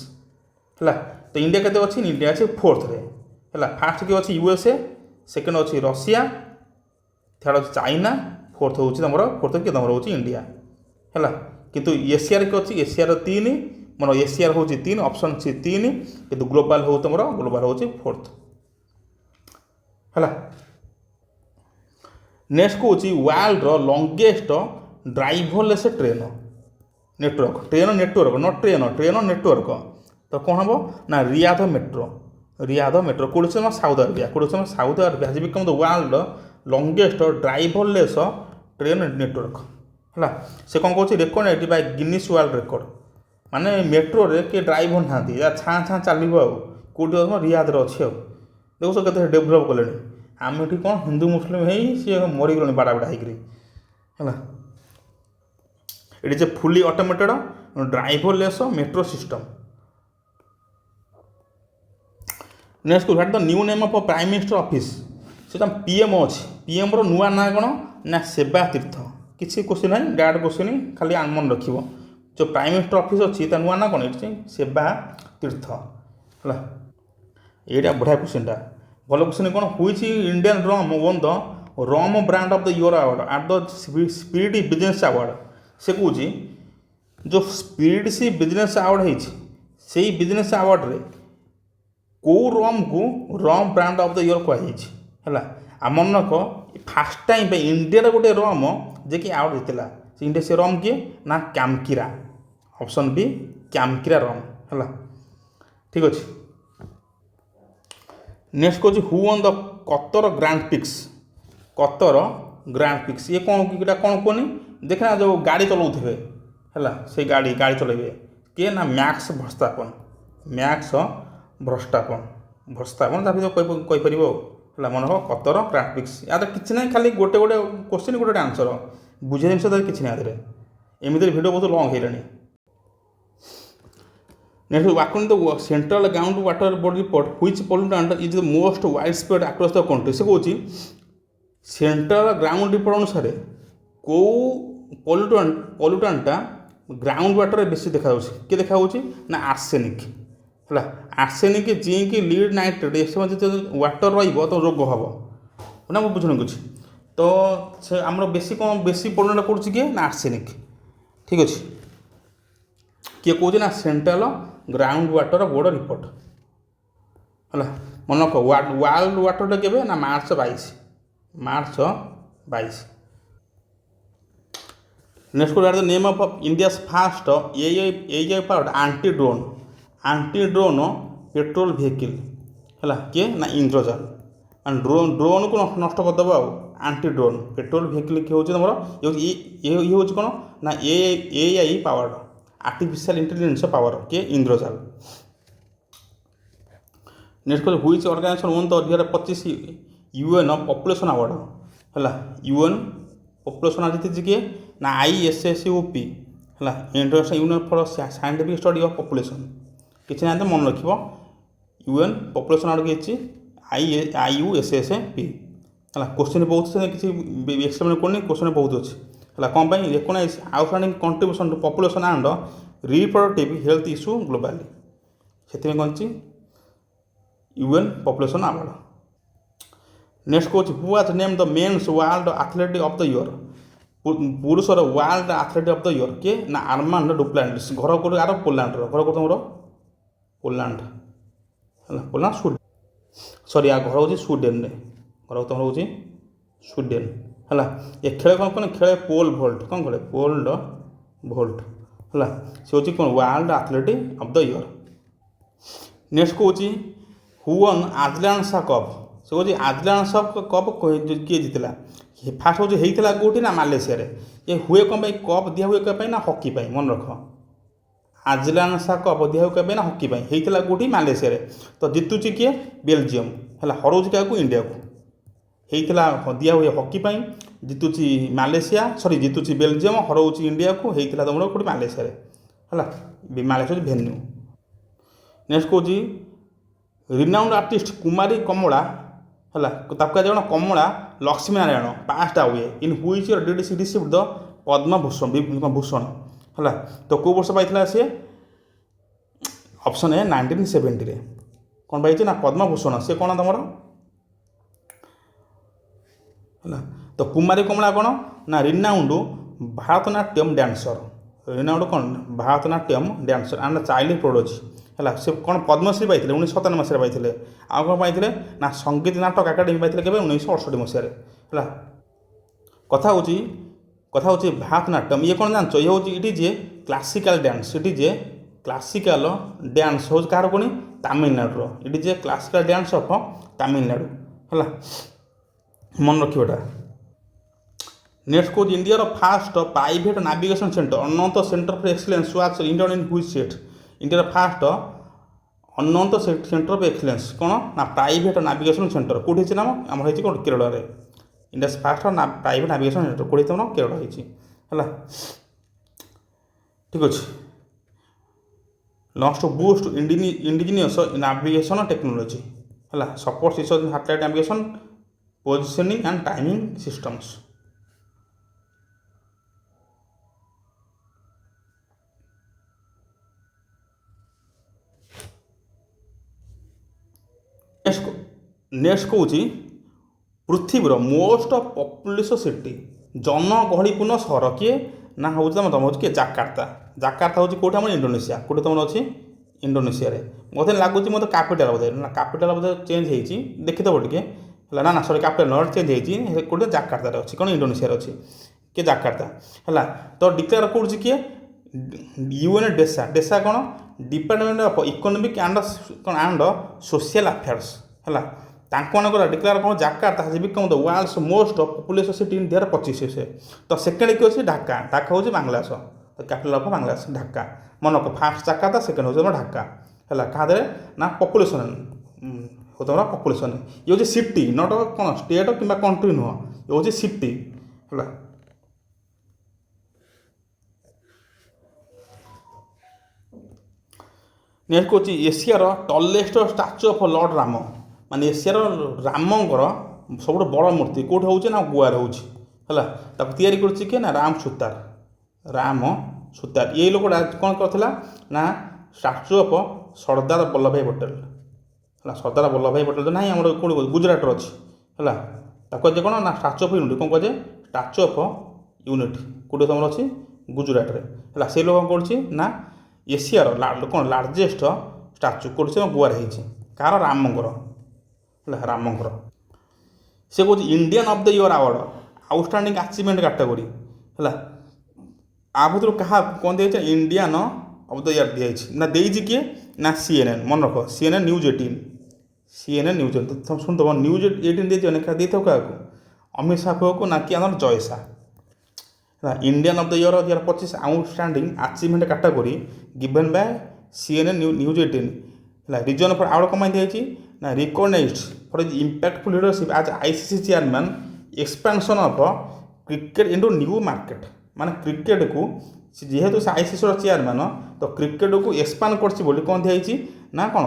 है तो इंडिया के अच्छी इंडिया अच्छी 4th है फास्ट किए अच्छी यूएसए सेकेंड अच्छी रशिया थर्ड अच्छी चाइना 4th हूँ तुम 4th किए तुम हूँ इंडिया है किंतु एशिया के अच्छी एशियार 3 मन एशियार हूँ 3 ऑप्शन अच्छी 3 किंतु ग्लोबाल हूँ तुम ग्लोबाल हूँ 4th है नेक्स्ट कौन world longest driverless train network train network तो कौन हम ना रियाद मेट्रो कौन South Arabia South Arabia has become the world longest driverless train network है से कौन कौन record by Guinness world record माने मेट्रो रे के ड्राइवर ना छाँ छाँ चलो कौटी रियाद अच्छे देखो के डेभलप कले आम ये कौन हिंदू मुस्लिम है सी मरीगल बाड़ा बाड़ा है it is A fully automated driverless metro system next what the new name of prime minister office से पीएम अच्छी पीएम रो नुआ ना कौन ना सेवा तीर्थ किसी क्वेश्चन ना डायरेक्ट क्वेश्चन खाली मन रख जो प्राइम मिनिस्टर ऑफिस अच्छी नुआ ना कौन ये सेवा तीर्थ है यहाँ बढ़िया क्वेश्चन टा भल क्वेश्चन कौन हुई Indian rum one the rum brand of the year award at the spirit business award से कौन जो स्पिरिट सी बिजनेस अवार्ड है बिजनेस अवार्ड रे कौ रम को रम ब्रांड ऑफ द ईयर कहुई है मन रख फास्ट टाइम इंडिया गोटे रम जे कि आउट होता इंडिया से रम किए ना कैमकिरा ऑप्शन बी कैमकिरा रम है ठीक अच्छे नेक्स्ट कौन who won the Qatar grand prix ये कौन कौन कहनी देखना जो गाड़ी चलाऊे है से गाड़ी चलेबे किए ना मैक्स भ्रष्टापन ଭର୍ସ୍ତା ମାନେ ତା ଭିତରେ କହିପାରିବ ହେଲା। ମନେ ରଖ କତର କ୍ରାଟଫିକ୍ସ ୟାର କିଛି ନାହିଁ, ଖାଲି ଗୋଟେ ଗୋଟେ କୋଶ୍ଚିନ୍ ଗୋଟେ ଆନ୍ସର, ବୁଝିବା ଜିନିଷ ତାର କିଛି ନାହିଁ। ଏଥିରେ ଏମିତିରେ ଭିଡ଼ିଓ ବହୁତ ଲଙ୍ଗ୍ ହେଇଗଲାଣି। Next according to the central ground water body report which ପଲ୍ୟୁଟାଣ୍ଟ is the most wide spread across the country. ସେ କହୁଛି ସେଣ୍ଟ୍ରାଲ ଗ୍ରାଉଣ୍ଡ ରିପୋର୍ଟ ଅନୁସାରେ କେଉଁ ପଲ୍ୟୁଟାଣ୍ଟଟା ଗ୍ରାଉଣ୍ଡ ୱାଟରରେ ବେଶୀ ଦେଖାଯାଉଛି। କିଏ ଦେଖାଯାଉଛି ନା ଆର୍ସେନିକ୍ ହେଲା। ଆର୍ସେନିକ୍, ଜିଙ୍କ୍, ଲିଡ୍, ନାଇଟ୍ରେଟ୍ ଏସବୁ ଯଦି ୱାଟର ରହିବ ତ ରୋଗ ହେବ ନା, ମୁଁ ବୁଝୁନି କିଛି। ତ ସେ ଆମର ବେଶୀ କ'ଣ ବେଶୀ ପଲ୍ୟୁଟାଣ୍ଟ କରୁଛି କିଏ ନା ଆର୍ସେନିକ୍। ଠିକ୍ ଅଛି, କିଏ କହୁଛି ନା central ground water board report ହେଲା। ମନେ ରଖ ୱାର୍ଲଡ ୱାଟରଟା କେବେ ନା March 22। Next the name of India's first AI powered anti drone petrol vehicle ହେଲା। କିଏ ନା ଇନ୍ଦ୍ରଜାଲ। ଡ୍ରୋନ୍କୁ ନଷ୍ଟ କରିଦେବ ଆଉ ଆଣ୍ଟି ଡ୍ରୋନ୍ ପେଟ୍ରୋଲ ଭେହିକିଲ୍ କିଏ ହେଉଛି ତୁମର ଇଏ ହେଉଛି କ'ଣ ନା AI powered artificial intelligence power କିଏ Indrajaal. Next which organisation won the 2025 UN population award ହେଲା। UN ପପୁଲେସନ୍ ଆୱାର୍ଡ଼ ଜିତିଛି କିଏ ନା ISSUP ହେଲା, international union for scientific study of population. କିଛି ନାହିଁ ମନେ ରଖିବ, UN ପପୁଲେସନ୍ ଆୱାର୍ଡ଼ କିଏ ହେଇଛି IUSSP ହେଲା। କୋଶ୍ଚିନ୍ ବହୁତ ଅଛି, କିଛି ଏକ୍ସପ୍ଲେନ୍ କରୁନି, କୋଶ୍ଚିନ୍ ବହୁତ ଅଛି ହେଲା। କ'ଣ ପାଇଁ recognise outstanding contribution to population and reproductive health issue globally. ସେଥିପାଇଁ କ'ଣ ଅଛି UN ପପୁଲେସନ୍ ଆୱାର୍ଡ଼। ନେକ୍ସଟ କହୁଛି who was name the men's world athlete of the year. ପୁରୁଷର world athlete of the year କିଏ ନା ଆର୍ମାଣ୍ଡ ଡୁପ୍ଲାଣ୍ଟିସ୍। ଘର କେଉଁଠି ଆର ପୋଲାଣ୍ଡର, ଘର କେଉଁଠି ତୁମର ପୋଲାଣ୍ଡ ହେଲା। ପୋଲାଣ୍ଡ ସରି ଆ ଘର ହେଉଛି ସ୍ୱିଡେନରେ, ଘର ତୁମର ହେଉଛି ସ୍ୱିଡେନ ହେଲା। ଏ ଖେଳ କ'ଣ ଖେଳେ ପୋଲ୍ ଭୋଲ୍ଟ, କ'ଣ ଖେଳେ ପୋଲ୍ଡ ଭୋଲ୍ଟ ହେଲା। ସେ ହେଉଛି କ'ଣ world athlete of the year. Next କହୁଛି ହୁ ୱନ୍ ଆଜଲାନ ଶାହ କପ୍। ସେ କହୁଛି ଆଜଲାନ ଶାହ କପ୍ କିଏ ଜିତିଲା। ଫାଷ୍ଟ ହେଉଛି ହେଇଥିଲା କେଉଁଠି ନା ମାଲେସିଆରେ। ଏ ହୁଏ କ'ଣ ପାଇଁ କପ୍ ଦିଆ ହୁଏ କ'ଣ ପାଇଁ ନା ହକି ପାଇଁ। ମନେ ରଖ ଆଜଲାନ ଶାହ କପ୍ ଦିଆ ହୁଏ କ'ଣ ପାଇଁ ନା ହକି ପାଇଁ। ହେଇଥିଲା କେଉଁଠି ମାଲେସିଆରେ। ତ ଜିତୁଛି କିଏ ବେଲଜିୟମ ହେଲା, ହରଉଛି କାହାକୁ ଇଣ୍ଡିଆକୁ। ହେଇଥିଲା ଦିଆ ହୁଏ ହକି ପାଇଁ, ଜିତୁଛି ମାଲେସିଆ ଜିତୁଛି ବେଲଜିୟମ, ହରଉଛି ଇଣ୍ଡିଆକୁ। ହେଇଥିଲା ତୁମର କେଉଁଠି ମାଲେସିଆରେ ହେଲା। ମାଲେସିଆ ହେଉଛି ଭେନ୍ୟୁ। ନେକ୍ସଟ କହୁଛି ରିନାଉଣ୍ଡ ଆର୍ଟିଷ୍ଟ କୁମାରୀ କମଳା ହେଲା, ତାକୁ କୁହାଯାଏ କ'ଣ Kamala Lakshmi Narayan passed away in which year did she receive the Padma Bhushan Bhushan ହେଲା। ତ କେଉଁ ବର୍ଷ ପାଇଥିଲା ସିଏ ଅପସନ୍ ଏ 1970ରେ। କ'ଣ ପାଇଛି ନା ପଦ୍ମଭୂଷଣ। ସେ କ'ଣ ତୁମର ହେଲା। ତ କୁମାରୀ କମଳା କ'ଣ ନା ରିନାଉଣ୍ଡ ଭାରତନାଟ୍ୟମ୍ ଡ୍ୟାନ୍ସର। ରିନାଉଣ୍ଡ କ'ଣ ଭାରତନାଟ୍ୟମ୍ ଡ୍ୟାନ୍ସର ଆଣ୍ଡ ଚାଇଲ୍ଡ ପ୍ରୋଡୋଜି ହେଲା। ସେ କ'ଣ ପଦ୍ମଶ୍ରୀ ପାଇଥିଲେ 1997 ମସିହାରେ ପାଇଥିଲେ। ଆଉ କ'ଣ ପାଇଥିଲେ ନା ସଙ୍ଗୀତ ନାଟକ ଏକାଡେମୀ ପାଇଥିଲେ କେବେ 1968 ମସିହାରେ ହେଲା। କଥା ହେଉଛି ଭାରତନାଟ୍ୟମ୍ ଇଏ କ'ଣ ଜାଣିଛ, ଇଏ ହେଉଛି it is a classical dance. It is a classical dance ହେଉଛି କାହାର ପୁଣି ତାମିଲନାଡୁର। It is a classical dance of Tamil Nadu ହେଲା, ମନେ ରଖିବ ଏଟା। ନେକ୍ସଟ କହୁଛି ଇଣ୍ଡିଆର first private navigation centre Ananta centre for excellence was Indian in which state. ଇଣ୍ଡିଆର first Ananta centre of excellence କ'ଣ ନା ପ୍ରାଇଭେଟ୍ ନାଭିଗେସନ୍ ସେଣ୍ଟର କେଉଁଠି ହେଇଛି ନା ଆମର ହେଇଛି କ'ଣ କେରଳରେ। India's first private navigation centre କେଉଁଠି ହେଇଛି କେରଳ ହେଇଛି ହେଲା। ଠିକ୍ ଅଛି। Launch to boost indigenous navigation technology ହେଲା। Support research in satellite navigation positioning and timing systems. Next କହୁଛି ପୃଥିବୀର ମୋଷ୍ଟ ପପୁଲେସ ସିଟି ଜନଗହଳିପୂର୍ଣ୍ଣ ସହର କିଏ ନା ହେଉଛି ତୁମର ହେଉଛି କିଏ ଜାକାର୍ତ୍ତା। ଜାକାର୍ତ୍ତା ହେଉଛି କେଉଁଠି ଆମର ଇଣ୍ଡୋନେସିଆ। କେଉଁଠି ତୁମର ଅଛି ଇଣ୍ଡୋନେସିଆରେ। ମୋତେ ଲାଗୁଛି ମୋତେ କ୍ୟାପିଟାଲ ବୋଧେ ନା କ୍ୟାପିଟାଲ ବୋଧେ ଚେଞ୍ଜ ହେଇଛି, ଦେଖିଦେବ ଟିକେ ହେଲା। ନା ସରି କ୍ୟାପିଟାଲ ନଟ୍ ଚେଞ୍ଜ ହେଇଛି, କେଉଁଠି ଜାକାର୍ତ୍ତାରେ ଅଛି କ'ଣ ଇଣ୍ଡୋନେସିଆରେ ଅଛି କିଏ ଜାକାର୍ତ୍ତା ହେଲା। ତ ଡିକ୍ଲେୟାର କରୁଛି କିଏ UN ଡେସା କ'ଣ department of economic and social affairs ହେଲା। ତାଙ୍କମାନଙ୍କର ଡିକ୍ଲେୟାର କ'ଣ Jakarta has become the world's most populous city in 2025। ତ ସେକେଣ୍ଡ କିଏ ଅଛି ଢାକା। ଢାକା ହେଉଛି ବାଂଲାଦେଶ। Capital of Bangladesh Dhaka. ମନେ ରଖ ଫାଷ୍ଟ ଜାକାର୍ତ୍ତା, ସେକେଣ୍ଡ ହେଉଛି ଆମର ଢାକା ହେଲା। କାହା ଦେହରେ ନା ପପୁଲେସନ୍ ହଉ ତୁମର ପପୁଲେସନ୍। ଇଏ ହେଉଛି ସିଟି, ନଟ୍ କ'ଣ ଷ୍ଟେଟ୍ କିମ୍ବା କଣ୍ଟ୍ରି ନୁହଁ, ଇଏ ହେଉଛି ସିଟି ହେଲା। ନେକ୍ସଟ ହେଉଛି ଏସିଆର tallest statue of lord Ram, ମାନେ ଏସିଆର ରାମଙ୍କର ସବୁଠୁ ବଡ଼ ମୂର୍ତ୍ତି କେଉଁଠି ହେଉଛି ନା ଗୋଆରେ ହେଉଛି ହେଲା। ତାକୁ ତିଆରି କରୁଛି କିଏ ନା ରାମ ସୁତାର, ରାମ ସୁତାର। ଏଇ ଲୋକଟା କ'ଣ କରିଥିଲା ନା ଷ୍ଟାଚ୍ୟୁ ଅଫ୍ ସର୍ଦ୍ଦାର ବଲ୍ଲଭଭାଇ ପଟେଲ ହେଲା। ସର୍ଦ୍ଦାର ବଲ୍ଲଭଭାଇ ପଟେଲ ନାହିଁ ଆମର କେଉଁଠି ଗୁଜୁରାଟରେ ଅଛି ହେଲା। ତାକୁ କୁହାଯାଏ କ'ଣ ନା ଷ୍ଟାଚ୍ୟୁ ଅଫ୍ ୟୁନିଟି, କ'ଣ କୁହାଯାଏ ଷ୍ଟାଚ୍ୟୁ ଅଫ୍ ୟୁନିଟି, କେଉଁଠି ତୁମର ଅଛି ଗୁଜୁରାଟରେ ହେଲା। ସେ ଲୋକ କ'ଣ କରୁଛି ନା ଏସିଆର କ'ଣ ଲାର୍ଜେଷ୍ଟ ଷ୍ଟାଚ୍ୟୁ କରୁଛି ଗୋଆରେ ହେଇଛି, କାହାର ରାମଙ୍କର ହେଲା, ରାମଙ୍କର। ସେ କହୁଛି Indian of the year award, outstanding achievement category ହେଲା। ଆ ଭିତରୁ କାହା କ'ଣ ଦିଆଯାଇଛି ଇଣ୍ଡିଆନ୍ ଅଫ୍ ଦ ଇୟର୍ ଦିଆଯାଇଛି ନା ଦେଇଛି କିଏ ନା CNN, ମନେ ରଖ CNN ନ୍ୟୁଜ୍ 18, CNN ନ୍ୟୁଜ୍ 18 ଶୁଣିଦେବ, ନ୍ୟୁଜ୍ 18 ଦେଇଥିବ ନା ଦେଇଥିବ କାହାକୁ ଅମିତ ଶାହା ପୁଅକୁ ନା କି ଆମର ଜୟ ଶାହା ହେଲା। Indian of the year 2025 outstanding achievement category given by CNN news 18 ହେଲା। ରିଜନ୍ ଫର୍ ଆୱାର୍ଡ଼ କ'ଣ ପାଇଁ ଦିଆଯାଇଛି ନା recognized for his impactful leadership as ICC chairman, expansion of cricket into new market, ମାନେ କ୍ରିକେଟକୁ ଯେହେତୁ ସେ ICCର ଚେୟାରମ୍ୟାନ୍ ତ କ୍ରିକେଟକୁ ଏକ୍ସପାଣ୍ଡ କରିଛି ବୋଲି କ'ଣ ଦିଆଯାଇଛି ନା କ'ଣ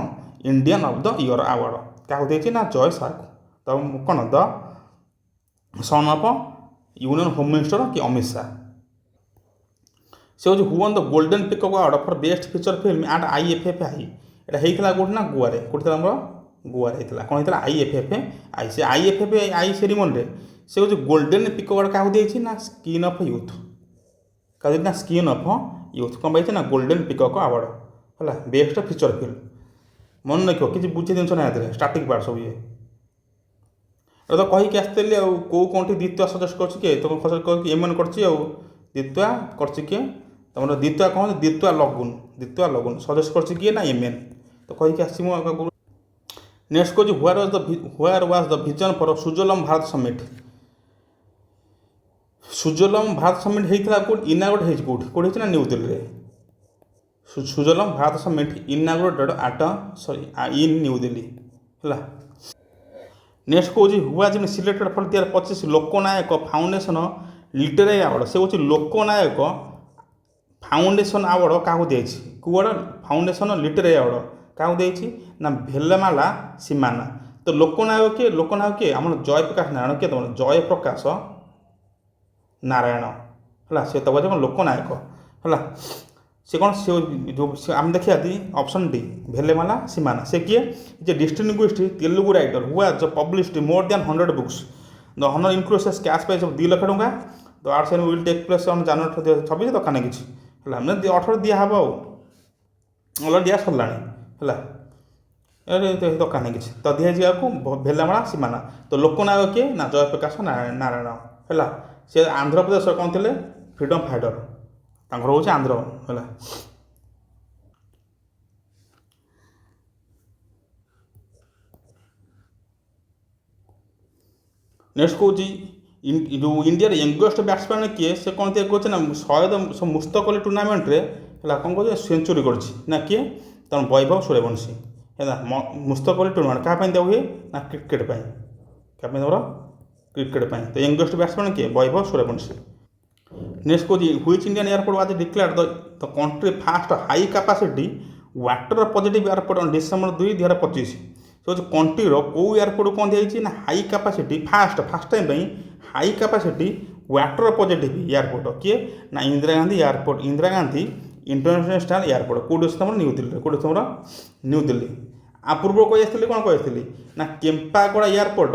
Indian of the year award କାହାକୁ ଦେଇଛି ନା ଜୟ ଶାହାକୁ। ତ କ'ଣ the son of union home minister କି ଅମିତ ଶାହା। ସେ ହେଉଛି who won the golden peacock award for best feature film at IFFI, এটা ହେଇଥିଲା କେଉଁଠି ନା ଗୋଆରେ, କେଉଁଠି ଥିଲା ଆମର ଗୋଆରେ ହେଇଥିଲା। କ'ଣ ହେଇଥିଲା IFFI, ସେ IFFI ସେରିମନିରେ ସେ ହେଉଛି ଗୋଲ୍ଡେନ୍ ପିକକ୍ ଆୱାର୍ଡ଼ କାହାକୁ ଦେଇଛି ନା ସ୍କିନ୍ ଅଫ୍ ୟୁଥ୍, କାହାକୁ ଦେଇଛି ନା ସ୍କିନ୍ ଅଫ୍ ୟୁଥ୍, କ'ଣ ପାଇছে ନା ଗୋଲ୍ଡେନ୍ ପିକକ୍ ଆୱାର୍ଡ଼ ହେଲା ବେଷ୍ଟ ଫିଚର ଫିଲ୍ମ। ମନେ ରଖିବ କିଛି ବୁଝି ଜିନିଷ ନାହିଁ ଏଥିରେ, ଷ୍ଟାଟିକ୍ ପାର୍ଟ ସବୁ ଇଏ। এটা ତ କହିକି ଆସିଥିଲି ଆଉ କେଉଁ କେଉଁଠି ଦ୍ୱିତୀୟ ସଜେଷ୍ଟ କରୁଛି କିଏ, ତୁମ ସଜେଷ୍ଟ କରିକି ଏମାନେ କରିଛି ଆଉ ଦ୍ୱିତୀୟ କରିଛି କିଏ ତୁମର ଦ୍ୱିତୀୟ କ'ଣ ଦ୍ୱିତୀୟ ଲଗୁନ ସଜେଷ୍ଟ କରିଛି କିଏ ନା ଏମେନ୍, ତ କହିକି ଆସିଛି ମୁଁ ଆଗକୁ। ନେକ୍ସଟ କହୁଛି where was the vision for Sujalam Bharat summit. Sujalam Bharat summit ହେଇଥିଲା କେଉଁଠି, ଇନାଗୁରେଟ୍ ହେଇଛି କେଉଁଠି ହେଇଛି ନା ନ୍ୟୁ ଦିଲ୍ଲୀରେ। Sujalam Bharat summit inaugurated in new Delhi ହେଲା। ନେକ୍ସଟ କହୁଛି who has been selected for 2025 Loknayak foundation literary award. ସେ ହେଉଛି ଲୋକନାୟକ ଫାଉଣ୍ଡେସନ୍ ଆୱାର୍ଡ଼ କାହାକୁ ଦେଇଛି, କେଉଁ ଆୱାର୍ଡ଼ ଫାଉଣ୍ଡେସନ୍ ଲିଟେରାରୀ ଆୱାର୍ଡ଼ କାହାକୁ ଦେଇଛି ନା ଭେଲମାଲା ସୀମାନା। ତ ଲୋକନାୟକ କିଏ ଆମର ଜୟପ୍ରକାଶ ନାରାୟଣ, କିଏ ତୁମର ଜୟପ୍ରକାଶ ନାରାୟଣ ହେଲା। ସେ ତ କହୁଛି କ'ଣ ଲୋକନାୟକ ହେଲା। ସେ କ'ଣ ସେ ଆମେ ଦେଖିବା ଅପସନ୍ ଡି ଭେଲେମାଲା ସୀମାନା। ସେ କିଏ ଯେ distinguished Telugu writer who has published more than 100 books. The honour includes cash prize of 2 lakh ଟଙ୍କା। The arts and will take place on January 26 ଦରକାର ନାହିଁ କିଛି ହେଲା, ମାନେ 18 ଦିଆହେବ ଆଉ ଅଲରେଡ଼ି ଦିଆ ସରିଲାଣି ହେଲା, ଦରକାର ନାହିଁ କିଛି। ତ ଦିଆଯାଇଛି ଆକୁ ଭେଲାମାଳା ସୀମାନା। ତ ଲୋକନାୟକ କିଏ ନା ଜୟପ୍ରକାଶ ନାରାୟଣ ହେଲା। ସେ ଆନ୍ଧ୍ରପ୍ରଦେଶର କ'ଣ ଥିଲେ ଫ୍ରିଡ଼ମ୍ ଫାଇଟର, ତାଙ୍କର ହେଉଛି ଆନ୍ଧ୍ର ହେଲା। ନେକ୍ସଟ କହୁଛି ଯେଉଁ ଇଣ୍ଡିଆର ୟଙ୍ଗେଷ୍ଟ ବ୍ୟାଟ୍ସମ୍ୟାନ୍ କିଏ, ସେ କ'ଣ ତିଆରି କରୁଛି ନା ସୟଦ ମୁସ୍ତକ ଅଲି ଟୁର୍ଣ୍ଣାମେଣ୍ଟରେ ହେଲା କ'ଣ କହୁଛି ସେଞ୍ଚୁରୀ କରିଛି ନା କିଏ ତେଣୁ ବୈଭବ ସୂର୍ଯ୍ୟବଂଶୀ ହେଲା। ମୁସ୍ତକ ଅଲି ଟୁର୍ଣ୍ଣାମେଣ୍ଟ କାହା ପାଇଁ ଦିଆ ହୁଏ ନା କ୍ରିକେଟ୍ ପାଇଁ, କାହା ପାଇଁ ତମର କ୍ରିକେଟ୍ ପାଇଁ। ତ ୟଙ୍ଗେଷ୍ଟ ବ୍ୟାଟ୍ସମ୍ୟାନ୍ କିଏ ବୈଭବ ସୂର୍ଯ୍ୟବଂଶୀ। ନେକ୍ସଟ କହୁଛି which Indian airport was declared the country first high capacity water positive airport on December 2, 2025। ସେ ହେଉଛି କଣ୍ଟ୍ରିର କେଉଁ ଏୟାରପୋର୍ଟ କ'ଣ ଦିଆଯାଇଛି ନା ହାଇ କାପାସିଟି ଫାଷ୍ଟ ଟାଇମ୍ ପାଇଁ high capacity water positive airport କିଏ ନା Indira Gandhi airport, Indira Gandhi international airport. କେଉଁଠି ଅଛି ତୁମର ନ୍ୟୁ ଦିଲ୍ଲୀରେ, କେଉଁଠି ତୁମର ନ୍ୟୁ ଦିଲ୍ଲୀ। ଆ ପୂର୍ବରୁ କହି ଆସିଥିଲି କ'ଣ କହି ଆସିଥିଲି ନା କେମ୍ପାଗୋଡ଼ା ଏୟାରପୋର୍ଟ,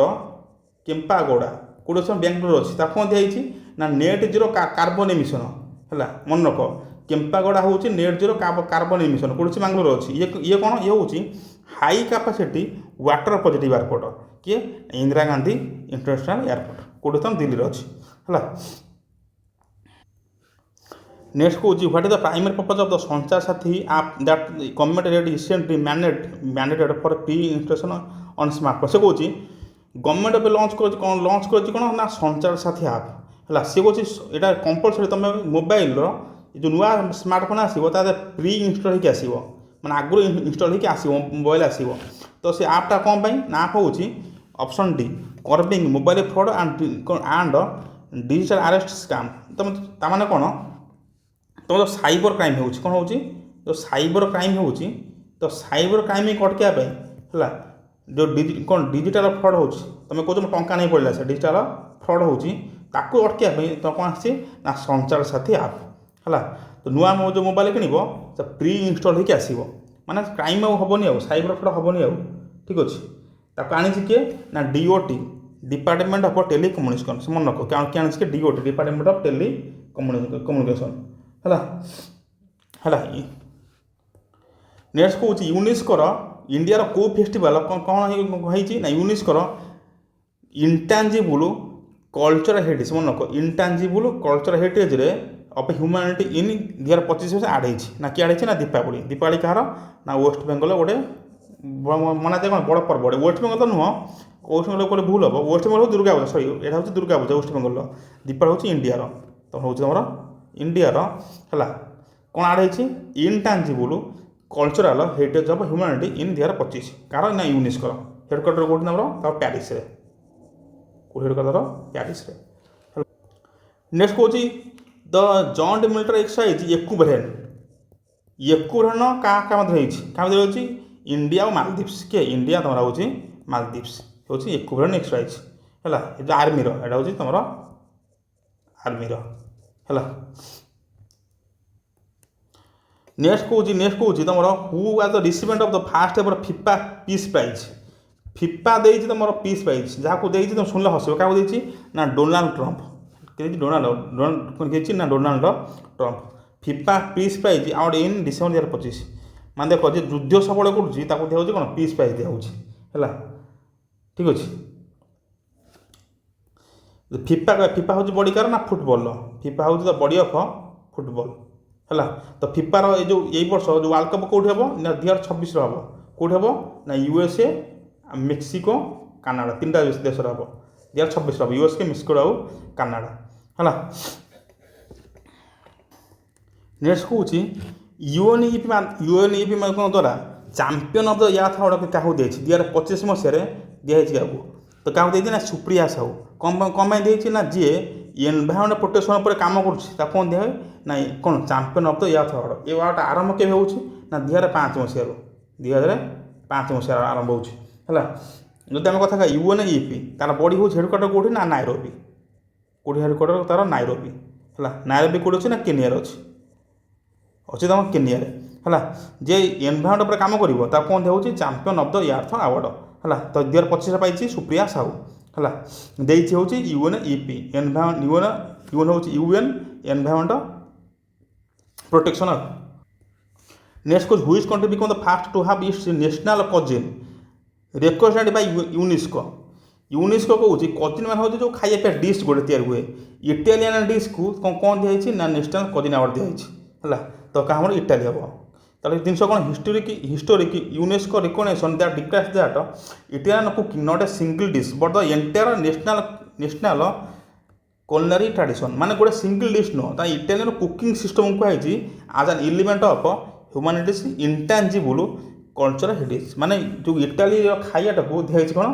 କେମ୍ପାଗୋଡ଼ା କେଉଁଠି ଅଛି ବାଙ୍ଗାଲୋର ଅଛି, ତାକୁ କ'ଣ ଦିଆଯାଇଛି ନା ନେଟ୍ ଜିରୋ କାର୍ବନ ଏମିସନ୍ ହେଲା। ମନେ ରଖ କେମ୍ପାଗୋଡ଼ା ହେଉଛି ନେଟ୍ ଜିରୋ କାର୍ବନ ଏମିସନ୍, କେଉଁଠି ଅଛି ବାଙ୍ଗାଲୋର ଅଛି। ଇଏ କ'ଣ ଇଏ ହେଉଛି high capacity water positive airport କିଏ ଇନ୍ଦିରା ଗାନ୍ଧୀ ଇଣ୍ଟରନ୍ୟାସନାଲ ଏୟାରପୋର୍ଟ, କେଉଁଠି ତୁମ ଦିଲ୍ଲୀରେ ଅଛି ହେଲା। ନେକ୍ସଟ କହୁଛି what is the primary purpose of the Sanchar Saathi app that government recently mandated for pre installation on smartphone. ସେ କହୁଛି ଗଭର୍ଣ୍ଣମେଣ୍ଟ ଏବେ ଲଞ୍ଚ କରିଛି କ'ଣ ନା ସଞ୍ଚାର ସାଥୀ ଆପ୍ ହେଲା। ସେ କହୁଛି ଏଇଟା କମ୍ପଲସରି ତୁମେ ମୋବାଇଲର ଯେଉଁ ନୂଆ ସ୍ମାର୍ଟଫୋନ୍ ଆସିବ ତା ପ୍ରି ଇନଷ୍ଟଲ୍ ହେଇକି ଆସିବ, ମାନେ ଆଗରୁ ଇନଷ୍ଟଲ୍ ହେଇକି ଆସିବ ମୋବାଇଲ ଆସିବ। तो से आपटा कौन पाई ना आप होची option D curbing mobile fraud and digital arrest scam. तो तामाने कौन तुम जो साइबर क्राइम होची कौन होची जो साइबर क्राइम होची तो साइबर क्राइम अटकिया है जो कौन डिजिटल फ्रॉड होची तुम कहो टंका नहीं पड़ा से डिजिटल फ्रॉड होची ताकू अटकिया तो कौन आसी ना संचार साथी आप है। तो नुआ जो मोबाइल किणव से प्री इनस्टल होकर आसो माने क्राइम हेनी आ साइबर फ्रॉड हेनी आ ठीक अच्छे ताको आनी किए ना डीओटी डिपार्टमेंट ऑफ टेलीकम्युनिकेशन से मन रख क्या आनी कि डीओटी डिपार्टमेंट ऑफ टेलीकम्युनिकेशन है। नेक्स्ट कौन यूनेस्कोर इंडिया को फेस्टिवल कौन होती ना यूनेस्कोर इंटांजिबल कल्चरल हेरिटेज मन रख इंटांजिबल कल्चरल हेरिटेज रे ऑफ ह्यूमैनिटी इन 2025 आड ना किए आड़ ना दीपावली दीपावली कहार ना वेस्ट बेंगल गोटे मना जाए कौन बड़ पर्व वेस्ट बेंगल तो नुह वेस्ट बेंगल को भूल हम वेस्ट बेंगल दुर्गा पूजा सॉरी यहाँ हूँ दुर्गा पूजा वेस्ट बेंगल दीपावली हूँ इंडिया तो हूँ तुम इंडिया है कौन आड हो intangible cultural heritage of humanity in 2025 कार ना यूनेस्को हेडक्वार्टर कौन number Paris headquarter Paris. Next कौन the joint military exercise Ekuverin क्या इंडिया और मालदीव्स किए इंडिया तुम हूँ मालदीव्स हूँ एक्वेरियन एक्सरसाइज है आर्मी एटा हूँ तुम आर्मी है। नेक्स्ट कौन तुम who are the recipient of the first ever FIFA peace prize FIFA देती तुम पीस प्राइज जहाँ दे तुम शुणिले हसब क्या ना डोनाल्ड ट्रंप ना Donald Trump FIFA peace prize out in December 2025 मान देख युद्ध सबल करुँच दिया कौन पीस प्राइज दिया ठीक अच्छे। फिफा फिफा हूँ बड़ी कार ना फुटबॉल फिफा हूँ द बॉडी ऑफ फुटबॉल है। तो फिफार जो यही वर्ष जो वर्ल्ड कप कौट हम ना 2026 हम कौट हम ना यूएसए मेक्सिको कानाडा 3टा देश हम 2026 हम यूएसए मेक्सिको आउ कानाडा है। नेक्स्ट कौन यूएनईपी द्वारा चैंपियन ऑफ द याथ अवार्ड क्या दी 2025 मसीह दिखाई क्या तो क्या देती ना सुप्रिया साहू कौन देती ना जी एनवायरमेंट प्रोटेक्शन पर कम कर कौन दिए ना कौन चैंपियन ऑफ द याथ अवार्ड ये अवार्ड आरंभ के हो ना 2005 मसीह 2005 मसीह आरंभ होगा जब आम कथा यूएनईपी तार बॉडी हूँ हेडक्वार्टर कौटी ना नायरोबी कौटी हेडक्वार्टर तार नायरोबी है नायरोबी कौटी अच्छे ना केनियार अच्छे तुम केनियार है जे एनवायरमेंट पर कम कर कौन दिया champion of the earth award है। तो 2025 पाई सुप्रिया साहू है देती हूँ यूएनईपी यूएन हूँ यूएन एनवायरमेंट प्रोटेक्शन। नेक्स्ट कौन which country become the first to have its national cuisine recognized by UNESCO UNESCO कौन कजिन मान हूँ जो खाइबा डिश गोटे तैयार हुए इटालियन डिश को कौन दिखाई ना नेशनल कजिन अवार्ड दिखाई है। तो क्या इटाली हम तार जिन कौन historic UNESCO recognition that declares that Italian cooking not a single dish but the entire national culinary tradition माने गोटे सिंगल डिश नुह इटालियन कुकिंग सिस्टम कहुई आज an element of humanity's intangible cultural heritage माने जो इटाली खाइटा को दिखाई कौन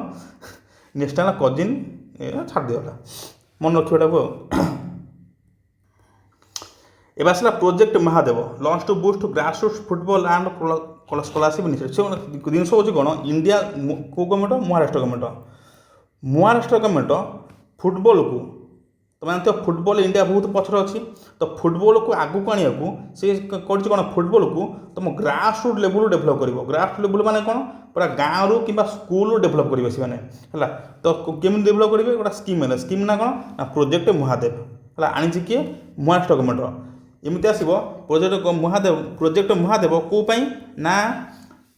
नेशनल कजिन छाड़ दिगला मन रखा। ए आसला project Mahadev launch to boost grassroots football and scholarship initiative जिनस हूँ कौन इंडिया को गवर्नमेंट महाराष्ट्र गवर्नमेंट फुटबॉल को तुम जानते फुटबॉल इंडिया बहुत पछर अच्छी तो फुटबॉल को आगू आने को सी कौन फुटबॉल को तुम ग्रास रूट लेवल डेभलप कर ग्रास रूट लेवल माने कौन पूरा गाँव रू कि स्कूल डेभलप करेंगे से है तो केमी डेभलप करेंगे गोटा स्कीम ना कौन ना प्रोजेक्ट महादेव है आनी किए महाराष्ट्र गवर्नमेंट एमती आसो प्रोजेक्ट महादेव कौपाई ना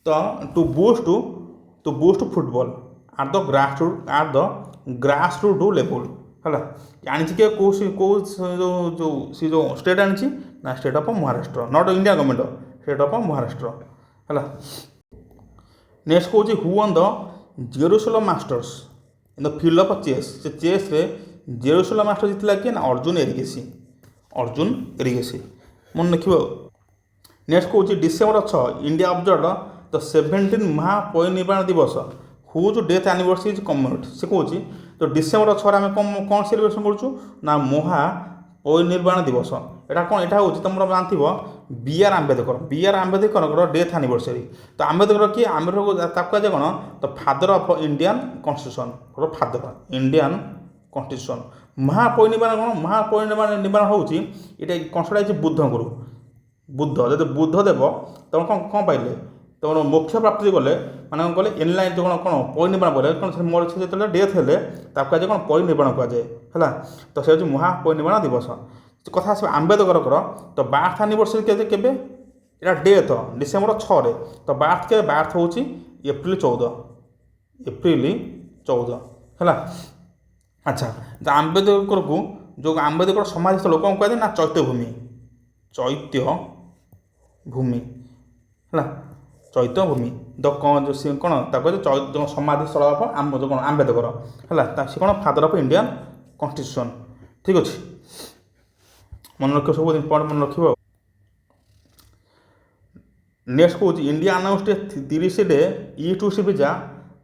तो to boost football at the grass root level है आनी किए जो स्टेट आनी ना state of Maharashtra not India government state of Maharashtra है। नेक्स्ट कौन who won the Jerusalem masters in the field of chess से चेस रे जेरूसलम मास्टर जीतला किए ना अर्जुन एरिगेसी मन रख। नेक्स्ट कौन December 6 India observe the 17 Mahaparinirvan Diwas whose death anniversary is commemorate से कौन तो डिसेम्बर 6 आम कौन सेलिब्रेशन करूँ ना महापरिनिर्वाण दिवस यहाँ कौन यहाँ हूँ तुम जानते B R Ambedkar death anniversary तो आम्बेडकर किए आम्बेडकर कहुए कौन तो father of Indian constitution father Indian constitution Mahaparinirvan कौन महापरिनिर्वाण हूँ ये कनसल्ट बुद्ध गुरु बुद्ध जब बुद्ध देव तुम कौन पाइले तुम मोक्ष प्राप्ति गले माने कौन कले एनलाइन जो कौन परिनिर्वाण बोले कौन से मोर से जो डेथ हेले कहुए कौन परिनिर्वाण कहुए है तो से महापरिनिर्वाण दिवस कथा आस आम्बेडकर तो बार्थ एनिवर्सरी के यहाँ डेथ डिसेम्बर 6 तो बार्थ के बार्थ हूँ एप्रिल 14 है। अच्छा तो आम्बेडकर को जो आम्बेडकर समाधि स्थल कौन कहते ना चैत्य भूमि है चैत्य भूमि द कौन कौन समाधि स्थल ऑफ जो कौन आम्बेडकर है सी कौन फादर ऑफ इंडियन कॉन्स्टिट्यूशन ठीक अच्छे मन रख सब इम्पोर्टेंट मन रख। नेक्स्ट कौन India announced 30 day e tourist visa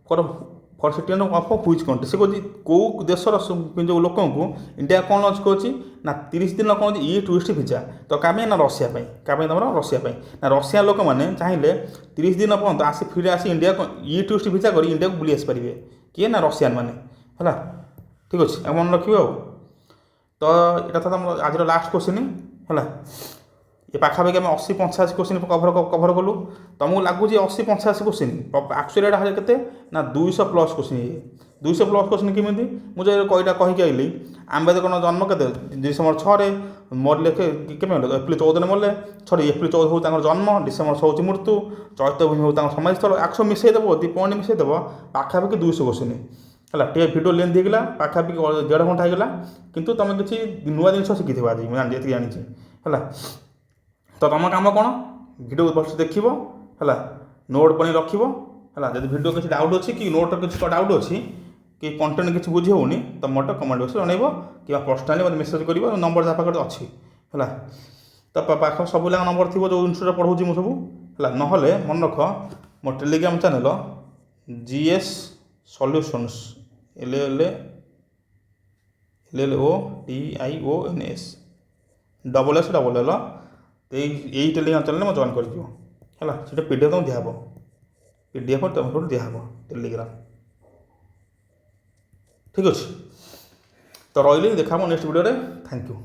for citizen of which country से कौन कौ देशर जो लोक को इंडिया कौन लंच कौन ना 30 दिन कौन ई-टूरिस्ट वीजा तो क्या ना रशिया क्या तुम रशिया ना रशिया लोक मैंने चाहिए 30 दिन पर्यटन आसी फिर आसी इंडिया ई-टूरिस्ट वीजा कर इंडिया को बुली आसपारे किए ना रशियान मैंने है ठीक अच्छे मन रखिए तो यहाँ तो तुम आज लास्ट क्वेश्चन है ये पाखापाखि आम 80-85 क्वेश्चन कभर कलु तुमको लगुच 80-85 क्वेश्चन एक्चुअली यहाँ के ना 200+ क्वेश्चन 200+ क्वेश्चन केमी मुझे कईटा कहीकि आइली आम्बेडकर जन्म के डिसेम्बर 6 मरले केमी एप्रिल 14 मरले एप्रिल 14 हूँ जन्म डिसेम्बर 6 हूँ मृत्यु चैत्य भूमि हूँ समाधिस्थल आक्स मिसेदेव पॉइंट मिसेदेव पाखापाखि 200 क्वेश्चन है भिडियो लेंथ होगा पाखापाखि 1.5 घंटा होगा किंतु तुम किसी नुआ जिन शिखी आज मुझे जानी है तो तुम कम कौन भिडियो भलसे देख है नोट बन रख है जब भिडियो किसी डाउट अच्छी कि नोट किसी डाउट अच्छी कि कंटेंट किसी बुझी होनी तो मोटे कमेंट बॉक्स में जनइब कि पर्सनाली मतलब मेसेज कर नंबर जहाँ पाखे अच्छी है तो पाख सब नंबर थी जो जिनटा पढ़ाऊँ मुझे सब है ना मन रख मो Telegram channel GS solutions LLOTIONS SSLL यही टेलीग्राम चैनल में जॉइन कर है PDF तुमको दिहब PDF तुमको दिहब टेलीग्राम ठीक अच्छे तो रही देखा नेक्स्ट वीडियो थैंक यू।